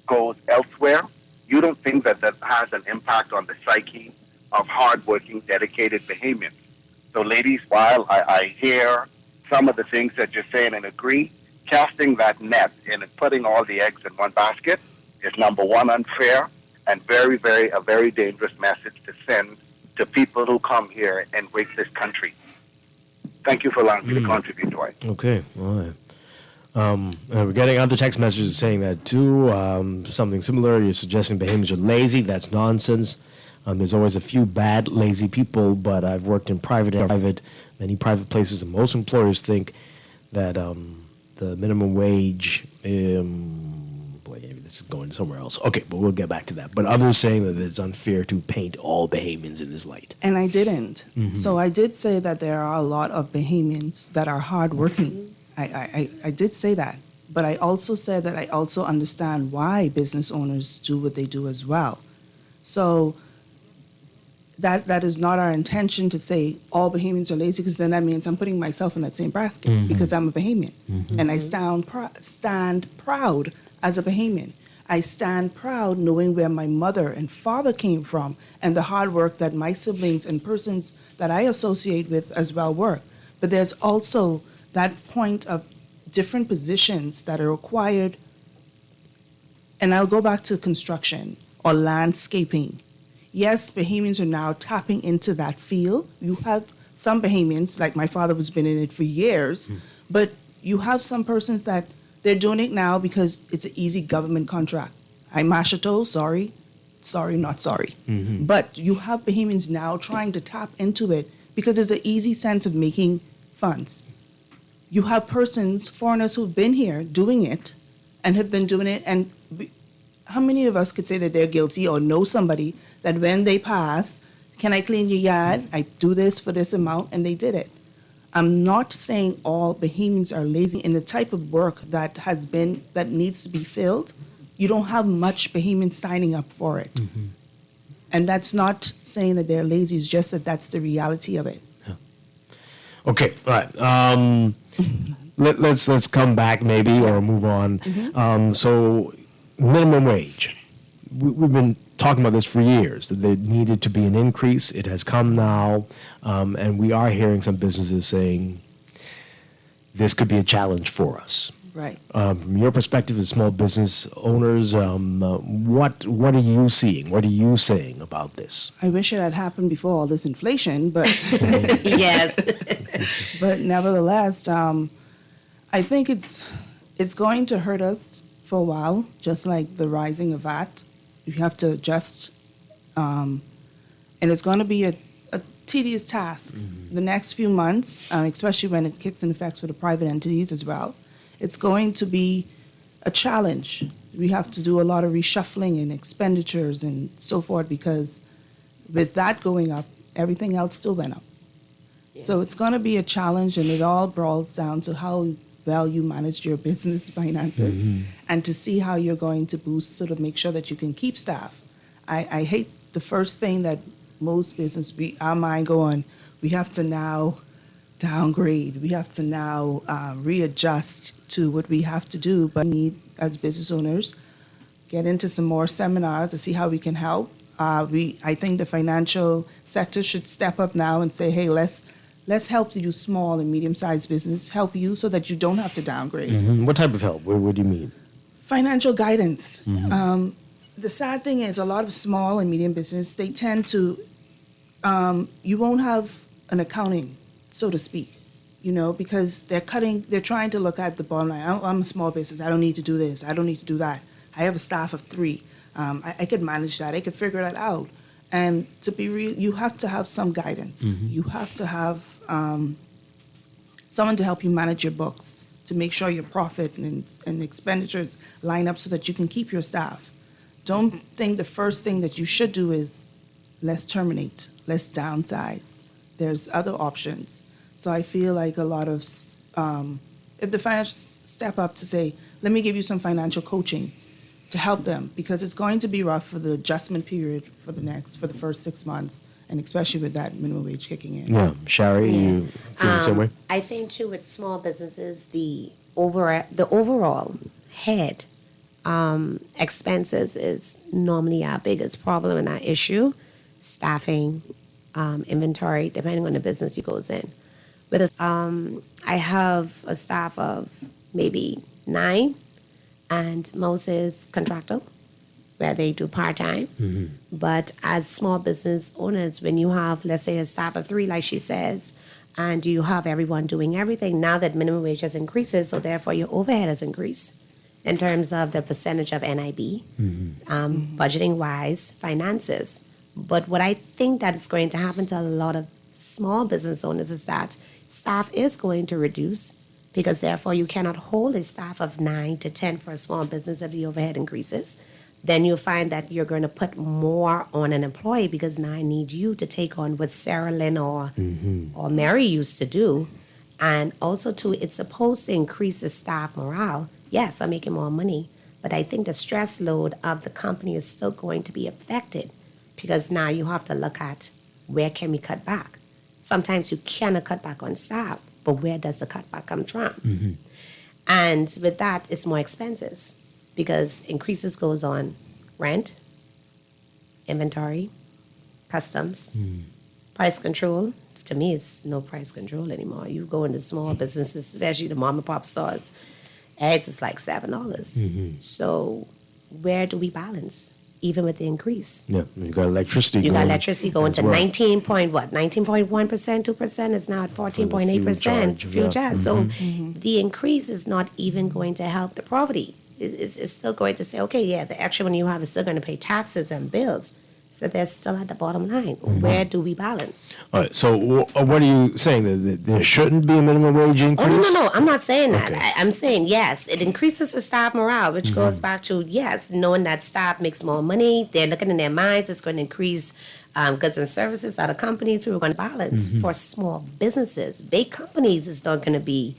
goes elsewhere, you don't think that that has an impact on the psyche of hardworking, dedicated Bahamians. So, ladies, while I hear some of the things that you're saying and agree, casting that net and putting all the eggs in one basket is, number one, unfair, and a very dangerous message to send to people who come here and wake this country. Thank you for allowing me to contribute, Dwight. Okay, all right. We're getting other text messages saying that too. Something similar. You're suggesting Bahamians are lazy. That's nonsense. There's always a few bad, lazy people, but I've worked in many private places, and most employers think that the minimum wage, this is going somewhere else. Okay, but we'll get back to that. But others saying that it's unfair to paint all Bahamians in this light. And I didn't. So I did say that there are a lot of Bahamians that are hardworking. I did say that. But I also said that I also understand why business owners do what they do as well. So that is not our intention to say all Bahamians are lazy, because then that means I'm putting myself in that same bracket because I'm a Bahamian. And I stand proud as a Bahamian. I stand proud knowing where my mother and father came from and the hard work that my siblings and persons that I associate with as well work. But there's also that point of different positions that are required. And I'll go back to construction or landscaping. Yes, Bahamians are now tapping into that field. You have some Bahamians, like my father, who's been in it for years, but you have some persons that they're doing it now because it's an easy government contract. I'm Mashato, sorry, not sorry. But you have Bahamians now trying to tap into it because it's an easy sense of making funds. You have persons, foreigners who've been here doing it and have been doing it, and how many of us could say that they're guilty or know somebody that when they pass, can I clean your yard? I do this for this amount, and they did it. I'm not saying all Bahamians are lazy in the type of work that needs to be filled. You don't have much Bahamians signing up for it. And that's not saying that they're lazy, it's just that that's the reality of it. Okay, all right. Let's come back maybe or move on. So minimum wage. We've been talking about this for years, that there needed to be an increase. It has come now, and we are hearing some businesses saying this could be a challenge for us. Right. From your perspective as small business owners, what are you seeing? What are you saying about this? I wish it had happened before all this inflation, but yes. But nevertheless, I think it's going to hurt us for a while, just like the rising of VAT. You have to adjust, and it's going to be a tedious task. The next few months, especially when it kicks in effect for the private entities as well. It's going to be a challenge. We have to do a lot of reshuffling and expenditures and so forth, because with that going up, everything else still went up. Yeah. So it's going to be a challenge, and it all boils down to how well you manage your business finances and to see how you're going to boost, sort of make sure that you can keep staff. I hate the first thing that most business, our mind go on, we have to now downgrade. We have to now readjust to what we have to do. But we need, as business owners, get into some more seminars to see how we can help. I think the financial sector should step up now and say, hey, let's help you small and medium-sized business, help you so that you don't have to downgrade. What type of help? What do you mean? Financial guidance. The sad thing is a lot of small and medium business, they tend to, you won't have an accounting, so to speak, because they're trying to look at the bottom line. I'm a small business. I don't need to do this. I don't need to do that. I have a staff of 3. I could manage that. I could figure that out. And to be real, you have to have some guidance. You have to have someone to help you manage your books, to make sure your profit and expenditures line up so that you can keep your staff. Don't think the first thing that you should do is let's terminate, let's downsize. There's other options. So I feel like a lot of, if the financials step up to say, let me give you some financial coaching to help them, because it's going to be rough for the adjustment period for the first 6 months, and especially with that minimum wage kicking in. Yeah. Shari, you feel the same way? I think, too, with small businesses, the overall head expenses is normally our biggest problem and our issue. Staffing, inventory, depending on the business you goes in. But I have a staff of maybe 9, and most is contractual, where they do part-time. But as small business owners, when you have, let's say, a staff of 3, like she says, and you have everyone doing everything, now that minimum wage has increased, so therefore your overhead has increased in terms of the percentage of NIB, budgeting-wise, finances. But what I think that is going to happen to a lot of small business owners is that staff is going to reduce, because therefore you cannot hold a staff of 9 to 10 for a small business if the overhead increases. Then you'll find that you're going to put more on an employee, because now I need you to take on what Sarah Lynn or Mary used to do. And also, too, it's supposed to increase the staff morale. Yes, I'm making more money, but I think the stress load of the company is still going to be affected, because now you have to look at where can we cut back. Sometimes you cannot cut back on staff, but where does the cutback come from? And with that, it's more expenses, because increases goes on rent, inventory, customs, price control. To me, it's no price control anymore. You go into small businesses, especially the mom and pop stores, eggs is like $7. So where do we balance, even with the increase? Yeah, you got electricity. You got electricity going to 19.1%, 2% is now at 14.8% fuel charge. So the increase is not even going to help the poverty. It's still going to say, okay, yeah, the extra money you have is still going to pay taxes and bills. So they're still at the bottom line. Where do we balance? All right, so what are you saying? That there shouldn't be a minimum wage increase? Oh, no, I'm not saying that. I'm saying, yes, it increases the staff morale, which goes back to, yes, knowing that staff makes more money. They're looking in their minds, it's going to increase goods and services out of companies. We were going to balance. For small businesses, big companies is not going to be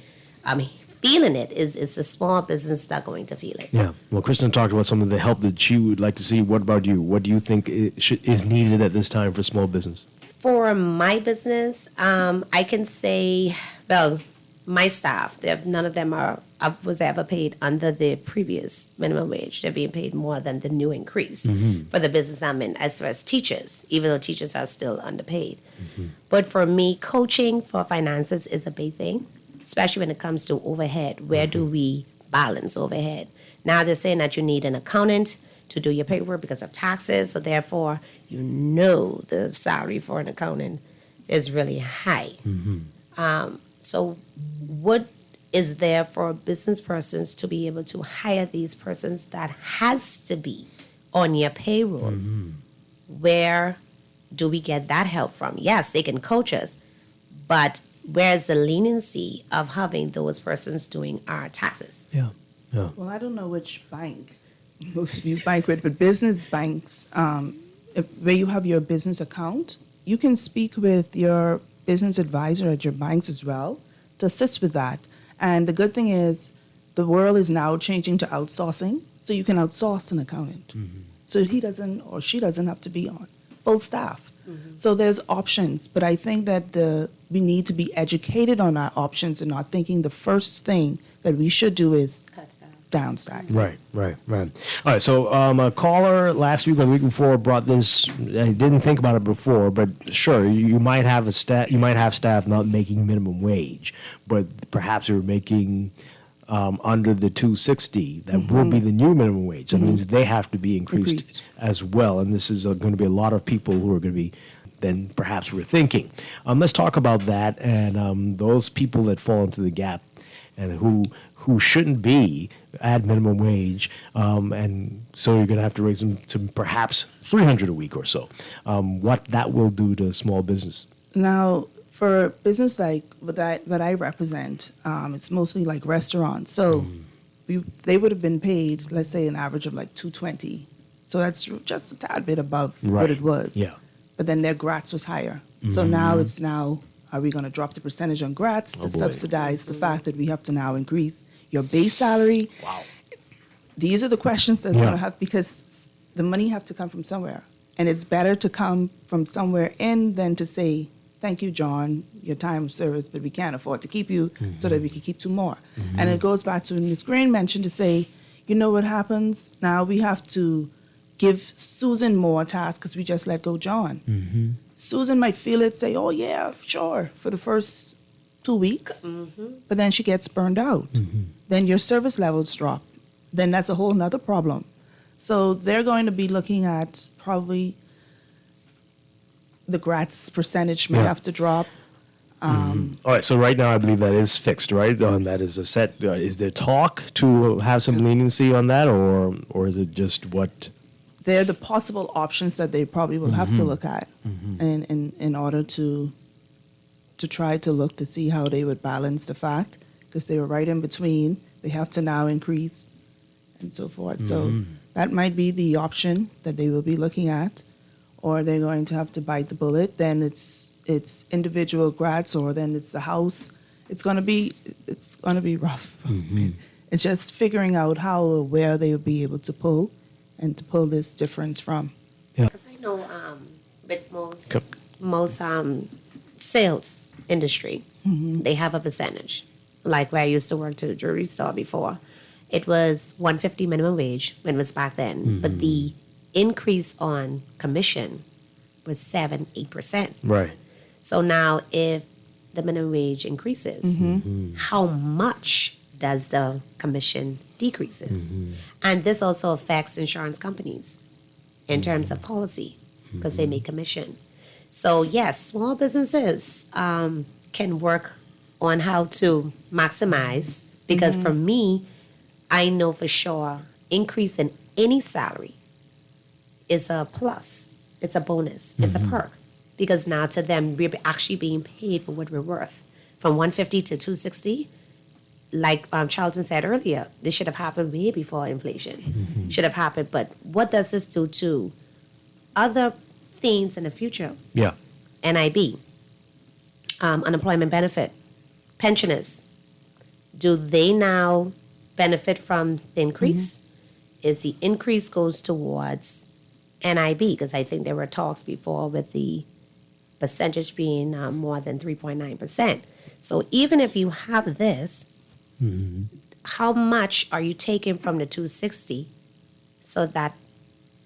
feeling it. Is the small business not going to feel it? Yeah. Well, Kristen talked about some of the help that she would like to see. What about you? What do you think is needed at this time for small business? For my business, I can say, well, my staff, none of them was ever paid under the previous minimum wage. They're being paid more than the new increase for the business I'm in, as far as teachers, even though teachers are still underpaid. But for me, coaching for finances is a big thing, especially when it comes to overhead. Where do we balance overhead? Now they're saying that you need an accountant to do your paperwork because of taxes, so therefore the salary for an accountant is really high. So what is there for business persons to be able to hire these persons that has to be on your payroll? Where do we get that help from? Yes, they can coach us, but where's the leniency of having those persons doing our taxes? Yeah. Well, I don't know which bank most of you bank with, but business banks, where you have your business account, you can speak with your business advisor at your banks as well to assist with that. And the good thing is the world is now changing to outsourcing, so you can outsource an accountant. So he doesn't or she doesn't have to be on full staff. So there's options, but I think that we need to be educated on our options and not thinking the first thing that we should do is downsize. Right. All right, so a caller last week or the week before brought this. I didn't think about it before, but sure, you might have staff not making minimum wage, but perhaps you're making under the $2.60. That will be the new minimum wage. That means they have to be increased as well, and this is going to be a lot of people who are going to be. Then perhaps we're thinking. Let's talk about that and those people that fall into the gap and who shouldn't be at minimum wage, and so you're going to have to raise them to perhaps $300 a week or so. What that will do to small business. Now, for business like that I represent, it's mostly like restaurants. So they would have been paid, let's say, an average of like $220. So that's just a tad bit above what it was. Yeah. But then their grats was higher. So now are we going to drop the percentage on grats to subsidize the fact that we have to now increase your base salary? Wow. These are the questions that's going to have, because the money have to come from somewhere. And it's better to come from somewhere in than to say, thank you, John, your time of service, but we can't afford to keep you so that we can keep two more. And it goes back to what Ms. Green mentioned to say, you know what happens? Now we have to give Susan more tasks because we just let go John. Susan might feel it, say, oh, yeah, sure, for the first 2 weeks. But then she gets burned out. Then your service levels drop. Then that's a whole nother problem. So they're going to be looking at probably the grats percentage may have to drop. All right, so right now I believe that is fixed, right? That is a set. Is there talk to have some leniency on that, or is it just what? They're the possible options that they probably will have to look at in order to try to look to see how they would balance the fact, because they were right in between. They have to now increase and so forth. So that might be the option that they will be looking at, or they're going to have to bite the bullet. Then it's individual grats, or then it's the house. It's going to be rough. It's just figuring out how or where they will be able to pull this difference from. Because I know with most sales industry, they have a percentage. Like where I used to work to a jewelry store before, it was $150 minimum wage when it was back then, but the increase on commission was 7-8%. Right. So now, if the minimum wage increases, how much does the commission decreases? And this also affects insurance companies in terms of policy, because they make commission. So yes, small businesses can work on how to maximize, because for me, I know for sure increase in any salary is a plus. It's a bonus. It's a perk. Because now to them, we're actually being paid for what we're worth. From $150 to $260, like Charlton said earlier, this should have happened way before inflation. Should have happened. But what does this do to other things in the future? Yeah. NIB, unemployment benefit, pensioners. Do they now benefit from the increase? Is the increase goes towards NIB? Because I think there were talks before with the percentage being more than 3.9%. So even if you have this, how much are you taking from the 260 so that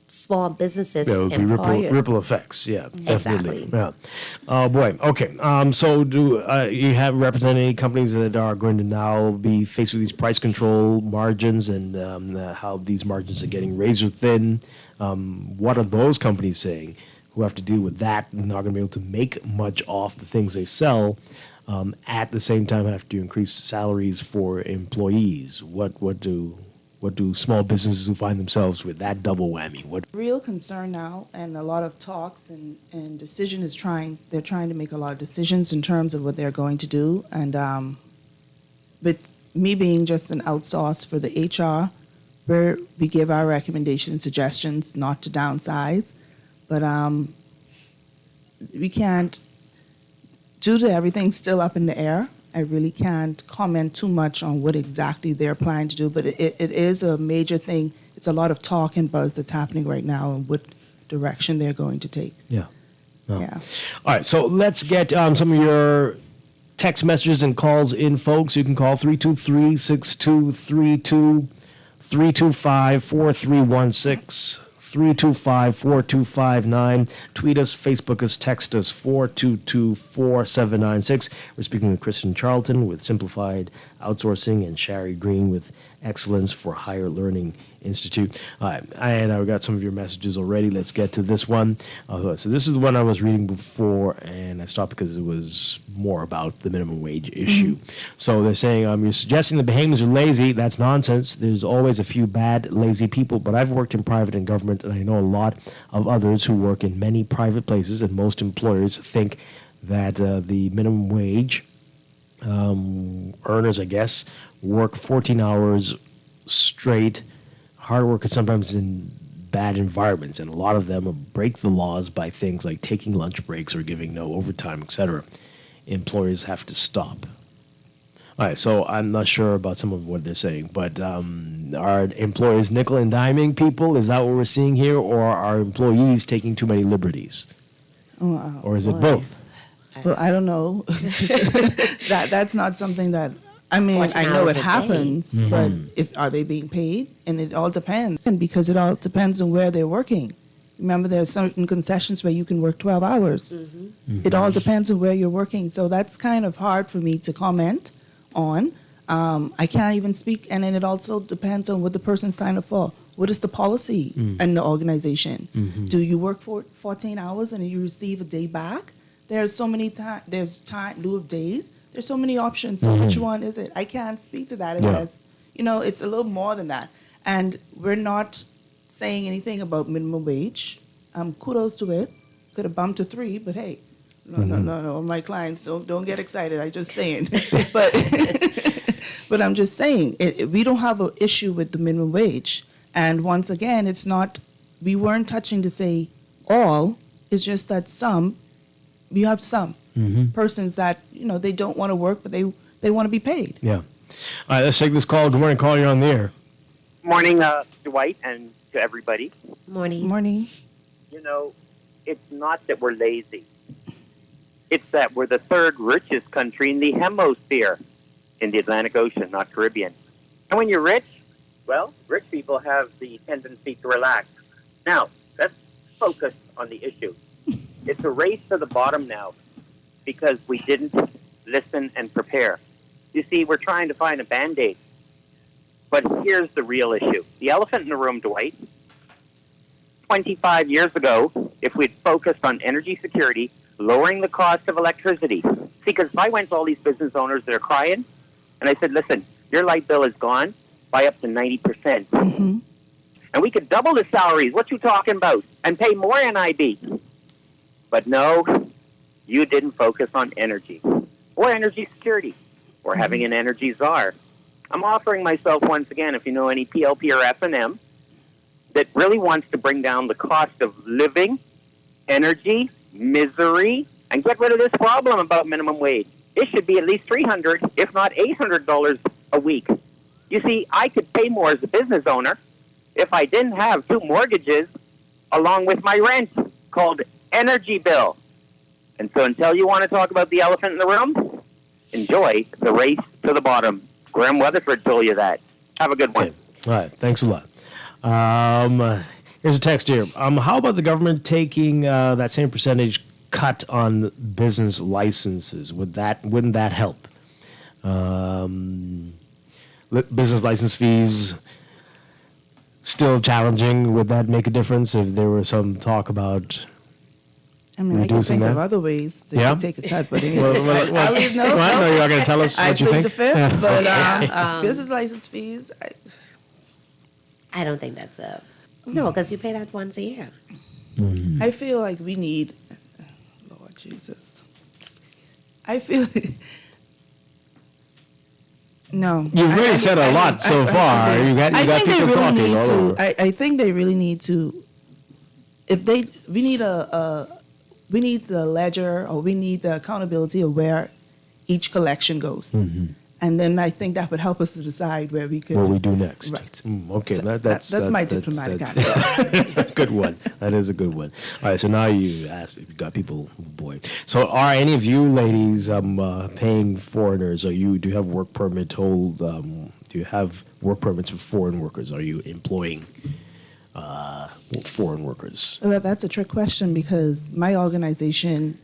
small businesses There would be ripple effects. Yeah, definitely. Exactly. Yeah. Oh boy. Okay. So do you have represented any companies that are going to now be faced with these price control margins and how these margins are getting razor thin? What are those companies saying who have to deal with that and not going to be able to make much off the things they sell? At the same time, have to increase salaries for employees. What do small businesses who find themselves with that double whammy? Real concern now, and a lot of talks and they're trying to make a lot of decisions in terms of what they're going to do. And with me being just an outsource for the HR, where we give our recommendations, suggestions, not to downsize, but we can't, due to everything still up in the air, I really can't comment too much on what exactly they're planning to do, but it is a major thing. It's a lot of talk and buzz that's happening right now and what direction they're going to take. Yeah. Oh. Yeah. All right, so let's get some of your text messages and calls in, folks. You can call 323-6232, 325-4316, 325-4259. Tweet us, Facebook us, text us, 422-4796. We're speaking with Kristen Charlton with Simplified Outsourcing and Shari Green with Excellence for Higher Learning Institute. I've got some of your messages already. Let's get to this one. So this is the one I was reading before, and I stopped because it was more about the minimum wage issue. So they're saying, you're suggesting the Bahamians are lazy. That's nonsense. There's always a few bad, lazy people, but I've worked in private and government, and I know a lot of others who work in many private places, and most employers think that the minimum wage earners, I guess, work 14 hours straight, hard work, and sometimes in bad environments, and a lot of them break the laws by things like taking lunch breaks or giving no overtime, etc. Employers have to stop. All right, so I'm not sure about some of what they're saying, but are employers nickel and diming people? Is that what we're seeing here, or are employees taking too many liberties? Or is it both? Well, I don't know. That's not something that, I mean, I know it happens, but are they being paid? And it all depends, because it all depends on where they're working. Remember, there are certain concessions where you can work 12 hours. It all depends on where you're working. So that's kind of hard for me to comment on. I can't even speak, and then it also depends on what the person signed up for. What is the policy in the organization? Do you work for 14 hours and you receive a day back? There's so many there's lieu of days. There's so many options. So which one is it? I can't speak to that unless, it's a little more than that. And we're not saying anything about minimum wage. Kudos to it. Could have bumped to 3, but hey, no. My clients don't get excited. I'm just saying. But I'm just saying, we don't have an issue with the minimum wage. And once again, it's not, we weren't touching to say all. It's just that we have some persons that, they don't want to work, but they want to be paid. Yeah. All right, let's take this call. Good morning, caller. You're on the air. Morning, Dwight, and to everybody. Morning. Morning. It's not that we're lazy. It's that we're the third richest country in the hemisphere in the Atlantic Ocean, not Caribbean. And when you're rich, well, rich people have the tendency to relax. Now, let's focus on the issue. It's a race to the bottom now because we didn't listen and prepare. You see, we're trying to find a Band-Aid. But here's the real issue. The elephant in the room, Dwight. 25 years ago, if we'd focused on energy security, lowering the cost of electricity. See, because if I went to all these business owners that are crying, and I said, listen, your light bill is gone by up to 90%. And we could double the salaries. What you talking about? And pay more NIB. But no, you didn't focus on energy or energy security or having an energy czar. I'm offering myself once again, if you know any PLP or F&M, that really wants to bring down the cost of living, energy, misery, and get rid of this problem about minimum wage. It should be at least $300, if not $800 a week. You see, I could pay more as a business owner if I didn't have 2 mortgages along with my rent called energy bill. And so until you want to talk about the elephant in the room, enjoy the race to the bottom. Graham Weatherford told you that. Have a good one. All right. Thanks a lot. Here's a text here. How about the government taking that same percentage cut on business licenses? Wouldn't that help? Business license fees still challenging. Would that make a difference if there were some talk about I mean, I can reducing think that? of other ways they Yeah? could take a cut, but anyway. Well, I'll leave no. no, you're not going to tell us I what you plead think? the fifth, Yeah. but Okay. business license fees, I don't think that's a no, because you pay that once a year. I feel like we need, Lord Jesus. I feel, no. You've really said a lot so far. You got people talking all over. I think they really need to, we need we need the ledger, or we need the accountability of where each collection goes. Mm-hmm. And then I think that would help us to decide where we could. What we do next. Right. Okay, So that's my diplomatic answer. That's a good one. That is a good one. All right, so now you asked if you got people, oh boy. So are any of you ladies paying foreigners? Do you have work permit hold? Do you have work permits for foreign workers? Are you employing foreign workers? Well, that's a trick question because my organization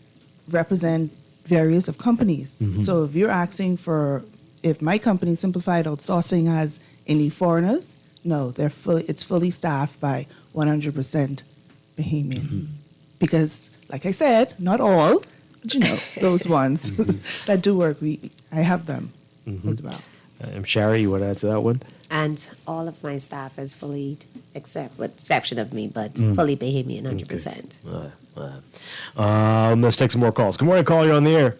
represent various of companies. Mhm. So if you're asking for if my company, Simplified Outsourcing, has any foreigners, no, it's fully staffed by 100% Bahamian. Because, like I said, not all, but you know, those ones that do work, I have them as well. Shari, you want to answer that one? And all of my staff is fully, with exception of me, but fully Bahamian, 100%. Let's take some more calls. Good morning, caller. You're on the air.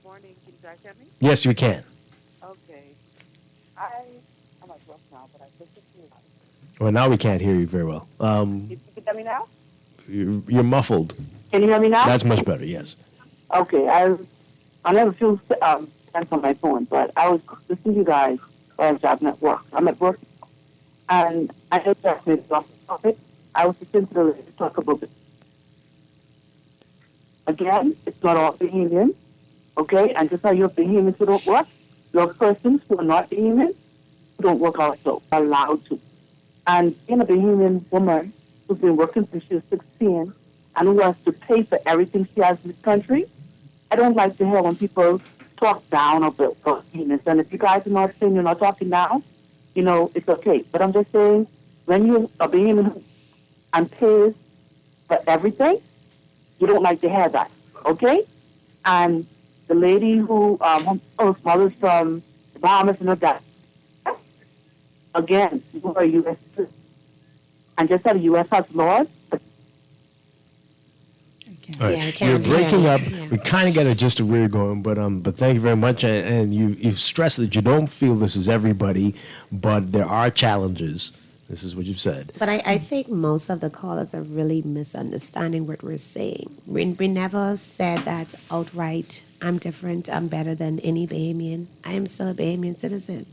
Morning. Can you guys hear me? Yes, you can. Okay. I'm at work now, but I listened to you. Well, now we can't hear you very well. You can hear me now? You're muffled. Can you hear me now? That's much better, yes. Okay. I have a few cents on my phone, but I was listening to you guys while I was driving at work. I'm at work, and I just asked me off the topic. I was listening to the lady talk about it. Again, it's not all Bahamian, okay? And just how you're Bahamians who don't work, your persons who are not Bahamian who don't work also, are allowed to. And being a Bahamian woman who's been working since she was 16 and who has to pay for everything she has in this country, I don't like to hear when people talk down about Bahamians. And if you guys are not saying you're not talking down, you know, it's okay. But I'm just saying, when you are Bahamian and pays for everything, you don't like to hear that, okay? And the lady who mother's from the Bahamas and all that, again, you are a U.S. citizen. And just that the U.S. has laws. All right. You're breaking up. We kind of got a gist of where you're going, but thank you very much. And you've stressed that you don't feel this is everybody, but there are challenges. This is what you've said. But I think most of the callers are really misunderstanding what we're saying. We never said that outright, I'm different, I'm better than any Bahamian. I am still a Bahamian citizen.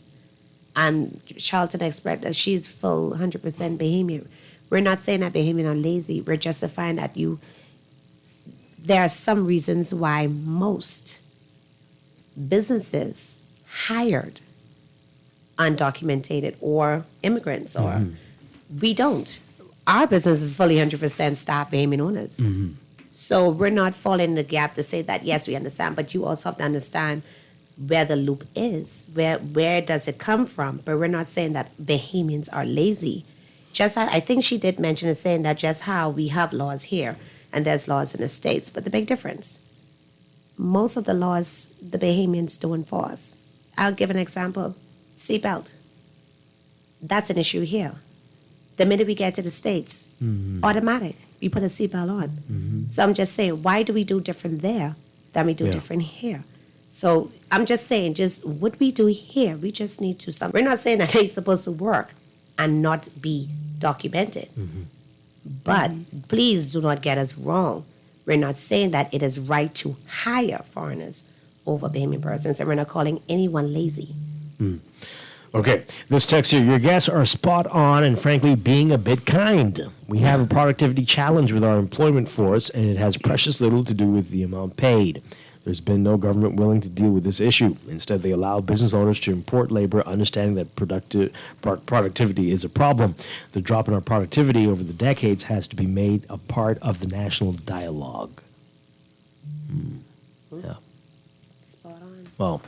And Charlton expressed that she's full 100% Bahamian. We're not saying that Bahamian are lazy. We're justifying that there are some reasons why most businesses hired undocumented or immigrants, or we don't. Our business is fully 100% staff Bahamian owners. So we're not falling in the gap to say that, yes, we understand, but you also have to understand where the loop is, where does it come from? But we're not saying that Bahamians are lazy. I think she did mention it, saying that just how we have laws here and there's laws in the States, but the big difference, most of the laws the Bahamians do enforce. I'll give an example. Seatbelt. That's an issue here. The minute we get to the States, automatic, we put a seatbelt on. So I'm just saying, why do we do different there than we do different here? So I'm just saying, just what we do here, we just need to, we're not saying that they're supposed to work and not be documented. But please do not get us wrong. We're not saying that it is right to hire foreigners over Bahamian persons, and we're not calling anyone lazy. Okay, this text here, your guests are spot on and frankly being a bit kind. We have a productivity challenge with our employment force and it has precious little to do with the amount paid. There's been no government willing to deal with this issue. Instead, they allow business owners to import labor, understanding that productivity is a problem. The drop in our productivity over the decades has to be made a part of the national dialogue. Yeah. Well,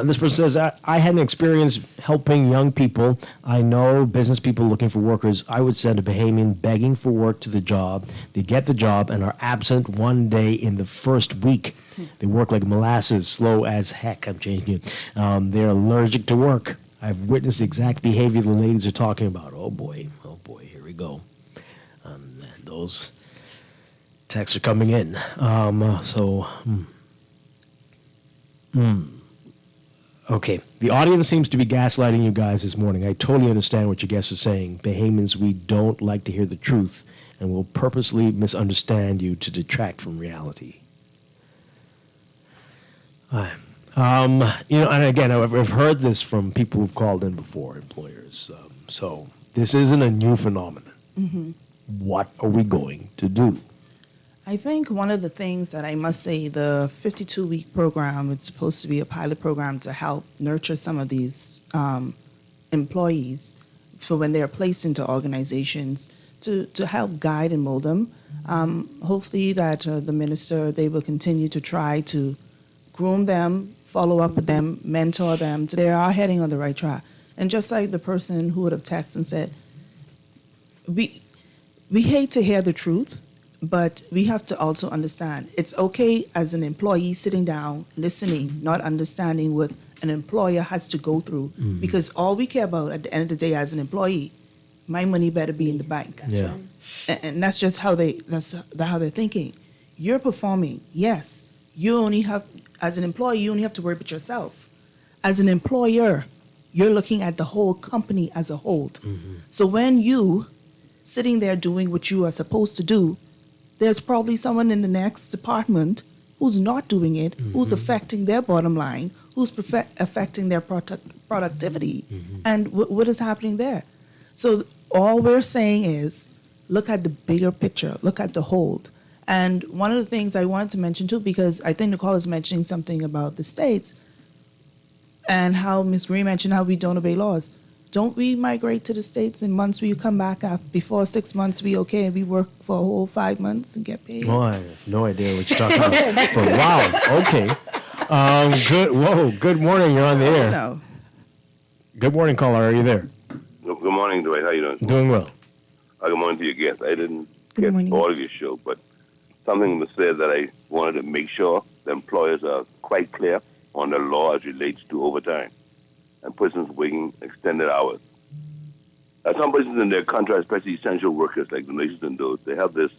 this person says, I had an experience helping young people. I know business people looking for workers. I would send a Bahamian begging for work to the job. They get the job and are absent one day in the first week. They work like molasses, slow as heck. I'm changing it. They're allergic to work. I've witnessed the exact behavior the ladies are talking about. Oh boy, here we go. Those texts are coming in. Okay. The audience seems to be gaslighting you guys this morning. I totally understand what your guests are saying. Bahamians, we don't like to hear the truth and will purposely misunderstand you to detract from reality. And again, I've heard this from people who've called in before, employers. So this isn't a new phenomenon. Mm-hmm. What are we going to do? I think one of the things that I must say, the 52-week program, it's supposed to be a pilot program to help nurture some of these employees for when they're placed into organizations to help guide and mold them. Hopefully that the minister, they will continue to try to groom them, follow up with them, mentor them. They are heading on the right track. And just like the person who would have texted and said, we hate to hear the truth, but we have to also understand it's okay as an employee sitting down, listening, not understanding what an employer has to go through. Mm-hmm. Because all we care about at the end of the day as an employee, my money better be in the bank. That's right. And that's just how how they're thinking. You're performing, yes. You only have, as an employee, you only have to worry about yourself. As an employer, you're looking at the whole company as a whole. Mm-hmm. So when you sitting there doing what you are supposed to do, there's probably someone in the next department who's not doing it, mm-hmm. who's affecting their bottom line, who's affecting their productivity. Mm-hmm. And what is happening there? So all we're saying is, look at the bigger picture, look at the whole. And one of the things I wanted to mention too, because I think Nicole is mentioning something about the states and how Ms. Green mentioned how we don't obey laws. Don't we migrate to the States and once we come back before 6 months, we okay, and we work for a whole 5 months and get paid? Oh, I have no idea what you're talking about. But wow, okay. Good morning, you're on the air. No. Good morning, caller, are you there? Good morning, Dwight. How you doing? Doing well. Good morning to your guests. I didn't get all of your show, but something was said that I wanted to make sure the employers are quite clear on the law as relates to overtime and persons working extended hours. Some persons in their contract, especially essential workers like the nations and those, they have this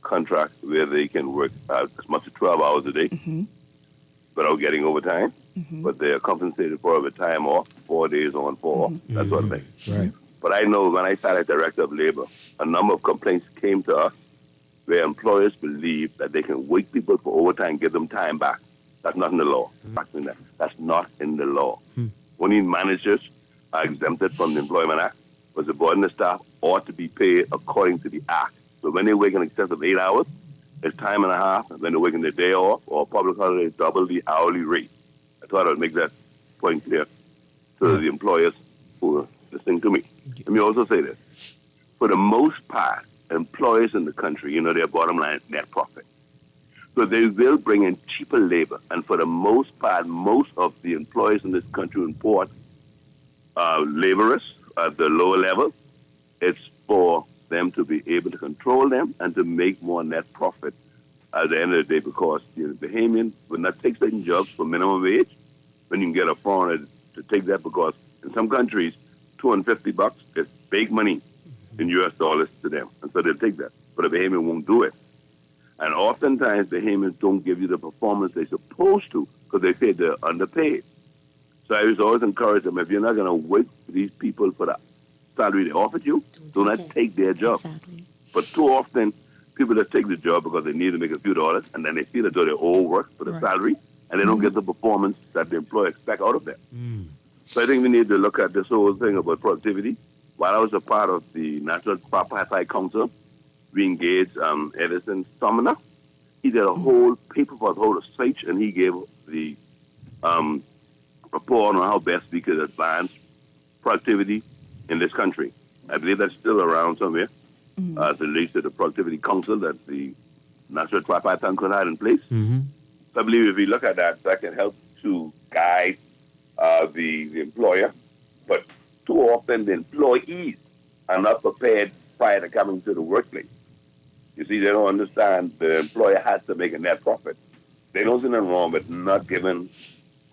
contract where they can work as much as 12 hours a day mm-hmm. without getting overtime, mm-hmm. but they are compensated for the time off, 4 days on, 4 off, mm-hmm. that sort of thing. Right. But I know when I started Director of Labor, a number of complaints came to us where employers believe that they can wake people for overtime, give them time back. That's not in the law. Mm-hmm. That's not in the law. Mm-hmm. Only managers are exempted from the Employment Act, but subordinate staff ought to be paid according to the Act. So when they work in excess of 8 hours, it's time and a half, and when they're working their day off or public holiday, double the hourly rate. I thought I would make that point clear to the employers who are listening to me. Let me also say this. For the most part, employers in the country, their bottom line is net profit. So they will bring in cheaper labor. And for the most part, most of the employers in this country import laborers at the lower level. It's for them to be able to control them and to make more net profit at the end of the day, because the Bahamian will not take certain jobs for minimum wage when you can get a foreigner to take that, because in some countries, $250 is big money in U.S. dollars to them. And so they'll take that. But a Bahamian won't do it. And oftentimes, Bahamians don't give you the performance they're supposed to because they say they're underpaid. So I was always encourage them, if you're not going to wait for these people for the salary they offered you, do not take their job. Exactly. But too often, people just take the job because they need to make a few dollars, and then they feel as though they overwork for the salary, and they don't get the performance that the employer expects out of them. Mm. So I think we need to look at this whole thing about productivity. While I was a part of the National Tripartite Council, we engaged Edison Sumner. He did a whole paper for the whole speech, and he gave the report on how best we could advance productivity in this country. I believe that's still around somewhere. It's released to the Productivity Council that the National Tripartite Council had in place. So I believe if we look at that, that can help to guide the employer. But too often the employees are not prepared prior to coming to the workplace. You see, they don't understand the employer has to make a net profit. They don't see nothing wrong with not giving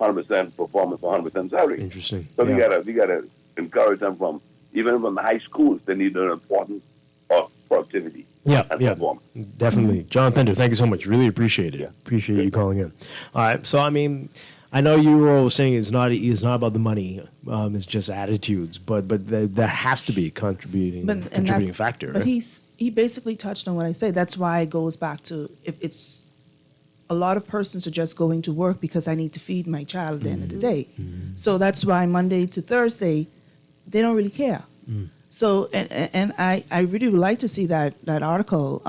100% performance for 100% salary. Interesting. So we gotta encourage them even from the high schools. They need to know the importance of productivity. Yeah, and yeah, performance. definitely. John Pinder, thank you so much. Really appreciate it. Appreciate you calling in. All right, so I mean, I know you were saying it's not about the money. It's just attitudes, but that has to be a contributing factor. But right? he basically touched on what I say. That's why it goes back to if it's a lot of persons are just going to work because I need to feed my child at the end of the day. So that's why Monday to Thursday, they don't really care. So and I really would like to see that article.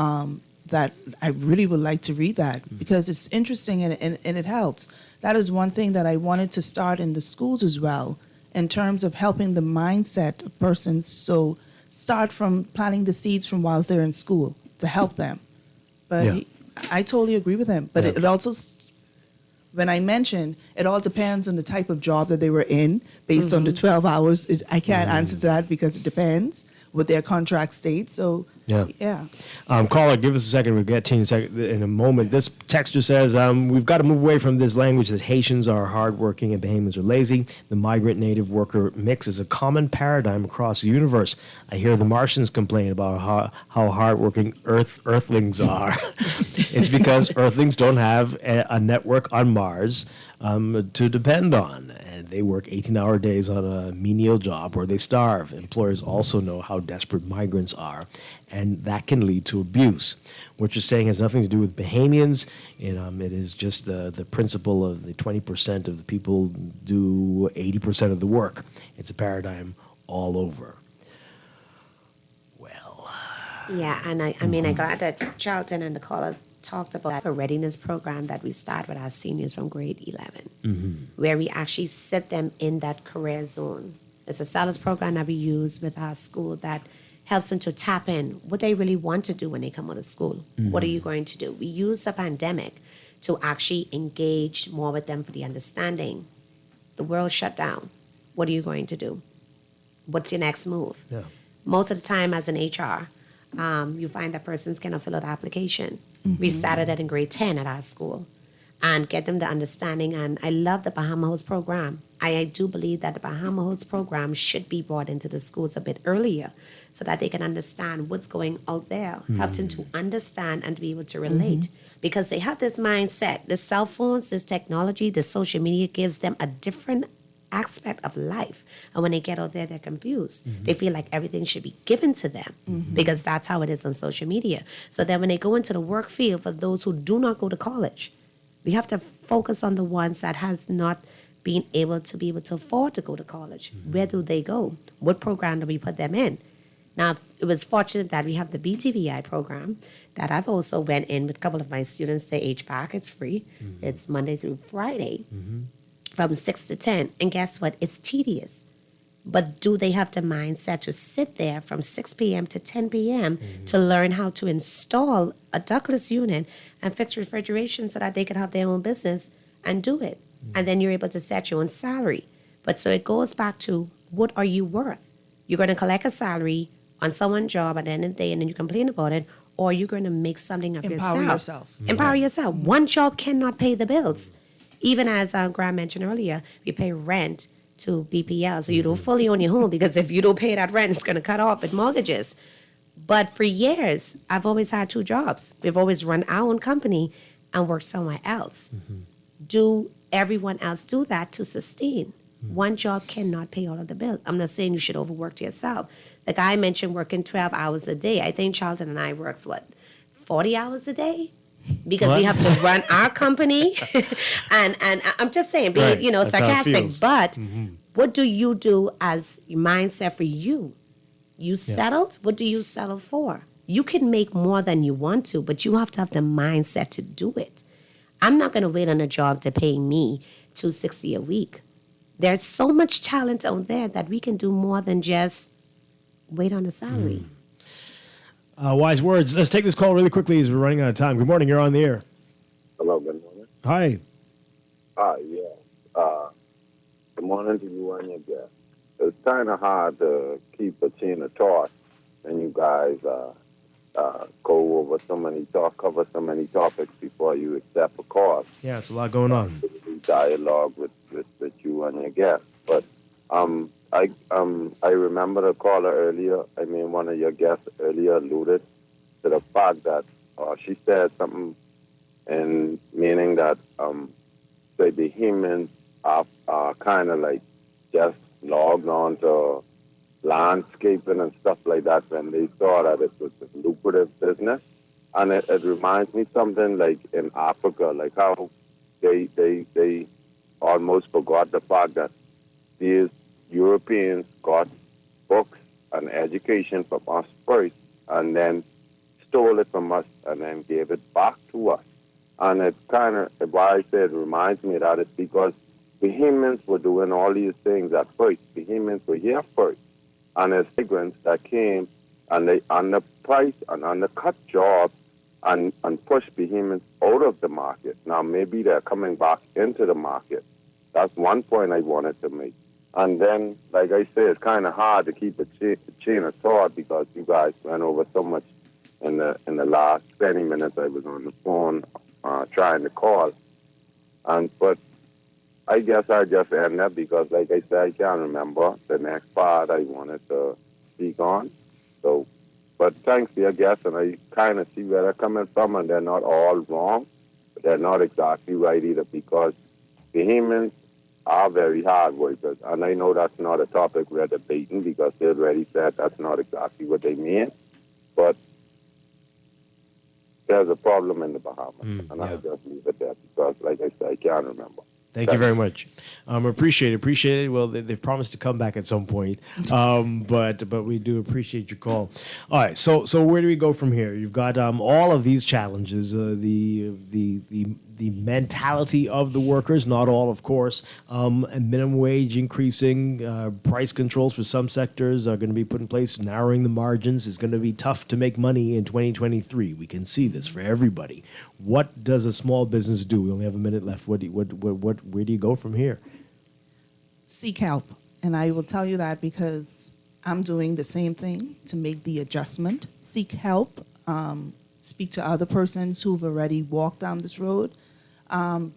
That I really would like to read that because it's interesting and it helps. That is one thing that I wanted to start in the schools as well in terms of helping the mindset of persons. So start from planting the seeds from whilst they're in school to help them. But I totally agree with him. But it also, when I mentioned, it all depends on the type of job that they were in based on the 12 hours. I can't answer to that because it depends what their contract states. So, yeah. Caller, give us a second. We'll get to you in a moment. This texter says, we've got to move away from this language that Haitians are hardworking and Bahamians are lazy. The migrant-native worker mix is a common paradigm across the universe. I hear the Martians complain about how hardworking Earthlings are. It's because Earthlings don't have a network on Mars to depend on. And they work 18-hour days on a menial job where they starve. Employers also know how desperate migrants are, and that can lead to abuse. What you're saying has nothing to do with Bahamians. It is just the principle of the 20% of the people do 80% of the work. It's a paradigm all over. Yeah, and I mean, I'm glad that Charlton and the caller talked about a readiness program that we start with our seniors from grade 11, where we actually set them in that career zone. It's a solace program that we use with our school that helps them to tap in what they really want to do when they come out of school. What are you going to do? We use the pandemic to actually engage more with them for the understanding. The world shut down. What are you going to do? What's your next move? Yeah. Most of the time as an HR, you find that persons cannot fill out an application. We started that in grade 10 at our school and get them the understanding. And I love the Bahama Host program. I do believe that the Bahama Host program should be brought into the schools a bit earlier so that they can understand what's going out there, help them to understand and to be able to relate. Because they have this mindset, the cell phones, this technology, the social media gives them a different aspect of life. And when they get out there, they're confused. They feel like everything should be given to them because that's how it is on social media. So then when they go into the work field, for those who do not go to college, we have to focus on the ones that has not been able to afford to go to college. Where do they go? What program do we put them in? Now, it was fortunate that we have the BTVI program that I've also went in with a couple of my students to HVAC. It's free. It's Monday through Friday. From 6 to 10. And guess what? It's tedious. But do they have the mindset to sit there from 6 p.m. to 10 p.m. to learn how to install a ductless unit and fix refrigeration so that they can have their own business and do it? And then you're able to set your own salary. But so it goes back to, what are you worth? You're going to collect a salary on someone's job at the end of the day and then you complain about it, or you're going to make something of yourself. Empower yourself. One job cannot pay the bills. Even as Graham mentioned earlier, we pay rent to BPL, so you don't fully own your home because if you don't pay that rent, it's going to cut off with mortgages. But for years, I've always had 2 jobs. We've always run our own company and worked somewhere else. Do everyone else do that to sustain? One job cannot pay all of the bills. I'm not saying you should overwork yourself. The guy mentioned working 12 hours a day. I think Charlton and I works, 40 hours a day? Because we have to run our company. and I'm just saying, being, sarcastic, but what do you do as your mindset for you? You settled? What do you settle for? You can make more than you want to, but you have to have the mindset to do it. I'm not going to wait on a job to pay me $260 a week. There's so much talent out there that we can do more than just wait on a salary. Wise words. Let's take this call really quickly as we're running out of time. Good morning. You're on the air. Hello, good morning. Hi. Hi, yeah. Good morning to you and your guest. It's kind of hard to keep a chain of thought and you guys go over cover so many topics before you accept a call. Yeah, it's a lot going on. Dialogue with you and your guest. But I remember the caller earlier. I mean, one of your guests earlier alluded to the fact that she said something, and meaning that the Bahamians are kind of like just logged on to landscaping and stuff like that when they saw that it was a lucrative business. And it reminds me something like in Africa, like how they almost forgot the fact that these Europeans got books and education from us first and then stole it from us and then gave it back to us. And it kind of, why I said it reminds me of that is because Bahamians were doing all these things at first. Bahamians were here first. And there's immigrants that came and they underpriced and undercut jobs and pushed Bahamians out of the market. Now, maybe they're coming back into the market. That's one point I wanted to make. And then, like I said, it's kind of hard to keep a chain of thought because you guys went over so much in the last 20 minutes I was on the phone trying to call. But I guess I just end up because, like I said, I can't remember the next part I wanted to speak on. So, but thanks to your guests, and I kind of see where they're coming from, and they're not all wrong, but they're not exactly right either because Bahamians are very hard workers, and I know that's not a topic we're debating because they already said that's not exactly what they mean, but there's a problem in the Bahamas, and I'll just leave it there because, like I said, I can't remember. Thank you very much. Appreciate it. Well, they've promised to come back at some point, but we do appreciate your call. All right, so where do we go from here? You've got all of these challenges, the mentality of the workers, not all, of course, and minimum wage increasing, price controls for some sectors are going to be put in place, narrowing the margins. It's going to be tough to make money in 2023. We can see this for everybody. What does a small business do? We only have a minute left. Where do you go from here? Seek help. And I will tell you that because I'm doing the same thing to make the adjustment. Seek help. Speak to other persons who've already walked down this road.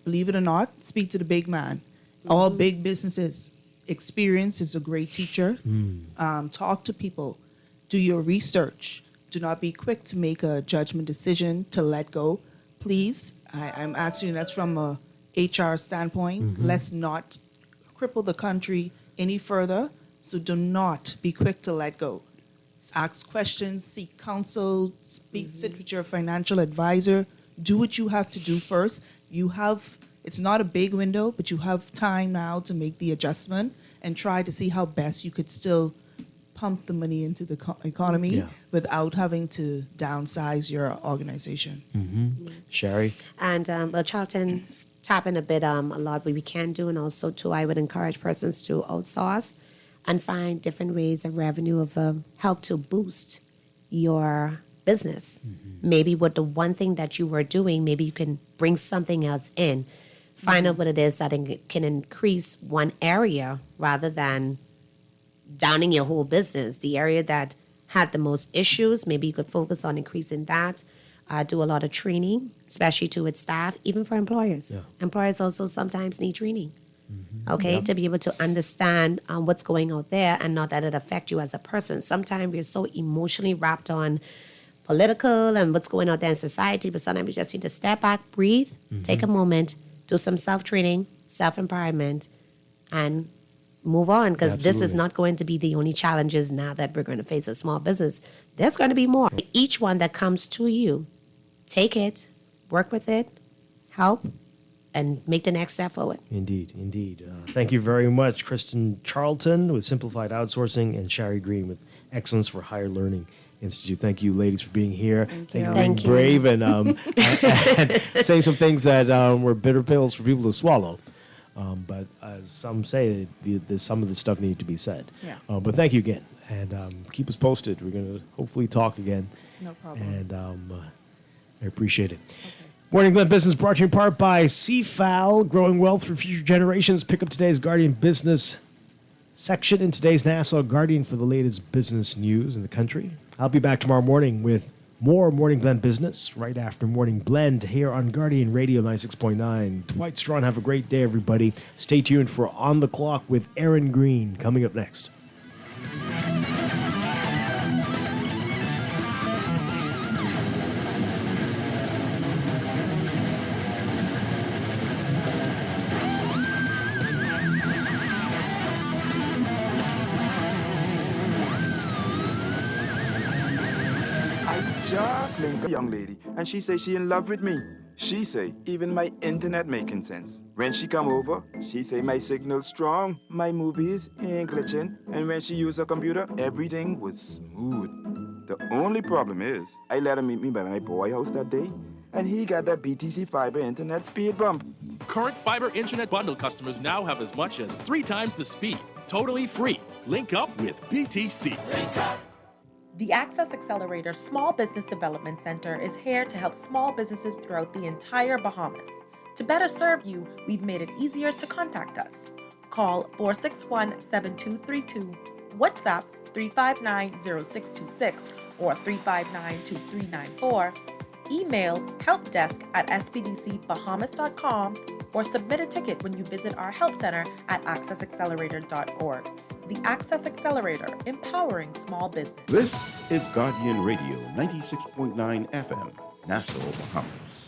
Believe it or not, speak to the big man. All big businesses. Experience is a great teacher. Talk to people. Do your research. Do not be quick to make a judgment decision to let go. Please, I'm asking you, that's from a HR standpoint. Let's not cripple the country any further. So do not be quick to let go. Ask questions, seek counsel, sit with your financial advisor. Do what you have to do first. It's not a big window, but you have time now to make the adjustment and try to see how best you could still pump the money into the economy without having to downsize your organization. Sherry? And Charlton's tapping a bit a lot what we can do, and also too I would encourage persons to outsource and find different ways of revenue of help to boost your business. Maybe with the one thing that you were doing, maybe you can bring something else in. Find out what it is that can increase one area rather than downing your whole business. The area that had the most issues, maybe you could focus on increasing that. Do a lot of training, especially to its staff, even for employers. Employers also sometimes need training. To be able to understand what's going out there and not let it affect you as a person. Sometimes we're so emotionally wrapped on political and what's going on there in society, but sometimes we just need to step back, breathe, take a moment, do some self-training, self-empowerment, and move on, because this is not going to be the only challenges now that we're going to face as small business. There's going to be more. Each one that comes to you, take it, work with it, help, and make the next step forward. Indeed. Thank you very much, Kristen Charlton with Simplified Outsourcing and Sherry Green with Excellence for Higher Learning Institute. Thank you, ladies, for being here. Thank you for Thank being brave and, and saying some things that were bitter pills for people to swallow. But as some say, some of the stuff needed to be said. Yeah. But thank you again. And keep us posted. We're going to hopefully talk again. No problem. And I appreciate it. Morning Glen Business brought to you in part by CFAL, growing wealth for future generations. Pick up today's Guardian Business section in today's Nassau Guardian for the latest business news in the country. I'll be back tomorrow morning with more Morning Blend business right after Morning Blend here on Guardian Radio 96.9. Dwight Strachan, have a great day, everybody. Stay tuned for On the Clock with Aaron Green coming up next. Just link a young lady, and she say she in love with me. She say even my internet making sense. When she come over, she say my signal strong, my movies ain't glitching, and when she use her computer, everything was smooth. The only problem is, I let her meet me by my boy house that day, and he got that BTC fiber internet speed bump. Current fiber internet bundle customers now have as much as 3 times the speed. Totally free. Link up with BTC. Link up. The Access Accelerator Small Business Development Center is here to help small businesses throughout the entire Bahamas. To better serve you, we've made it easier to contact us. Call 461-7232, WhatsApp 359-0626 or 359-2394, email helpdesk@spdcbahamas.com, or submit a ticket when you visit our help center at accessaccelerator.org. The Access Accelerator, empowering small business. This is Guardian Radio 96.9 FM, Nassau, Bahamas.